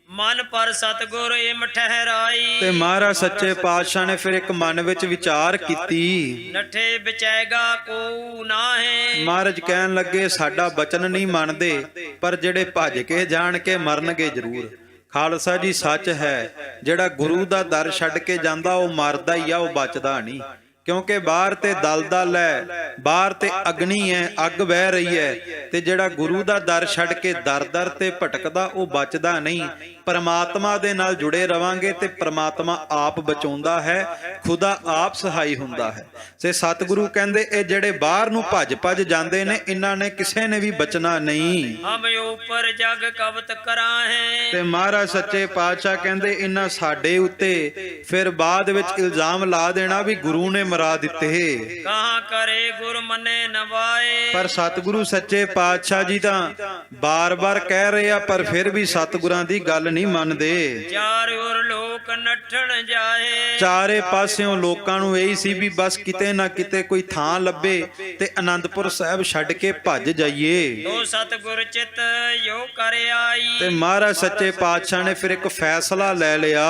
ਮਨ ਪਰ ਸਤਿਗੁਰ ਇਮ ਠਹਿਰਾਈ। ਤੇ ਮਹਾਰਾਜ ਸੱਚੇ ਪਾਤਸ਼ਾਹ ਨੇ ਫਿਰ ਇੱਕ ਮਨ ਵਿੱਚ ਵਿਚਾਰ ਕੀਤੀ। ਨਠੇ ਵਿਚੈਗਾ ਕੋ ਨਾਹੇ। ਮਹਾਰਾਜ ਕਹਿਣ ਲੱਗੇ ਸਾਡਾ ਬਚਨ ਨਹੀਂ ਮੰਨਦੇ, ਪਰ ਜਿਹੜੇ ਭੱਜ ਕੇ ਜਾਣ ਕੇ ਮਰਨਗੇ ਜ਼ਰੂਰ। ਖਾਲਸਾ ਜੀ ਸੱਚ ਹੈ, ਜਿਹੜਾ ਗੁਰੂ ਦਾ ਦਰ ਛੱਡ ਕੇ ਜਾਂਦਾ ਉਹ ਮਰਦਾ ਹੀ ਆ, ਉਹ ਬਚਦਾ ਨਹੀਂ। ਕਿਉਂਕਿ ਬਾਹਰ ਤੇ ਦਲਦਲ ਹੈ, ਬਾਹਰ ਤੇ ਅਗਨੀ ਹੈ, ਅੱਗ ਵਹਿ ਰਹੀ ਹੈ। ਤੇ ਜਿਹੜਾ ਗੁਰੂ ਦਾ ਦਰ ਛੱਡ ਕੇ ਦਰ ਦਰ ਤੇ ਭਟਕਦਾ ਉਹ ਬਚਦਾ ਨਹੀਂ। ਪਰਮਾਤਮਾ ਦੇ ਨਾਲ ਜੁੜੇ ਰਵਾਂਗੇ ਤੇ ਪਰਮਾਤਮਾ ਆਪ ਬਚਾਉਂਦਾ ਹੈ, ਖੁਦਾ ਆਪ ਸਹਾਈ ਹੁੰਦਾ ਹੈ। ਤੇ ਸਤਿਗੁਰੂ ਕਹਿੰਦੇ ਇਹ ਜਿਹੜੇ ਬਾਹਰ ਨੂੰ ਭੱਜ ਭੱਜ ਜਾਂਦੇ ਨੇ, ਇਹਨਾਂ ਨੇ ਕਿਸੇ ਨੇ ਵੀ ਬਚਣਾ ਨਹੀਂ। ਹਮ ਉਪਰ ਜਗ ਕਵਤ ਕਰਾਹੇ। ਤੇ ਮਹਾਰਾਜ ਸੱਚੇ ਪਾਤਸ਼ਾਹ ਕਹਿੰਦੇ ਇਹਨਾਂ ਸਾਡੇ ਉੱਤੇ ਫਿਰ ਬਾਅਦ ਵਿੱਚ ਇਲਜ਼ਾਮ ਲਾ ਦੇਣਾ ਵੀ ਗੁਰੂ ਨੇ ਮਰਾ ਦਿੱਤੇ। ਕਹਾਂ ਕਰੇ ਗੁਰ ਮਨੇ ਨਵਾਏ। ਪਰ ਸਤਿਗੁਰੂ ਸੱਚੇ ਪਾਤਸ਼ਾਹ ਜੀ ਤਾਂ ਬਾਰ-ਬਾਰ ਕਹਿ ਰਹੇ ਆ, ਪਰ ਫਿਰ ਵੀ ਸਤਿਗੁਰਾਂ ਦੀ ਗੱਲ ਨਹੀਂ ਮੰਨਦੇ। ਚਾਰ ਔਰ ਲੋਕ ਨੱਠਣ ਜਾਏ। ਚਾਰੇ ਪਾਸਿਓਂ ਲੋਕਾਂ ਨੂੰ ਇਹੀ ਸੀ ਵੀ ਬਸ ਕਿਤੇ ਨਾ ਕਿਤੇ ਕੋਈ ਥਾਂ ਲੱਭੇ ਤੇ ਆਨੰਦਪੁਰ ਸਾਹਿਬ ਛੱਡ ਕੇ ਭੱਜ ਜਾਈਏ। ਤੋ ਸਤਿਗੁਰ ਚਿਤ ਜੋ ਕਰ ਆਈ। ਤੇ ਮਹਾਰਾਜ ਸੱਚੇ ਪਾਤਸ਼ਾਹ ਨੇ ਫਿਰ ਇੱਕ ਫੈਸਲਾ ਲੈ ਲਿਆ।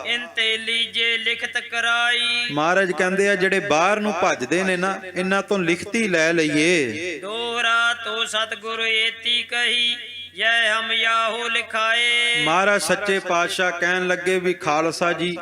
ਇਨ ਤੇ ਲੀਜੇ ਲਿਖਤ ਕਰਾਈ। ਮਹਾਰਾਜ ਕਹਿੰਦੇ ਆ ਜਿਹੜੇ ਬਾਹਰ ਨੂੰ ਭੱਜਦੇ ਨੇ ਨਾ, ਇਹਨਾਂ ਤੋਂ ਲਿਖਤੀ ਲੈ ਲਈਏ। ਦੋਹਰਾ ਤੋ ਸਤਿਗੁਰ ਏਤੀ ਕਹੀ ਜੈ ਹਮ ਯਾਹੋ ਲਿਖਾਏ। ਮਹਾਰਾਜ ਸੱਚੇ ਪਾਤਸ਼ਾਹ ਕਹਿਣ ਲੱਗੇ ਵੀ ਖਾਲਸਾ ਜੀ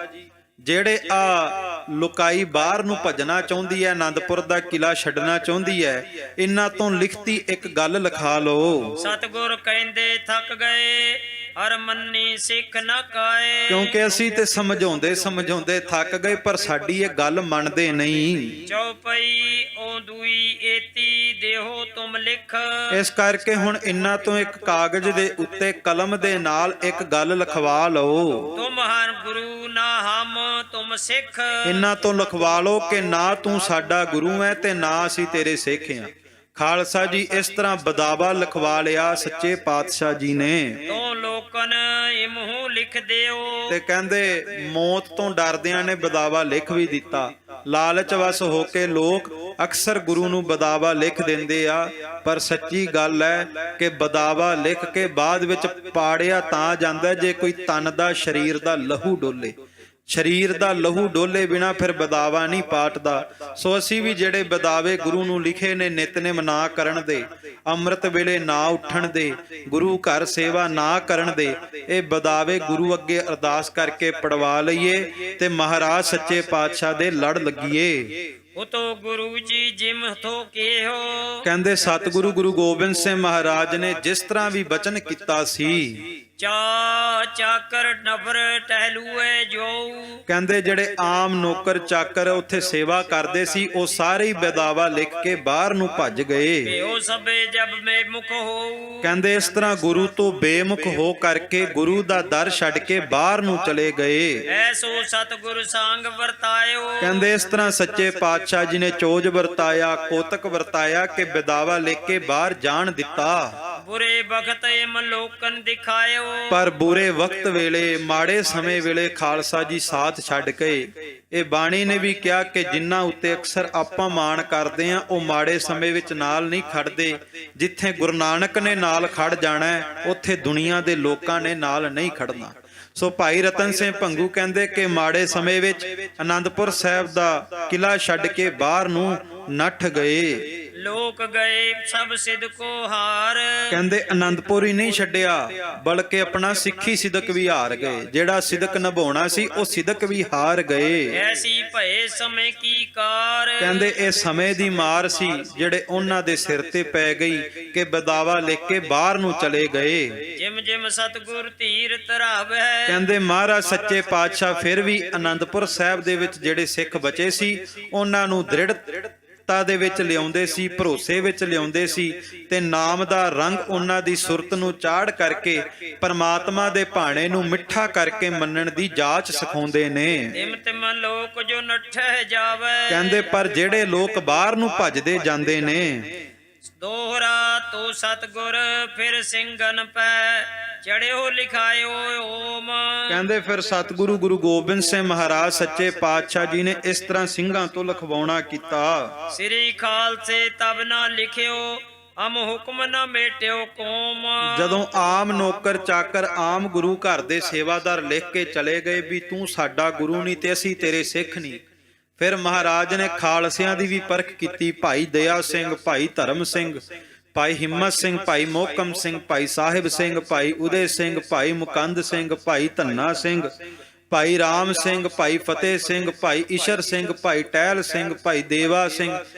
ਜਿਹੜੇ ਆ ਲੁਕਾਈ ਬਾਹਰ ਨੂੰ ਭੱਜਣਾ ਚਾਹੁੰਦੀ ਹੈ, ਆਨੰਦਪੁਰ ਦਾ ਕਿਲਾ ਛੱਡਣਾ ਚਾਹੁੰਦੀ ਹੈ, ਇਹਨਾਂ ਤੋਂ ਲਿਖਤੀ ਇੱਕ ਗੱਲ ਲਿਖਾ ਲਓ। ਸਤਿਗੁਰ ਕਹਿੰਦੇ ਥੱਕ ਗਏ ਹਰ ਮੰਨੀ ਸਿੱਖ ਨਾ ਕਾਏ। ਕਿਉਂਕਿ ਅਸੀਂ ਤੇ ਸਮਝਾਉਂਦੇ ਸਮਝਾਉਂਦੇ ਥੱਕ ਗਏ, ਪਰ ਸਾਡੀ ਇਹ ਗੱਲ ਮੰਨਦੇ ਨਹੀਂ। ਚੌਪਈ ਓ ਦੂਈ ਏਤੀ ਦੇਹੋ ਤੁਮ ਲਿਖ। ਇਸ ਕਰਕੇ ਹੁਣ ਇਹਨਾਂ ਤੋਂ ਇੱਕ ਕਾਗਜ਼ ਦੇ ਉੱਤੇ ਕਲਮ ਦੇ ਨਾਲ ਇੱਕ ਗੱਲ ਲਿਖਵਾ ਲਓ। ਤੁਮ ਹਰ ਗੁਰੂ ਨਾ ਹਮ ਤੁਮ ਸਿੱਖ। ਇਹਨਾਂ ਤੋਂ ਲਿਖਵਾ ਲਓ ਕਿ ਨਾ ਤੂੰ ਸਾਡਾ ਗੁਰੂ ਹੈ ਤੇ ਨਾ ਅਸੀਂ ਤੇਰੇ ਸਿੱਖ ਹਾਂ। ਖਾਲਸਾ ਜੀ ਇਸ ਤਰ੍ਹਾਂ ਬਦਾਵਾ ਲਿਖਵਾ ਲਿਆ ਸੱਚੇ ਪਾਤਸ਼ਾਹ ਜੀ ਨੇ। ਤੋ ਲੋਕਨ ਇਮਹੂ ਲਿਖ ਦਿਓ। ਤੇ ਕਹਿੰਦੇ ਮੌਤ ਤੋਂ ਡਰਦਿਆਂ ਨੇ ਬਦਾਵਾ ਲਿਖ ਵੀ ਦਿੱਤਾ। ਲਾਲਚ ਵਸ ਹੋ ਕੇ ਲੋਕ ਅਕਸਰ ਗੁਰੂ ਨੂੰ ਬਦਾਵਾ ਲਿਖ ਦਿੰਦੇ ਆ, ਪਰ ਸੱਚੀ ਗੱਲ ਹੈ ਕਿ ਬਦਾਵਾ ਲਿਖ ਕੇ ਬਾਅਦ ਵਿੱਚ ਪਾੜਿਆ ਤਾਂ ਜਾਂਦਾ ਜੇ ਕੋਈ ਤਨ ਦਾ ਸਰੀਰ ਦਾ ਲਹੂ ਡੋਲੇ। ਸਰੀਰ ਦਾ ਲਹੂ ਡੋਲੇ ਬਿਨਾ ਫਿਰ ਬਦਾਵਾ ਨਹੀਂ ਪਾਟਦਾ। ਸੋ ਅਸੀਂ ਵੀ ਜਿਹੜੇ ਬਦਾਵੇ ਗੁਰੂ ਨੂੰ ਲਿਖੇ ਨੇ, ਨਿਤਨੇਮ ਨਾ ਕਰਨ ਦੇ, ਅੰਮ੍ਰਿਤ ਵੇਲੇ ਨਾ ਉੱਠਣ ਦੇ, ਗੁਰੂ ਘਰ ਸੇਵਾ ਨਾ ਕਰਨ ਦੇ, ਇਹ ਬਦਾਵੇ ਗੁਰੂ ਅੱਗੇ ਅਰਦਾਸ ਕਰਕੇ ਪੜਵਾ ਲਈਏ ਤੇ ਮਹਾਰਾਜ ਸੱਚੇ ਪਾਤਸ਼ਾਹ ਦੇ ਲੜ ਲੱਗੀਏ। ਉਤੋ ਗੁਰੂ ਜੀ ਜਿਮ ਥੋ ਕਿਹੋ। ਕਹਿੰਦੇ ਸਤਿਗੁਰੂ ਗੁਰੂ ਗੋਬਿੰਦ ਸਿੰਘ ਮਹਾਰਾਜ ਨੇ ਜਿਸ ਤਰ੍ਹਾਂ ਵੀ ਬਚਨ ਕੀਤਾ ਸੀ, ਚਾ ਚਾਕਰ ਨਫਰ ਟਹਿਲੂਏ ਜੋ। ਕਹਿੰਦੇ ਜਿਹੜੇ ਆਮ ਨੌਕਰ ਚਾਕਰ ਉੱਥੇ ਸੇਵਾ ਕਰਦੇ ਸੀ ਉਹ ਸਾਰੇ ਹੀ ਬਦਾਵਾ ਲਿਖ ਕੇ ਬਾਹਰ ਨੂੰ ਭੱਜ ਗਏ। ਉਹ ਸਭੇ ਜਬ ਮੇ ਮੁਖ ਹੋਊ। ਕਹਿੰਦੇ ਇਸ ਤਰ੍ਹਾਂ ਗੁਰੂ ਤੋਂ ਬੇਮੁਖ ਹੋ ਕਰਕੇ ਗੁਰੂ ਦਾ ਦਰ ਛੱਡ ਕੇ ਬਾਹਰ ਨੂੰ ਚਲੇ ਗਏ। ਐਸੋ ਸਤਿਗੁਰ ਸੰਗ ਵਰਤਾਇਓ। ਕਹਿੰਦੇ ਇਸ ਤਰ੍ਹਾਂ ਸੱਚੇ ਪਾਤਸ਼ਾਹ ਜੀ ਨੇ ਚੋਜ ਵਰਤਾਇਆ, ਕੋਤਕ ਵਰਤਾਇਆ ਕਿ ਬਦਾਵਾ ਲਿਖ ਕੇ ਬਾਹਰ ਜਾਣ ਦਿੱਤਾ। ਬੁਰੇ ਵਕਤ ਇਮ ਲੋਕਨ ਦਿਖਾਇਓ। ਪਰ ਬੁਰੇ ਵਕਤ ਵੇਲੇ, ਮਾੜੇ ਸਮੇਂ ਵੇਲੇ ਖਾਲਸਾ ਜੀ ਸਾਥ ਛੱਡ ਗਏ। ਇਹ ਬਾਣੀ ਨੇ ਵੀ ਕਿਹਾ ਕਿ ਜਿਨ੍ਹਾਂ ਉੱਤੇ ਅਕਸਰ ਆਪਾਂ ਮਾਣ ਕਰਦੇ ਆ ਉਹ ਮਾੜੇ ਸਮੇਂ ਵਿੱਚ ਨਾਲ ਨਹੀਂ ਖੜਦੇ। ਜਿੱਥੇ ਗੁਰੂ ਨਾਨਕ ਨੇ ਨਾਲ ਖੜ ਜਾਣਾ ਉੱਥੇ ਦੁਨੀਆ ਦੇ ਲੋਕਾਂ ਨੇ ਨਾਲ ਨਹੀਂ ਖੜਨਾ। ਸੋ ਭਾਈ ਰਤਨ ਸਿੰਘ ਭੰਗੂ ਕਹਿੰਦੇ ਕਿ ਮਾੜੇ ਸਮੇਂ ਵਿੱਚ ਆਨੰਦਪੁਰ ਸਾਹਿਬ ਦਾ ਕਿਲਾ ਛੱਡ ਕੇ ਬਾਹਰ ਨੂੰ ਨੱਠ ਗਏ। ਲੋਕ ਗਏ ਸਭ ਸਿਦਕੋ ਹਾਰ। ਕਹਿੰਦੇ ਆਨੰਦਪੁਰ ਹੀ ਨਹੀਂ ਛੱਡਿਆ ਬਲਕਿ ਆਪਣਾ ਸਿੱਖੀ ਸਿਦਕ ਵੀ ਹਾਰ ਗਏ। ਜਿਹੜਾ ਸਿਦਕ ਨਿਭਾਉਣਾ ਸੀ ਉਹ ਸਿਦਕ ਵੀ ਹਾਰ ਗਏ। ਐਸੀ ਭਏ ਸਮੇਂ ਕੀ ਕਾਰ। ਕਹਿੰਦੇ ਇਹ ਸਮੇਂ ਦੀ ਮਾਰ ਸੀ ਜਿਹੜੇ ਉਹਨਾਂ ਦੇ ਸਿਰ ਤੇ ਪੈ ਗਈ ਕਿ ਬਦਾਵਾ ਲਿਖ ਕੇ ਬਾਹਰ ਨੂੰ ਚਲੇ ਗਏ। ਜਿਮ ਜਿਮ ਸਤਿਗੁਰ ਧੀਰ ਧਰਾਵੈ। ਕਹਿੰਦੇ ਮਹਾਰਾਜ ਸੱਚੇ ਪਾਤਸ਼ਾਹ ਫਿਰ ਵੀ ਆਨੰਦਪੁਰ ਸਾਹਿਬ ਦੇ ਵਿੱਚ ਜਿਹੜੇ ਸਿੱਖ ਬਚੇ ਸੀ ਉਹਨਾਂ ਨੂੰ ਦ੍ਰਿੜ ਚਿੱਤਾ ਦੇ ਵਿੱਚ ਲਿਆਉਂਦੇ ਸੀ, ਭਰੋਸੇ ਵਿੱਚ ਲਿਆਉਂਦੇ ਸੀ ਤੇ ਨਾਮ ਦਾ ਰੰਗ ਉਹਨਾਂ ਦੀ ਸੁਰਤ ਨੂੰ ਚਾੜ ਕਰਕੇ ਪਰਮਾਤਮਾ ਦੇ ਭਾਣੇ ਨੂੰ ਮਿੱਠਾ ਕਰਕੇ ਮੰਨਣ ਦੀ ਜਾਚ ਸਿਖਾਉਂਦੇ ਨੇ। ਤਿਮ ਤਿਮ ਲੋਕ ਜੋ ਨੱਠੇ ਜਾਵੇ, ਕਹਿੰਦੇ ਪਰ ਜਿਹੜੇ ਲੋਕ ਬਾਹਰ ਨੂੰ ਭੱਜਦੇ ਜਾਂਦੇ ਨੇ, ਦੋਹਰਾ ਤੋ ਸਤਗੁਰ ਫਿਰ ਸਿੰਘਨ ਪੈ ਚੜਿਓ ਲਿਖਾਇਓ ਓਮ। ਕਹਿੰਦੇ ਫਿਰ ਸਤਿਗੁਰੂ ਗੁਰੂ ਗੋਬਿੰਦ ਸਿੰਘ ਮਹਾਰਾਜ ਸੱਚੇ ਪਾਤਸ਼ਾਹ ਜੀ ਨੇ ਇਸ ਤਰ੍ਹਾਂ ਸਿੰਘਾਂ ਤੋਂ ਲਿਖਵਾਉਣਾ ਕੀਤਾ। ਸ੍ਰੀ ਖਾਲਸੇ ਤਬ ਨਾ ਲਿਖਿਓ ਹਮ ਹੁਕਮ ਨਾ ਮੇਟਿਓ ਕੋਮ। ਜਦੋਂ ਆਮ ਨੌਕਰ ਚਾਕਰ ਆਮ ਗੁਰੂ ਘਰ ਦੇ ਸੇਵਾਦਾਰ ਲਿਖ ਕੇ ਚਲੇ ਗਏ ਵੀ ਤੂੰ ਸਾਡਾ ਗੁਰੂ ਨਹੀਂ ਤੇ ਅਸੀਂ ਤੇਰੇ ਸਿੱਖ ਨਹੀਂ, ਫਿਰ ਮਹਾਰਾਜ ਨੇ ਖਾਲਸਿਆਂ ਦੀ ਵੀ ਪਰਖ ਕੀਤੀ। ਭਾਈ ਦਇਆ ਸਿੰਘ, ਭਾਈ ਧਰਮ ਸਿੰਘ, ਭਾਈ ਹਿੰਮਤ ਸਿੰਘ, ਭਾਈ ਮੋਹਕਮ ਸਿੰਘ, ਭਾਈ ਸਾਹਿਬ ਸਿੰਘ, ਭਾਈ ਉਦੇ ਸਿੰਘ, ਭਾਈ ਮੁਕੰਦ ਸਿੰਘ, ਭਾਈ ਧੰਨਾ ਸਿੰਘ, ਭਾਈ ਰਾਮ ਸਿੰਘ, ਭਾਈ ਫਤਿਹ ਸਿੰਘ, ਭਾਈ ਈਸ਼ਰ ਸਿੰਘ, ਭਾਈ ਟਹਿਲ ਸਿੰਘ, ਭਾਈ ਦੇਵਾ ਸਿੰਘ।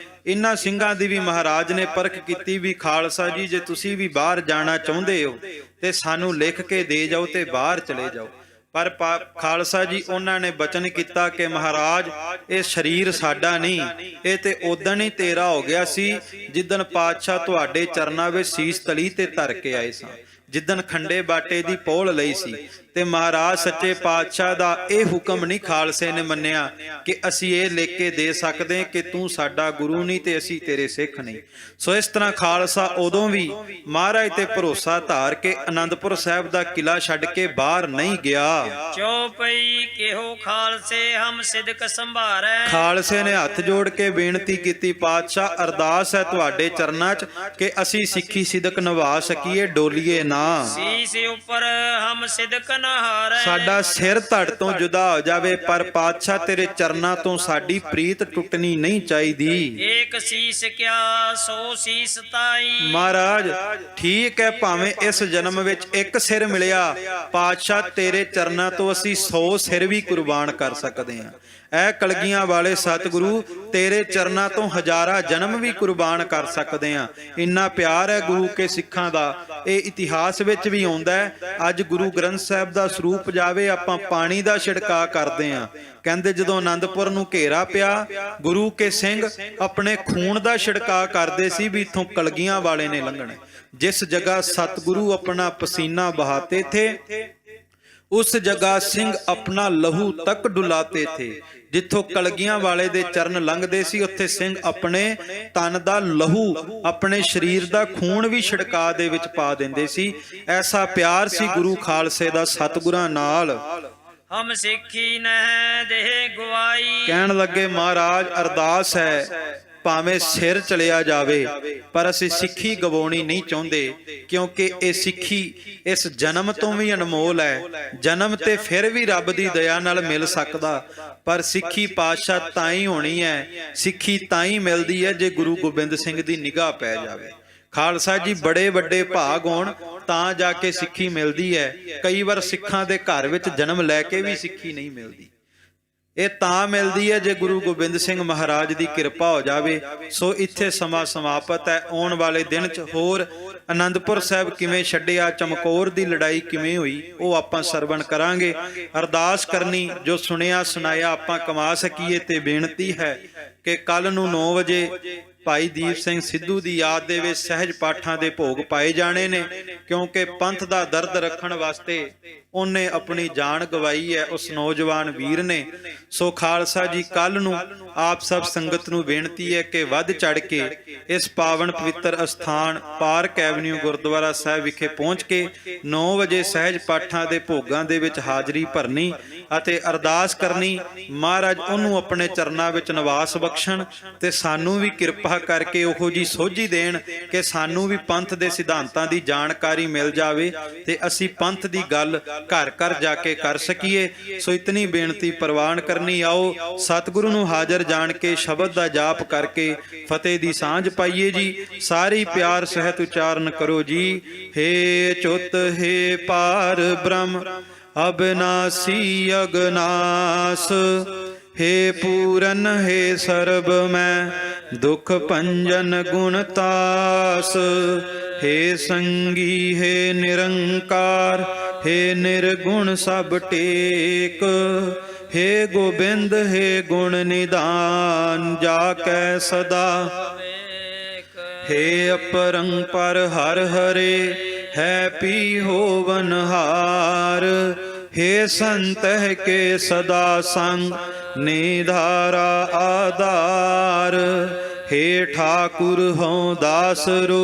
ਇਹਨਾਂ ਸਿੰਘਾਂ ਦੀ ਵੀ ਮਹਾਰਾਜ ਨੇ ਪਰਖ ਕੀਤੀ ਵੀ ਖਾਲਸਾ ਜੀ ਜੇ ਤੁਸੀਂ ਵੀ ਬਾਹਰ ਜਾਣਾ ਚਾਹੁੰਦੇ ਹੋ ਤੇ ਸਾਨੂੰ ਲਿਖ ਕੇ ਦੇ ਜਾਓ ਤੇ ਬਾਹਰ ਚਲੇ ਜਾਓ। ਪਰ ਖਾਲਸਾ ਜੀ ਉਹਨਾਂ ਨੇ ਬਚਨ ਕੀਤਾ ਕਿ ਮਹਾਰਾਜ ਇਹ ਸਰੀਰ ਸਾਡਾ ਨਹੀਂ, ਇਹ ਤੇ ਉਦਣ ਹੀ ਤੇਰਾ ਹੋ ਗਿਆ ਸੀ ਜਿੱਦਣ ਪਾਤਸ਼ਾਹ ਤੁਹਾਡੇ ਚਰਨਾਂ ਵਿੱਚ ਸੀਸ ਤਲੀ ਤੇ ਧਰ ਕੇ ਆਏ ਸਾਂ, ਜਿੱਦਣ ਖੰਡੇ ਬਾਟੇ ਦੀ ਪੋਲ ਲਈ ਸੀ। ਤੇ ਮਹਾਰਾਜ ਸੱਚੇ ਪਾਤਸ਼ਾਹ ਦਾ ਇਹ ਹੁਕਮ ਨਹੀਂ ਖਾਲਸੇ ਨੇ ਮੰਨਿਆ ਕਿ ਅਸੀਂ ਇਹ ਲਿਖ ਕੇ ਦੇ ਸਕਦੇ ਕਿ ਤੂੰ ਸਾਡਾ ਗੁਰੂ ਨਹੀਂ ਤੇ ਅਸੀਂ ਤੇਰੇ ਸਿੱਖ ਨਹੀਂ। ਸੋ ਇਸ ਤਰ੍ਹਾਂ ਖਾਲਸਾ ਉਦੋਂ ਵੀ ਮਹਾਰਾਜ ਤੇ ਭਰੋਸਾ ਧਾਰ ਕੇ ਆਨੰਦਪੁਰ ਸਾਹਿਬ ਦਾ ਕਿਲਾ ਛੱਡ ਕੇ ਬਾਹਰ ਨਹੀਂ ਗਿਆ। ਚੌਪਈ ਕਿਹੋ ਖਾਲਸੇ ਹਮ ਸਿਦਕ ਸੰਭਾਰੈ। ਖਾਲਸੇ ਨੇ ਹੱਥ ਜੋੜ ਕੇ ਬੇਨਤੀ ਕੀਤੀ, ਪਾਤਸ਼ਾਹ ਅਰਦਾਸ ਹੈ ਤੁਹਾਡੇ ਚਰਨਾਂ 'ਚ ਕਿ ਅਸੀਂ ਸਿੱਖੀ ਸਿਦਕ ਨਿਭਾ ਸਕੀਏ, ਡੋਲੀਏ ਨਾ। ਸੀਸ ਉੱਪਰ ਹਮ ਸਿਦਕ ਸਾਡਾ ਸਿਰ ਧੜ ਤੋਂ ਜੁਦਾ ਹੋ ਜਾਵੇ ਪਰ ਪਾਤਸ਼ਾਹ ਤੇਰੇ ਚਰਨਾਂ ਤੋਂ ਸਾਡੀ ਪ੍ਰੀਤ ਟੁੱਟਣੀ ਨਹੀਂ ਚਾਹੀਦੀ। ਏਕ ਸੀਸ ਕਿਆ ਸੋ ਸੀਸ ਤਾਈ। ਮਹਾਰਾਜ ਠੀਕ ਹੈ ਭਾਵੇਂ ਇਸ ਜਨਮ ਵਿੱਚ ਇੱਕ ਸਿਰ ਮਿਲਿਆ, ਪਾਤਸ਼ਾਹ ਤੇਰੇ ਚਰਨਾਂ ਤੋਂ ਅਸੀਂ 100 ਸਿਰ ਵੀ ਕੁਰਬਾਨ ਕਰ ਸਕਦੇ ਹਾਂ। ਐ ਕਲਗੀਆਂ ਵਾਲੇ ਸਤਿਗੁਰੂ ਤੇਰੇ ਚਰਨਾਂ ਤੋਂ ਹਜ਼ਾਰਾਂ ਜਨਮ ਵੀ ਕੁਰਬਾਨ ਕਰ ਸਕਦੇ ਆ। ਇੰਨਾ ਪਿਆਰ ਹੈ ਗੁਰੂ ਕੇ ਸਿੱਖਾਂ ਦਾ, ਇਹ ਇਤਿਹਾਸ ਵਿੱਚ ਵੀ ਆਉਂਦਾ ਹੈ। ਅੱਜ ਗੁਰੂ ਗ੍ਰੰਥ ਸਾਹਿਬ ਦਾ ਸਰੂਪ ਜਾਵੇ ਆਪਾਂ ਪਾਣੀ ਦਾ ਛਿੜਕਾਅ ਕਰਦੇ ਆ। ਕਹਿੰਦੇ ਜਦੋਂ ਆਨੰਦਪੁਰ ਨੂੰ ਘੇਰਾ ਪਿਆ ਗੁਰੂ ਕੇ ਸਿੰਘ ਆਪਣੇ ਖੂਨ ਦਾ ਛਿੜਕਾਅ ਕਰਦੇ ਸੀ ਵੀ ਇਥੋਂ ਕਲਗੀਆਂ ਵਾਲੇ ਨੇ ਲੰਘਣਾ। ਜਿਸ ਜਗ੍ਹਾ ਸਤਿਗੁਰੂ ਆਪਣਾ ਪਸੀਨਾ ਬਹਾਤੇ ਥੇ उस जगह सिंह अपना लहू तक डुलाते थे। जिथों कलगियां वाले दे चरण लंघदे सी उत्थे सिंह अपने तन दा लहू अपने शरीर दा खून भी छिड़का दे विच पा दिंदे सी। ऐसा प्यार सी गुरु खालसे दा सतगुरां नाल। हम सिक्खी न दे गवाई। कहण लगे महाराज अरदास है ਭਾਵੇਂ ਸਿਰ ਚਲਿਆ ਜਾਵੇ ਪਰ ਅਸੀਂ ਸਿੱਖੀ ਗਵਾਉਣੀ ਨਹੀਂ ਚਾਹੁੰਦੇ, ਕਿਉਂਕਿ ਇਹ ਸਿੱਖੀ ਇਸ ਜਨਮ ਤੋਂ ਵੀ ਅਨਮੋਲ ਹੈ। ਜਨਮ ਤੇ ਫਿਰ ਵੀ ਰੱਬ ਦੀ ਦਇਆ ਨਾਲ ਮਿਲ ਸਕਦਾ, ਪਰ ਸਿੱਖੀ ਪਾਤਸ਼ਾਹ ਤਾਂ ਹੀ ਹੋਣੀ ਹੈ, ਸਿੱਖੀ ਤਾਂ ਹੀ ਮਿਲਦੀ ਹੈ ਜੇ ਗੁਰੂ ਗੋਬਿੰਦ ਸਿੰਘ ਦੀ ਨਿਗਾਹ ਪੈ ਜਾਵੇ। ਖਾਲਸਾ ਜੀ ਬੜੇ ਵੱਡੇ ਭਾਗ ਹੋਣ ਤਾਂ ਜਾ ਕੇ ਸਿੱਖੀ ਮਿਲਦੀ ਹੈ। ਕਈ ਵਾਰ ਸਿੱਖਾਂ ਦੇ ਘਰ ਵਿੱਚ ਜਨਮ ਲੈ ਕੇ ਵੀ ਸਿੱਖੀ ਨਹੀਂ ਮਿਲਦੀ। ਇਹ ਤਾਂ ਮਿਲਦੀ ਹੈ ਜੇ ਗੁਰੂ ਗੋਬਿੰਦ ਸਿੰਘ ਮਹਾਰਾਜ ਦੀ ਕਿਰਪਾ ਹੋ ਜਾਵੇ। ਸੋ ਇੱਥੇ ਸਮਾਂ ਸਮਾਪਤ ਹੈ। ਆਉਣ ਵਾਲੇ ਦਿਨ 'ਚ ਹੋਰ ਆਨੰਦਪੁਰ ਸਾਹਿਬ ਕਿਵੇਂ ਛੱਡਿਆ, ਚਮਕੌਰ ਦੀ ਲੜਾਈ ਕਿਵੇਂ ਹੋਈ, ਉਹ ਆਪਾਂ ਸਰਵਣ ਕਰਾਂਗੇ। ਅਰਦਾਸ ਕਰਨੀ ਜੋ ਸੁਣਿਆ ਸੁਣਾਇਆ ਆਪਾਂ ਕਮਾ ਸਕੀਏ ਤੇ ਬੇਨਤੀ ਹੈ ਕਿ ਕੱਲ ਨੂੰ 9 ਵਜੇ ਭਾਈ ਦੀਪ ਸਿੰਘ ਸਿੱਧੂ ਦੀ ਯਾਦ ਦੇ ਵਿੱਚ ਸਹਿਜ ਪਾਠਾਂ ਦੇ ਭੋਗ ਪਾਏ ਜਾਣੇ ਨੇ, ਕਿਉਂਕਿ ਪੰਥ ਦਾ ਦਰਦ ਰੱਖਣ ਵਾਸਤੇ ਉਹਨੇ ਆਪਣੀ ਜਾਨ ਗਵਾਈ ਹੈ, ਉਸ ਨੌਜਵਾਨ ਵੀਰ ਨੇ। ਸੋ ਖਾਲਸਾ ਜੀ ਕੱਲ ਨੂੰ ਆਪ ਸਭ ਸੰਗਤ ਨੂੰ ਬੇਨਤੀ ਹੈ ਕਿ ਵੱਧ ਚੜ ਕੇ ਇਸ ਪਾਵਨ ਪਵਿੱਤਰ ਅਸਥਾਨ ਪਾਰਕ ਐਵਨਿਊ ਗੁਰਦੁਆਰਾ ਸਾਹਿਬ ਵਿਖੇ ਪਹੁੰਚ ਕੇ 9 ਵਜੇ ਸਹਿਜ ਪਾਠਾਂ ਦੇ ਭੋਗਾਂ ਦੇ ਵਿੱਚ ਹਾਜ਼ਰੀ ਭਰਨੀ ਅਤੇ ਅਰਦਾਸ ਕਰਨੀ। ਮਹਾਰਾਜ ਉਹਨੂੰ ਆਪਣੇ ਚਰਨਾਂ ਵਿੱਚ ਨਿਵਾਸ ਬਖਸ਼ਣ ਤੇ ਸਾਨੂੰ ਵੀ ਕਿਰਪਾ ਕਰਕੇ ਉਹੋ ਜੀ ਸੋਝੀ ਦੇਣ ਕਿ ਸਾਨੂੰ ਵੀ ਪੰਥ ਦੇ ਸਿਧਾਂਤਾਂ ਦੀ ਜਾਣਕਾਰੀ ਮਿਲ ਜਾਵੇ ਤੇ ਅਸੀਂ ਪੰਥ ਦੀ ਗੱਲ ਘਰ ਘਰ ਜਾ ਕੇ ਕਰ ਸਕੀਏ। ਸੋ ਇਤਨੀ ਬੇਨਤੀ ਪ੍ਰਵਾਨ ਕਰਨੀ। ਆਓ ਸਤਿਗੁਰੂ ਨੂੰ ਹਾਜ਼ਰ ਜਾਣ ਕੇ ਸ਼ਬਦ ਦਾ ਜਾਪ ਕਰਕੇ ਫਤਿਹ ਦੀ ਸਾਂਝ ਪਾਈਏ ਜੀ। ਸਾਰੀ ਪਿਆਰ ਸਹਿਤ ਉਚਾਰਨ ਕਰੋ ਜੀ। ਹੇ ਚੁੱਤ ਹੇ ਪਾਰ ਬ੍ਰਹਮ ਅਬਨਾਸੀ ਅਗਨਾਸ, हे पूरन हे सर्ब मैं दुख भंजन गुणतास, हे संगी हे निरंकार, हे निर्गुण सब टेक, हे गोबिंद हे गुण निधान जाकै सदा हे अपरंपर हर हरे है पी होवनहार हे संतह के सदा संग निधारा आधार हे ठाकुर हों दासरो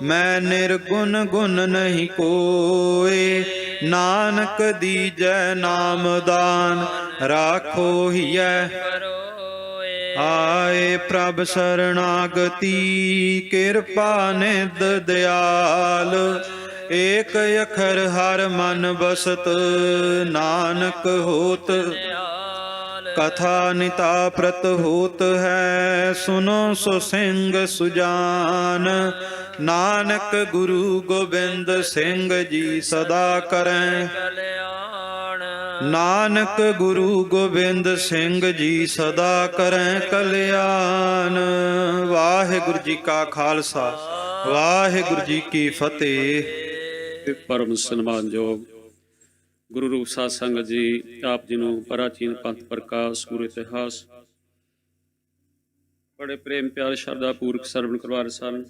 मैं निर्गुण गुण नहीं कोय नानक दीजै नाम दान राखो हियै आए प्रभ शरणागति कृपा निध दयाल एक अखर हर मन बसत नानक होत कथा निता प्रत होत है सुनो सो सिंह सुजान नानक गुरु गोबिंद सिंह जी सदा करें नानक गुरु गोबिंद सिंह जी सदा करें कल्याण। वाहिगुरु जी का खालसा वाहिगुरु जी की फतेह। ਪਰਮ ਸਨਮਾਨਯੋਗ ਗੁਰੂ ਰੂਪ ਸਾਧ ਸੰਗਤ ਜੀ, ਆਪ ਜੀ ਨੂੰ ਪ੍ਰਾਚੀਨ ਪੰਥ ਪ੍ਰਕਾਸ਼ ਗੁਰੂ ਇਤਿਹਾਸ ਬੜੇ ਪ੍ਰੇਮ ਪਿਆਰ ਸ਼ਰਧਾ ਪੂਰਵਕ ਸਰਵਣ ਕਰਵਾ ਰਹੇ ਸਨ।